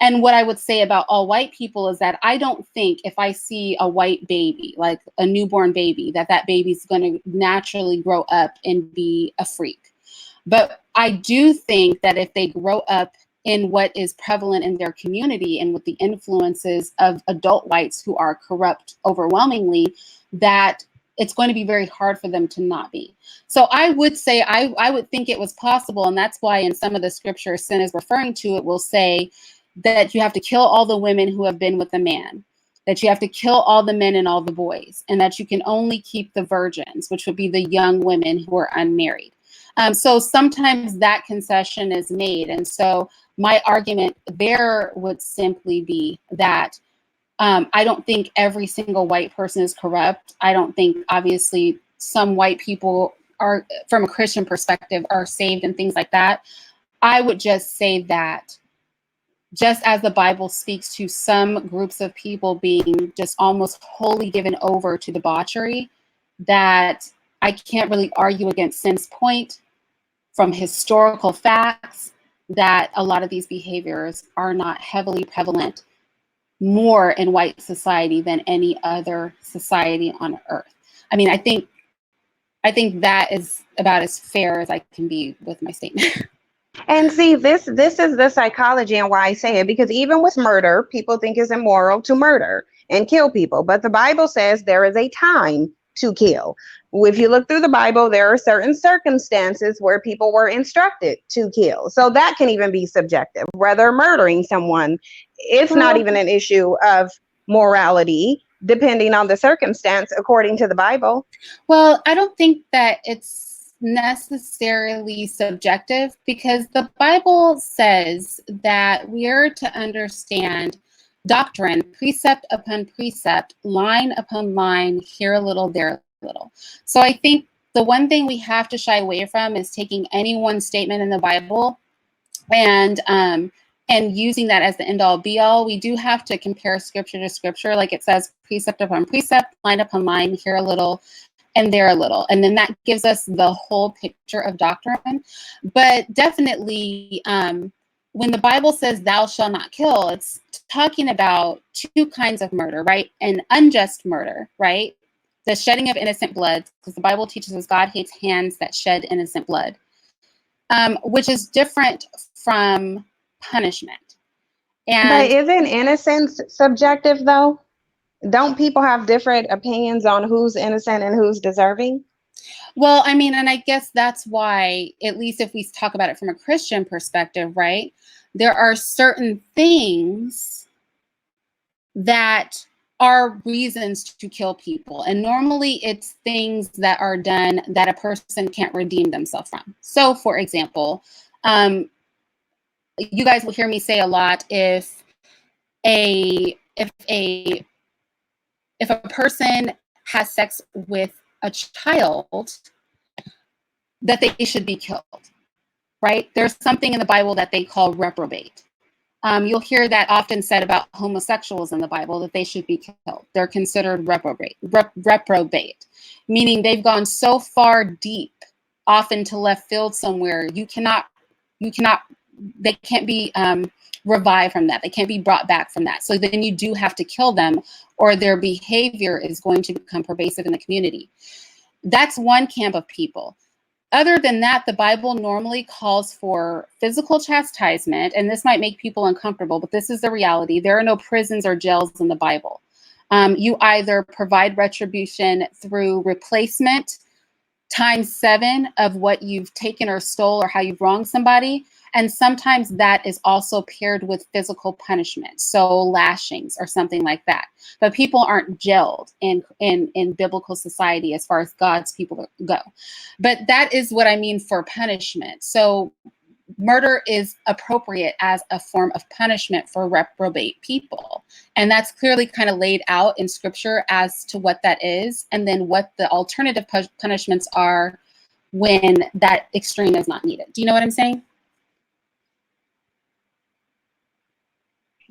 And what I would say about all white people is that I don't think if I see a white baby, like a newborn baby, that baby's going to naturally grow up and be a freak. But I do think that if they grow up in what is prevalent in their community and with the influences of adult whites who are corrupt overwhelmingly, that it's going to be very hard for them to not be. So I would say I would think it was possible, and that's why in some of the scriptures Cyn is referring to, it will say that you have to kill all the women who have been with a man, that you have to kill all the men and all the boys, and that you can only keep the virgins, which would be the young women who are unmarried. So sometimes that concession is made. And so my argument there would simply be that I don't think every single white person is corrupt. I don't think, obviously, some white people are, from a Christian perspective, are saved and things like that. I would just say that just as the Bible speaks to some groups of people being just almost wholly given over to debauchery, that I can't really argue against Cyn's point from historical facts that a lot of these behaviors are not heavily prevalent more in white society than any other society on earth. I mean, I think that is about as fair as I can be with my statement. And see, this is the psychology and why I say it, because even with murder, people think it's immoral to murder and kill people. But the Bible says there is a time to kill. If you look through the Bible, there are certain circumstances where people were instructed to kill. So that can even be subjective. Whether murdering someone, it's not even an issue of morality, depending on the circumstance, according to the Bible. Well, I don't think that it's necessarily subjective, because the Bible says that we are to understand doctrine, precept upon precept, line upon line, here a little, there a little. So I think the one thing we have to shy away from is taking any one statement in the Bible and using that as the end all be all. We do have to compare scripture to scripture, like it says, precept upon precept, line upon line, here a little and there a little. And then that gives us the whole picture of doctrine. But definitely, when the Bible says thou shalt not kill, it's talking about two kinds of murder, right? An unjust murder, right? The shedding of innocent blood, because the Bible teaches us God hates hands that shed innocent blood, which is different from punishment. But And isn't innocence subjective, though? Don't people have different opinions on who's innocent and who's deserving? well, I mean, and I guess that's why, at least if we talk about it from a Christian perspective, right? There are certain things that are reasons to kill people. And normally it's things that are done that a person can't redeem themselves from. So, for example, you guys will hear me say a lot, if a person has sex with a child, that they should be killed, right? There's something in the Bible that they call reprobate. You'll hear that often said about homosexuals in the Bible, that they should be killed. They're considered reprobate, meaning they've gone so far deep, off into left field somewhere. They can't be revived from that. They can't be brought back from that. So then you do have to kill them, or their behavior is going to become pervasive in the community. That's one camp of people. Other than that, the Bible normally calls for physical chastisement, and this might make people uncomfortable, but this is the reality. There are no prisons or jails in the Bible. You either provide retribution through replacement times 7 of what you've taken or stole or how you've wronged somebody. And sometimes that is also paired with physical punishment, so lashings or something like that. But people aren't jailed in biblical society as far as God's people go. But that is what I mean for punishment. So murder is appropriate as a form of punishment for reprobate people. And that's clearly kind of laid out in scripture as to what that is, and then what the alternative punishments are when that extreme is not needed. Do you know what I'm saying?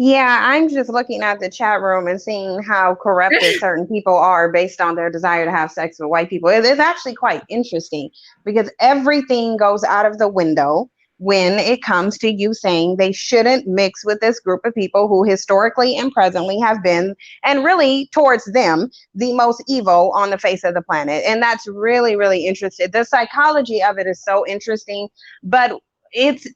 Yeah, I'm just looking at the chat room and seeing how corrupted certain people are based on their desire to have sex with white people. It is actually quite interesting, because everything goes out of the window when it comes to you saying they shouldn't mix with this group of people who historically and presently have been, and really towards them, the most evil on the face of the planet. And that's really, really interesting. The psychology of it is so interesting, but it's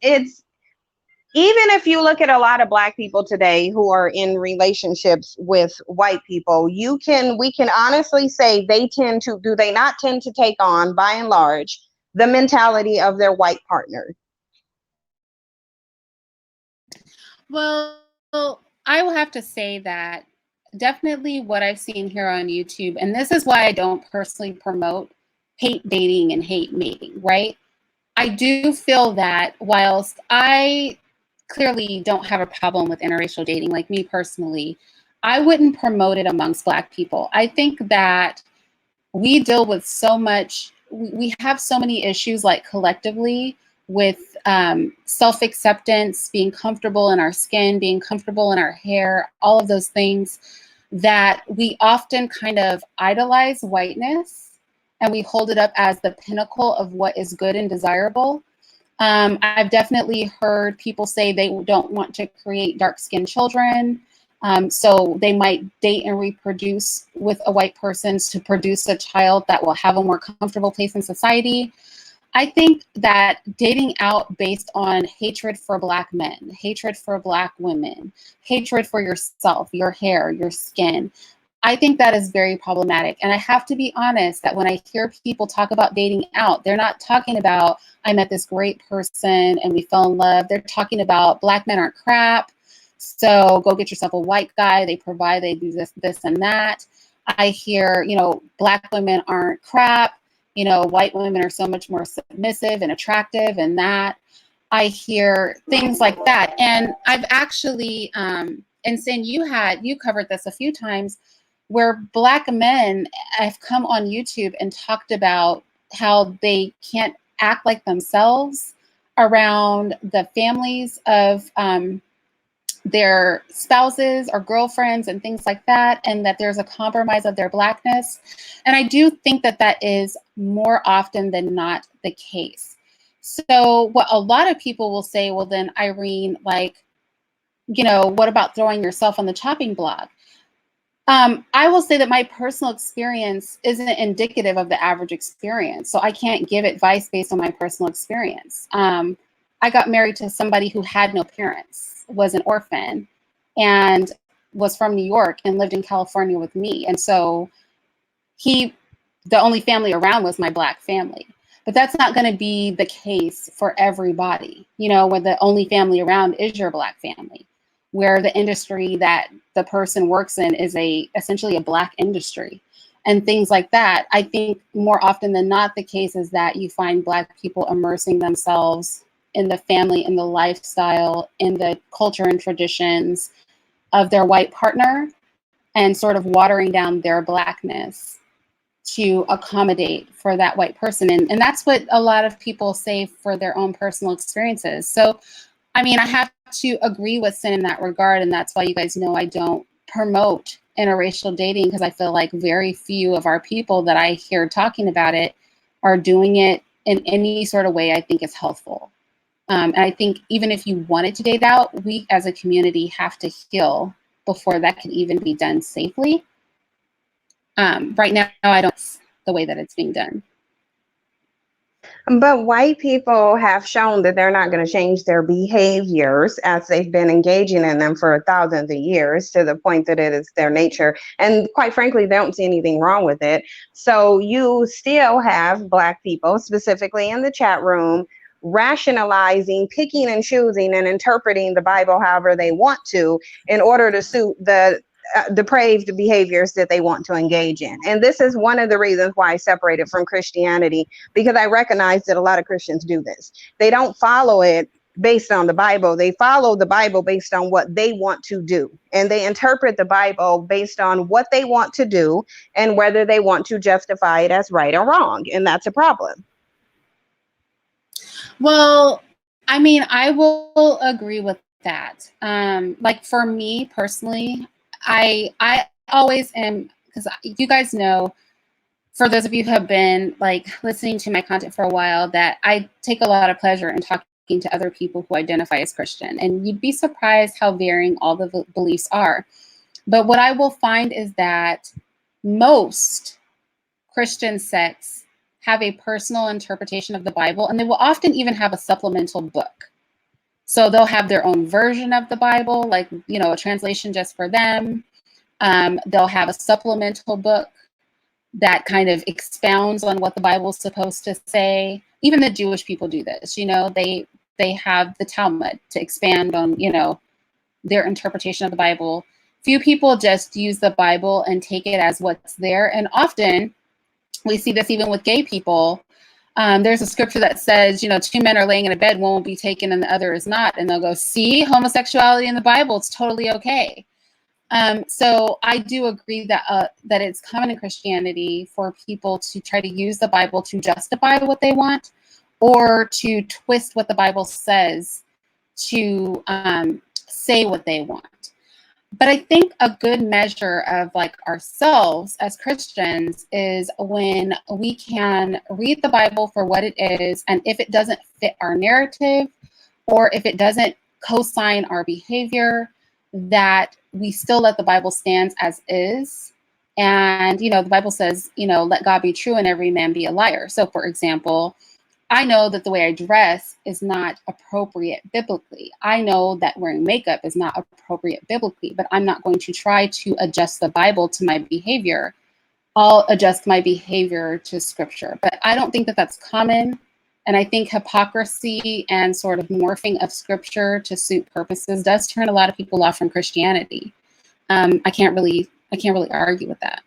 even if you look at a lot of Black people today who are in relationships with white people, we can honestly say do they not tend to take on, by and large, the mentality of their white partner? Well, I will have to say that definitely what I've seen here on YouTube, and this is why I don't personally promote hate dating and hate mating, right? I do feel that whilst I clearly don't have a problem with interracial dating, like me personally, I wouldn't promote it amongst Black people. I think that we deal with so much, we have so many issues, like collectively, with self-acceptance, being comfortable in our skin, being comfortable in our hair, all of those things, that we often kind of idolize whiteness and we hold it up as the pinnacle of what is good and desirable. I've definitely heard people say they don't want to create dark-skinned children. So they might date and reproduce with a white person to produce a child that will have a more comfortable place in society. I think that dating out based on hatred for Black men, hatred for Black women, hatred for yourself, your hair, your skin, I think that is very problematic. And I have to be honest that when I hear people talk about dating out, they're not talking about, I met this great person and we fell in love. They're talking about Black men aren't crap. So go get yourself a white guy. They provide, they do this, and that. I hear, Black women aren't crap. White women are so much more submissive and attractive and that. I hear things like that. And I've actually, and Cyn, you covered this a few times, where Black men have come on YouTube and talked about how they can't act like themselves around the families of their spouses or girlfriends and things like that, and that there's a compromise of their Blackness. And I do think that that is more often than not the case. So what a lot of people will say, well, then Irene, what about throwing yourself on the chopping block? I will say that my personal experience isn't indicative of the average experience. So I can't give advice based on my personal experience. I got married to somebody who had no parents, was an orphan, and was from New York and lived in California with me. And so the only family around was my Black family. But that's not going to be the case for everybody, where the only family around is your Black family, where the industry that the person works in is essentially a Black industry and things like that. I think more often than not, the case is that you find Black people immersing themselves in the family, in the lifestyle, in the culture and traditions of their white partner, and sort of watering down their Blackness to accommodate for that white person. And that's what a lot of people say for their own personal experiences. So, I have to agree with Cyn in that regard. And that's why you guys know I don't promote interracial dating, because I feel like very few of our people that I hear talking about it are doing it in any sort of way I think is healthful. And I think even if you wanted to date out, we as a community have to heal before that can even be done safely. Right now, I don't see the way that it's being done. But white people have shown that they're not going to change their behaviors as they've been engaging in them for thousands of years, to the point that it is their nature. And quite frankly, they don't see anything wrong with it. So you still have Black people, specifically in the chat room, rationalizing, picking and choosing and interpreting the Bible however they want to in order to suit the depraved behaviors that they want to engage in. And this is one of the reasons why I separated from Christianity, because I recognize that a lot of Christians do this. They don't follow it based on the Bible. They follow the Bible based on what they want to do. And they interpret the Bible based on what they want to do and whether they want to justify it as right or wrong. And that's a problem. Well, I will agree with that. For me personally, I always am, because you guys know, for those of you who have been listening to my content for a while, that I take a lot of pleasure in talking to other people who identify as Christian. And you'd be surprised how varying all the beliefs are. But what I will find is that most Christian sects have a personal interpretation of the Bible, and they will often even have a supplemental book. So they'll have their own version of the Bible, a translation just for them. They'll have a supplemental book that kind of expounds on what the Bible is supposed to say. Even the Jewish people do this. They have the Talmud to expand on, their interpretation of the Bible. Few people just use the Bible and take it as what's there. And often we see this even with gay people. There's a scripture that says, two men are laying in a bed, one will be taken and the other is not. And they'll go, see, homosexuality in the Bible, it's totally okay. So I do agree that it's common in Christianity for people to try to use the Bible to justify what they want, or to twist what the Bible says to say what they want. But I think a good measure of ourselves as Christians is when we can read the Bible for what it is, and if it doesn't fit our narrative, or if it doesn't co-sign our behavior, that we still let the Bible stand as is. And, you know, the Bible says, you know, let God be true and every man be a liar. So, for example, I know that the way I dress is not appropriate biblically. I know that wearing makeup is not appropriate biblically, but I'm not going to try to adjust the Bible to my behavior. I'll adjust my behavior to scripture. But I don't think that that's common. And I think hypocrisy and sort of morphing of scripture to suit purposes does turn a lot of people off from Christianity. I can't really argue with that.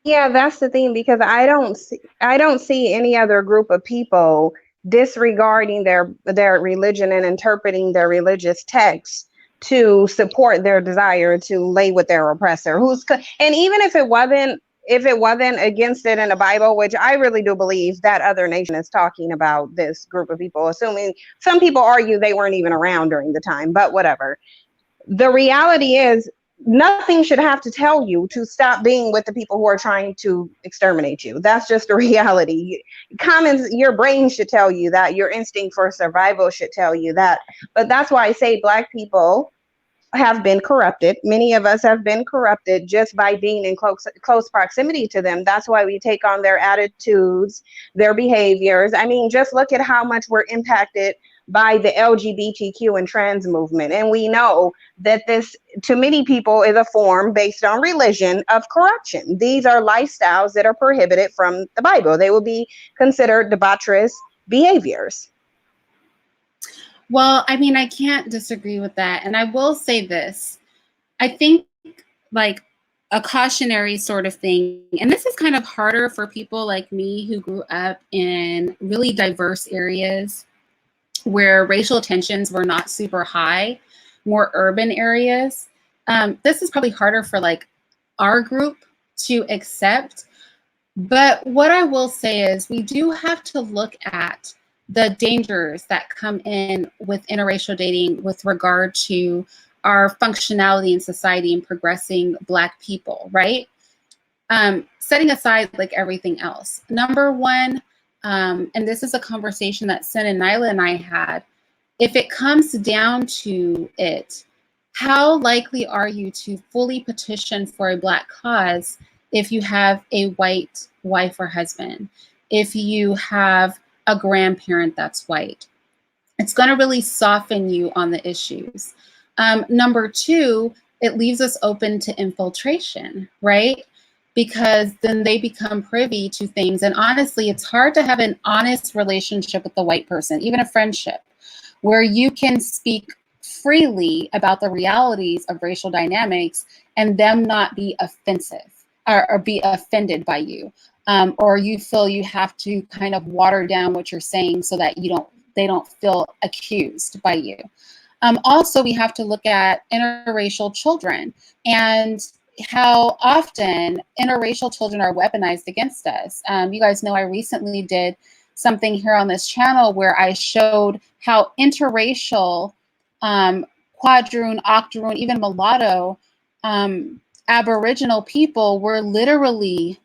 Yeah, that's the thing, because I don't see any other group of people disregarding their religion and interpreting their religious texts to support their desire to lay with their oppressor. And even if it wasn't against it in the Bible, which I really do believe that other nation is talking about this group of people, assuming some people argue they weren't even around during the time, but whatever. The reality is, nothing should have to tell you to stop being with the people who are trying to exterminate you. That's just a reality. Your brain should tell you that. Your instinct for survival should tell you that. But that's why I say Black people have been corrupted. Many of us have been corrupted just by being in close proximity to them. That's why we take on their attitudes, their behaviors. I mean, just look at how much we're impacted by the LGBTQ and trans movement. And we know that this, to many people, is a form based on religion of corruption. These are lifestyles that are prohibited from the Bible. They will be considered debaucherous behaviors. Well, I mean, I can't disagree with that. And I will say this. I think like a cautionary sort of thing, and this is kind of harder for people like me who grew up in really diverse areas where racial tensions were not super high, more urban areas. This is probably harder for like our group to accept. But what I will say is we do have to look at the dangers that come in with interracial dating with regard to our functionality in society and progressing Black people, right? Setting aside like everything else. Number one, and this is a conversation that Cyn and Nyla and I had, if it comes down to it, how likely are you to fully petition for a Black cause if you have a white wife or husband, if you have a grandparent that's white? It's going to really soften you on the issues. Number two, it leaves us open to infiltration, right? Because then they become privy to things. And honestly, it's hard to have an honest relationship with the white person, even a friendship, where you can speak freely about the realities of racial dynamics and them not be offensive or be offended by you. Or you feel you have to kind of water down what you're saying so that they don't feel accused by you. Also, we have to look at interracial children and how often interracial children are weaponized against us. You guys know I recently did something here on this channel where I showed how interracial, quadroon, octoroon, even mulatto, Aboriginal people were literally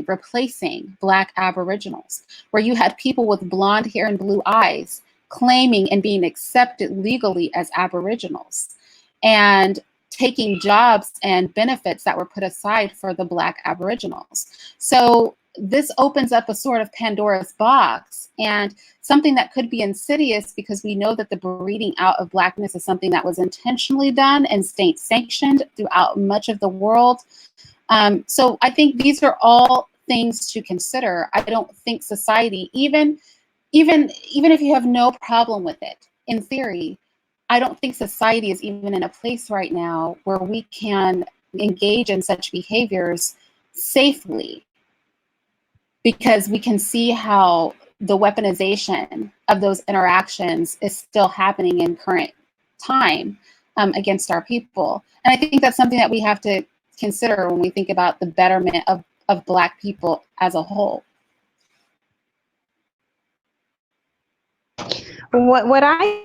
replacing Black Aboriginals, where you had people with blonde hair and blue eyes claiming and being accepted legally as Aboriginals and taking jobs and benefits that were put aside for the Black Aboriginals. So this opens up a sort of Pandora's box and something that could be insidious, because we know that the breeding out of Blackness is something that was intentionally done and state sanctioned throughout much of the world. So I think these are all things to consider. I don't think society, even if you have no problem with it, in theory, I don't think society is even in a place right now where we can engage in such behaviors safely, because we can see how the weaponization of those interactions is still happening in current time against our people. And I think that's something that we have to consider when we think about the betterment of Black people as a whole. What I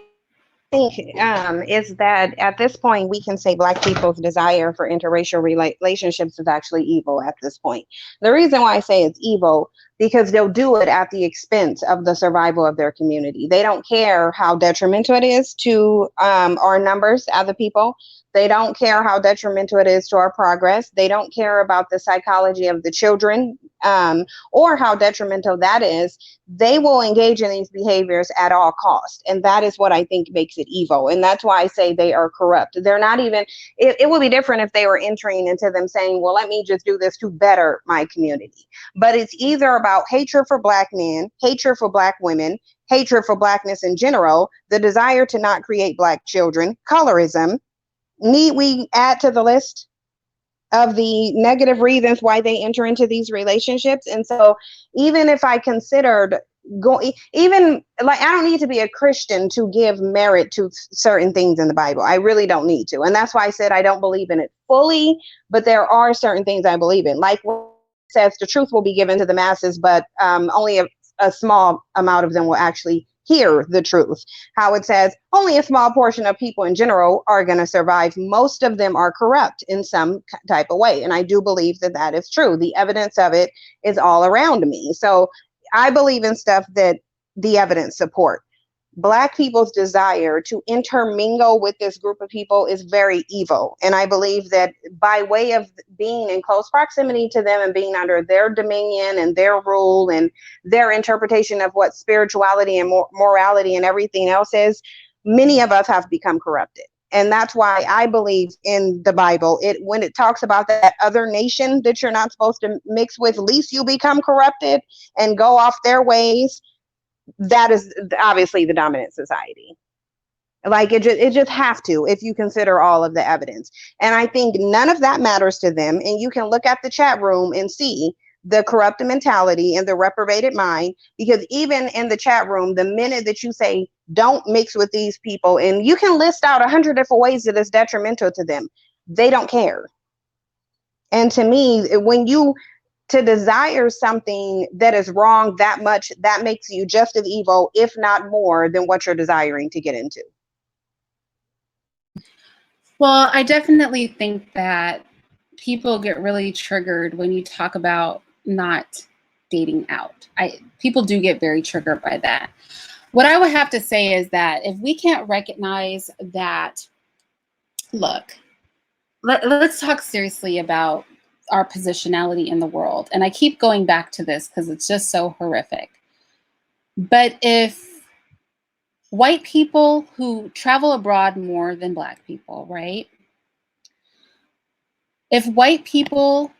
think is that at this point we can say Black people's desire for interracial relationships is actually evil at this point. The reason why I say it's evil, because they'll do it at the expense of the survival of their community. They don't care how detrimental it is to our numbers as a people. They don't care how detrimental it is to our progress. They don't care about the psychology of the children, or how detrimental that is. They will engage in these behaviors at all costs. And that is what I think makes it evil. And that's why I say they are corrupt. They're not even, it would be different if they were entering into them saying, well, let me just do this to better my community. But it's either about hatred for Black men, hatred for Black women, hatred for Blackness in general, the desire to not create Black children, colorism. Need we add to the list of the negative reasons why they enter into these relationships? And so even if I considered even like, I don't need to be a Christian to give merit to certain things in the Bible. I really don't need to. And that's why I said I don't believe in it fully, but there are certain things I believe in. Like what it says, the truth will be given to the masses, but only a small amount of them will actually hear the truth. How it says only a small portion of people in general are going to survive. Most of them are corrupt in some type of way. And I do believe that that is true. The evidence of it is all around me. So I believe in stuff that the evidence support. Black people's desire to intermingle with this group of people is very evil. And I believe that by way of being in close proximity to them and being under their dominion and their rule and their interpretation of what spirituality and morality and everything else is, many of us have become corrupted. And that's why I believe in the Bible, when it talks about that other nation that you're not supposed to mix with, least you become corrupted and go off their ways. That is obviously the dominant society. Like it just have to, if you consider all of the evidence. And I think none of that matters to them. And you can look at the chat room and see the corrupt mentality and the reprobated mind, because even in the chat room, the minute that you say, don't mix with these people, and you can list out 100 different ways that is detrimental to them, they don't care. And to me, when you to desire something that is wrong that much, that makes you just as evil, if not more, than what you're desiring to get into. Well, I definitely think that people get really triggered when you talk about not dating out. People do get very triggered by that. What I would have to say is that if we can't recognize that, look, let's talk seriously about our positionality in the world. And I keep going back to this because it's just so horrific. But if white people who travel abroad more than Black people, right? If white people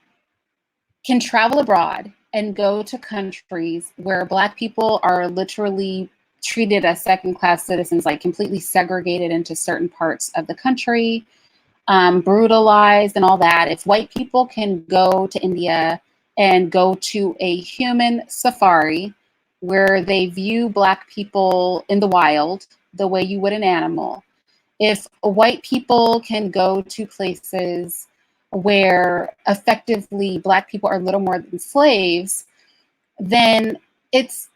can travel abroad and go to countries where Black people are literally treated as second-class citizens, like completely segregated into certain parts of the country, brutalized and all that. If white people can go to India and go to a human safari where they view Black people in the wild the way you would an animal, if white people can go to places where effectively Black people are little more than slaves, then it's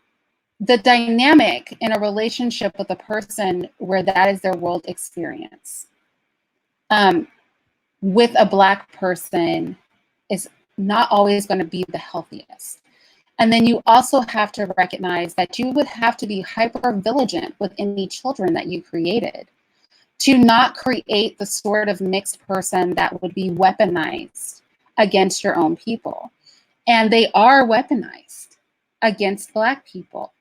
the dynamic in a relationship with a person where that is their world experience. With a Black person is not always going to be the healthiest. And then you also have to recognize that you would have to be hyper vigilant with any children that you created to not create the sort of mixed person that would be weaponized against your own people. And they are weaponized against Black people.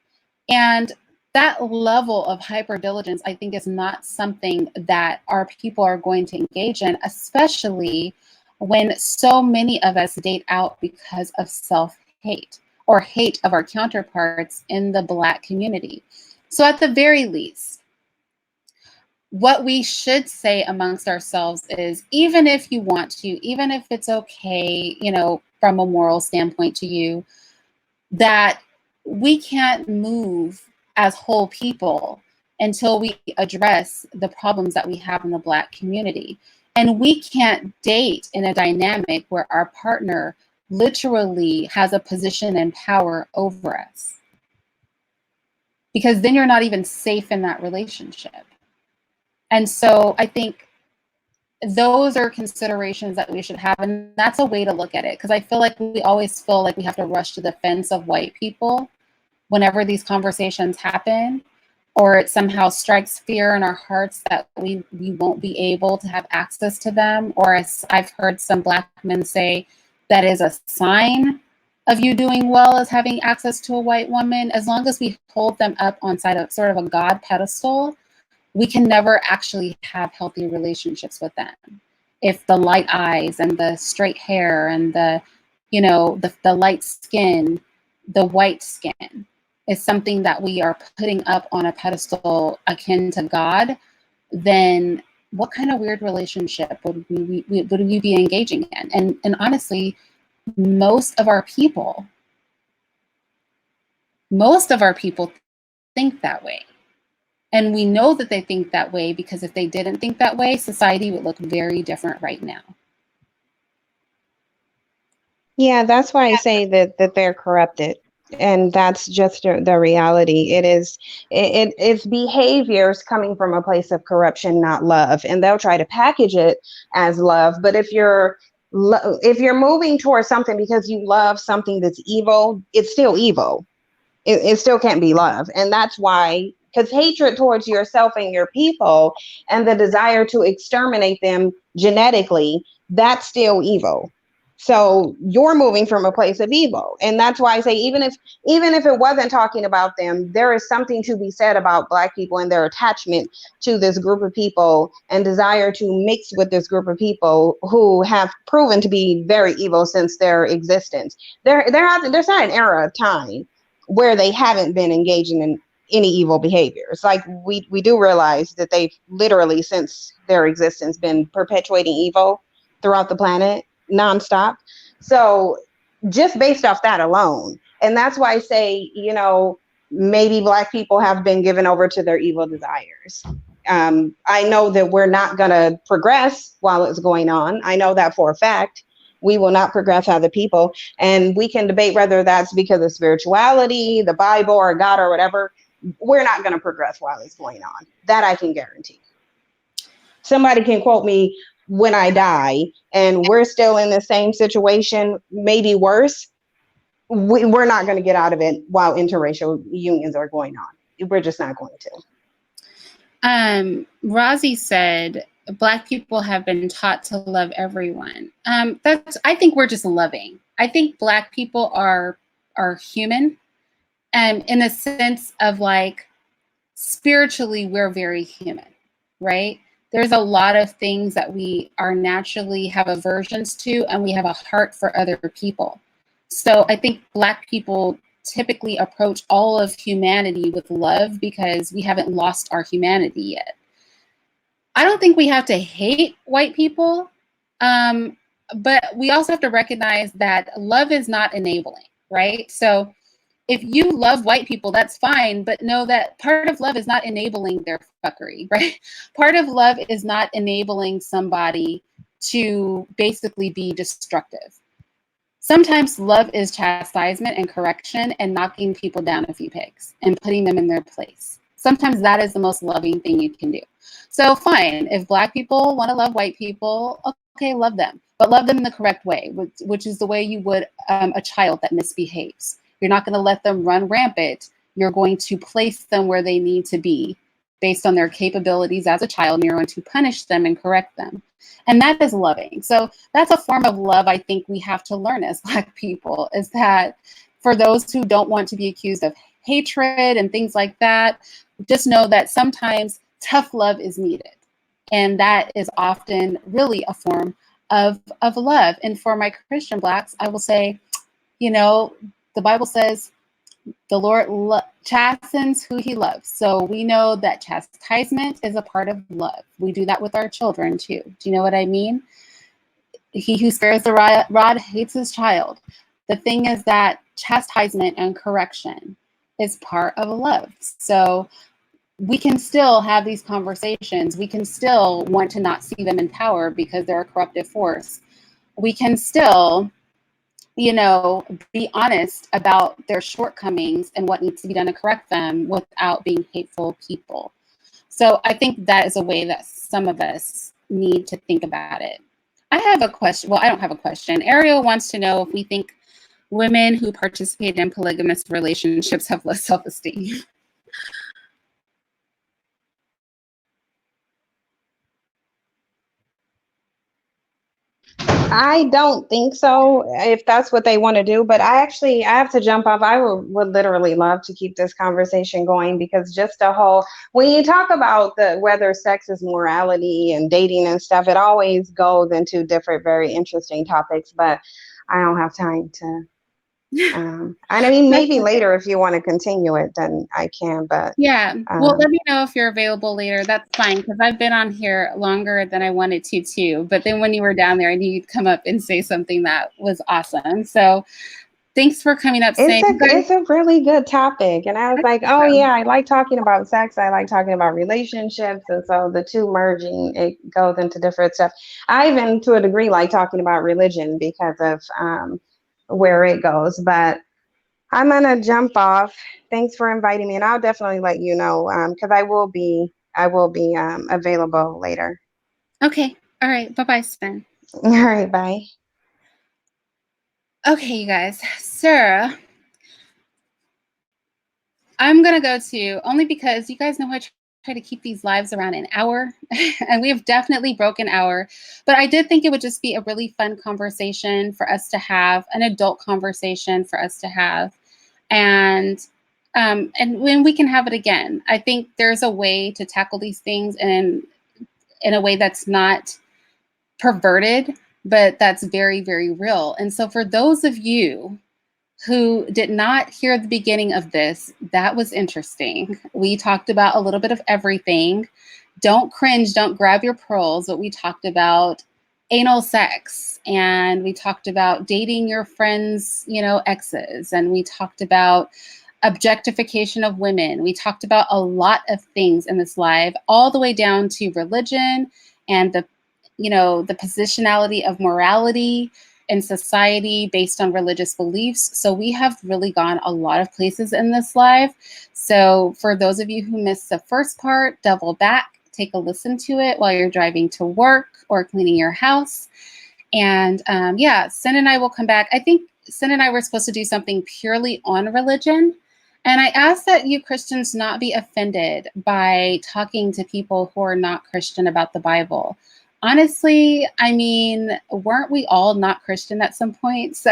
And that level of hyperdiligence, I think, is not something that our people are going to engage in, especially when so many of us date out because of self-hate or hate of our counterparts in the Black community. So at the very least, what we should say amongst ourselves is, even if you want to, even if it's okay, you know, from a moral standpoint to you, that we can't move as whole people until we address the problems that we have in the Black community. And we can't date in a dynamic where our partner literally has a position and power over us, because then you're not even safe in that relationship. And so I think those are considerations that we should have. And that's a way to look at it. Because I feel like we always feel like we have to rush to the defense of white people whenever these conversations happen, or it somehow strikes fear in our hearts that we won't be able to have access to them. Or as I've heard some Black men say, that is a sign of you doing well as having access to a white woman. As long as we hold them up on side of sort of a God pedestal, we can never actually have healthy relationships with them. If the light eyes and the straight hair and the, you know, the light skin, the white skin is something that we are putting up on a pedestal akin to God, then what kind of weird relationship would we be engaging in? And honestly, most of our people think that way. And we know that they think that way because if they didn't think that way, society would look very different right now. Yeah, that's why I say that they're corrupted. And that's just the reality. It's behaviors coming from a place of corruption, not love. And they'll try to package it as love. But if you're moving towards something because you love something that's evil, it's still evil. It still can't be love. And that's why, because hatred towards yourself and your people and the desire to exterminate them genetically, that's still evil. So you're moving from a place of evil. And that's why I say, even if it wasn't talking about them, there is something to be said about Black people and their attachment to this group of people and desire to mix with this group of people who have proven to be very evil since their there's not an era of time where they haven't been engaging in any evil behaviors. Like we do realize that they've literally, since their existence, been perpetuating evil throughout the planet nonstop. So just based off that alone, and that's why I say, maybe Black people have been given over to their evil desires. I know that we're not going to progress while it's going on. I know that for a fact. We will not progress as a people. And we can debate whether that's because of spirituality, the Bible, or God, or whatever. We're not going to progress while it's going on. That I can guarantee. Somebody can quote me when I die and we're still in the same situation, maybe worse. We're not going to get out of it while interracial unions are going on. We're just not going to. Rozzy said, Black people have been taught to love everyone. I think we're just loving. I think Black people are human, in a sense of like spiritually we're very human, right? There's a lot of things that we are naturally have aversions to, and we have a heart for other people. So I think Black people typically approach all of humanity with love because we haven't lost our humanity yet. I don't think we have to hate white people, but we also have to recognize that love is not enabling, right? So if you love white people, that's fine, but know that part of love is not enabling their fuckery, right? Part of love is not enabling somebody to basically be destructive. Sometimes love is chastisement and correction and knocking people down a few pegs and putting them in their place. Sometimes that is the most loving thing you can do. So fine, if Black people want to love white people, okay, love them, but love them in the correct way, which is the way you would a child that misbehaves. You're not going to let them run rampant. You're going to place them where they need to be based on their capabilities as a child, and you're going to punish them and correct them. And that is loving. So that's a form of love I think we have to learn as Black people, is that for those who don't want to be accused of hatred and things like that, just know that sometimes tough love is needed. And that is often really a form of love. And for my Christian Blacks, I will say, the Bible says the Lord chastens who he loves. So we know that chastisement is a part of love. We do that with our children too. Do you know what I mean? He who spares the rod hates his child. The thing is that chastisement and correction is part of love. So we can still have these conversations. We can still want to not see them in power because they're a corruptive force. We can still, be honest about their shortcomings and what needs to be done to correct them without being hateful people. So I think that is a way that some of us need to think about it. I have a question. Well, I don't have a question. Ariel wants to know if we think women who participate in polygamous relationships have less self-esteem. I don't think so, if that's what they want to do. But I have to jump off. I would literally love to keep this conversation going, because just the whole, when you talk about the whether sex is morality and dating and stuff, it always goes into different, very interesting topics. But I don't have time to. I mean, maybe later if you want to continue it, then I can. But yeah, well, let me know if you're available later. That's fine, because I've been on here longer than I wanted to too. But then when you were down there, I knew you'd come up and say something that was awesome. So thanks for coming up. it's a really good topic. And I was like, oh yeah, I like talking about sex. I like talking about relationships. And so the two merging, it goes into different stuff. I even, to a degree, like talking about religion because of where it goes. But I'm gonna jump off. Thanks for inviting me, and I'll definitely let you know, because I will be available later. Okay. All right. Bye-bye, Cyn. All right. Bye. Okay, you guys. Sarah, I'm going to go to, only because you guys know I try to keep these lives around an hour, and we have definitely broken hour. But I did think it would just be a really fun conversation for us to have, an adult conversation for us to have. And when we can have it again. I think there's a way to tackle these things in a way that's not perverted, but that's very, very real. And so for those of you who did not hear the beginning of this, that was interesting. We talked about a little bit of everything. Don't cringe, don't grab your pearls, but we talked about anal sex, and we talked about dating your friends, exes, and we talked about objectification of women. We talked about a lot of things in this live, all the way down to religion and the positionality of morality in society based on religious beliefs. So we have really gone a lot of places in this live. So for those of you who missed the first part, double back, take a listen to it while you're driving to work or cleaning your house. And Cyn and I will come back. I think Cyn and I were supposed to do something purely on religion. And I ask that you Christians not be offended by talking to people who are not Christian about the Bible. Honestly, I mean, weren't we all not Christian at some point? So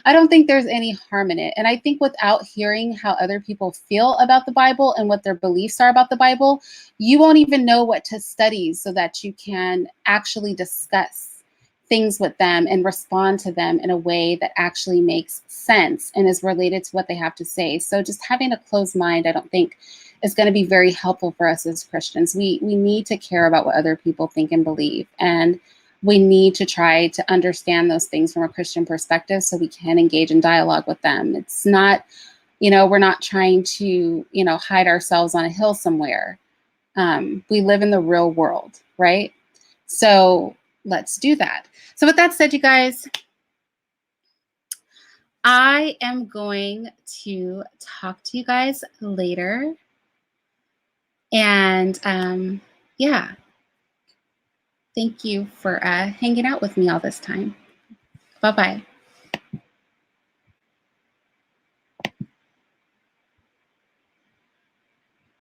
I don't think there's any harm in it. And I think without hearing how other people feel about the Bible and what their beliefs are about the Bible, you won't even know what to study so that you can actually discuss things with them and respond to them in a way that actually makes sense and is related to what they have to say. So just having a closed mind, I don't think is going to be very helpful for us as Christians. We need to care about what other people think and believe. And we need to try to understand those things from a Christian perspective so we can engage in dialogue with them. It's not, we're not trying to, hide ourselves on a hill somewhere. We live in the real world, right? So let's do that. So with that said, you guys, I am going to talk to you guys later. And thank you for hanging out with me all this time. Bye-bye.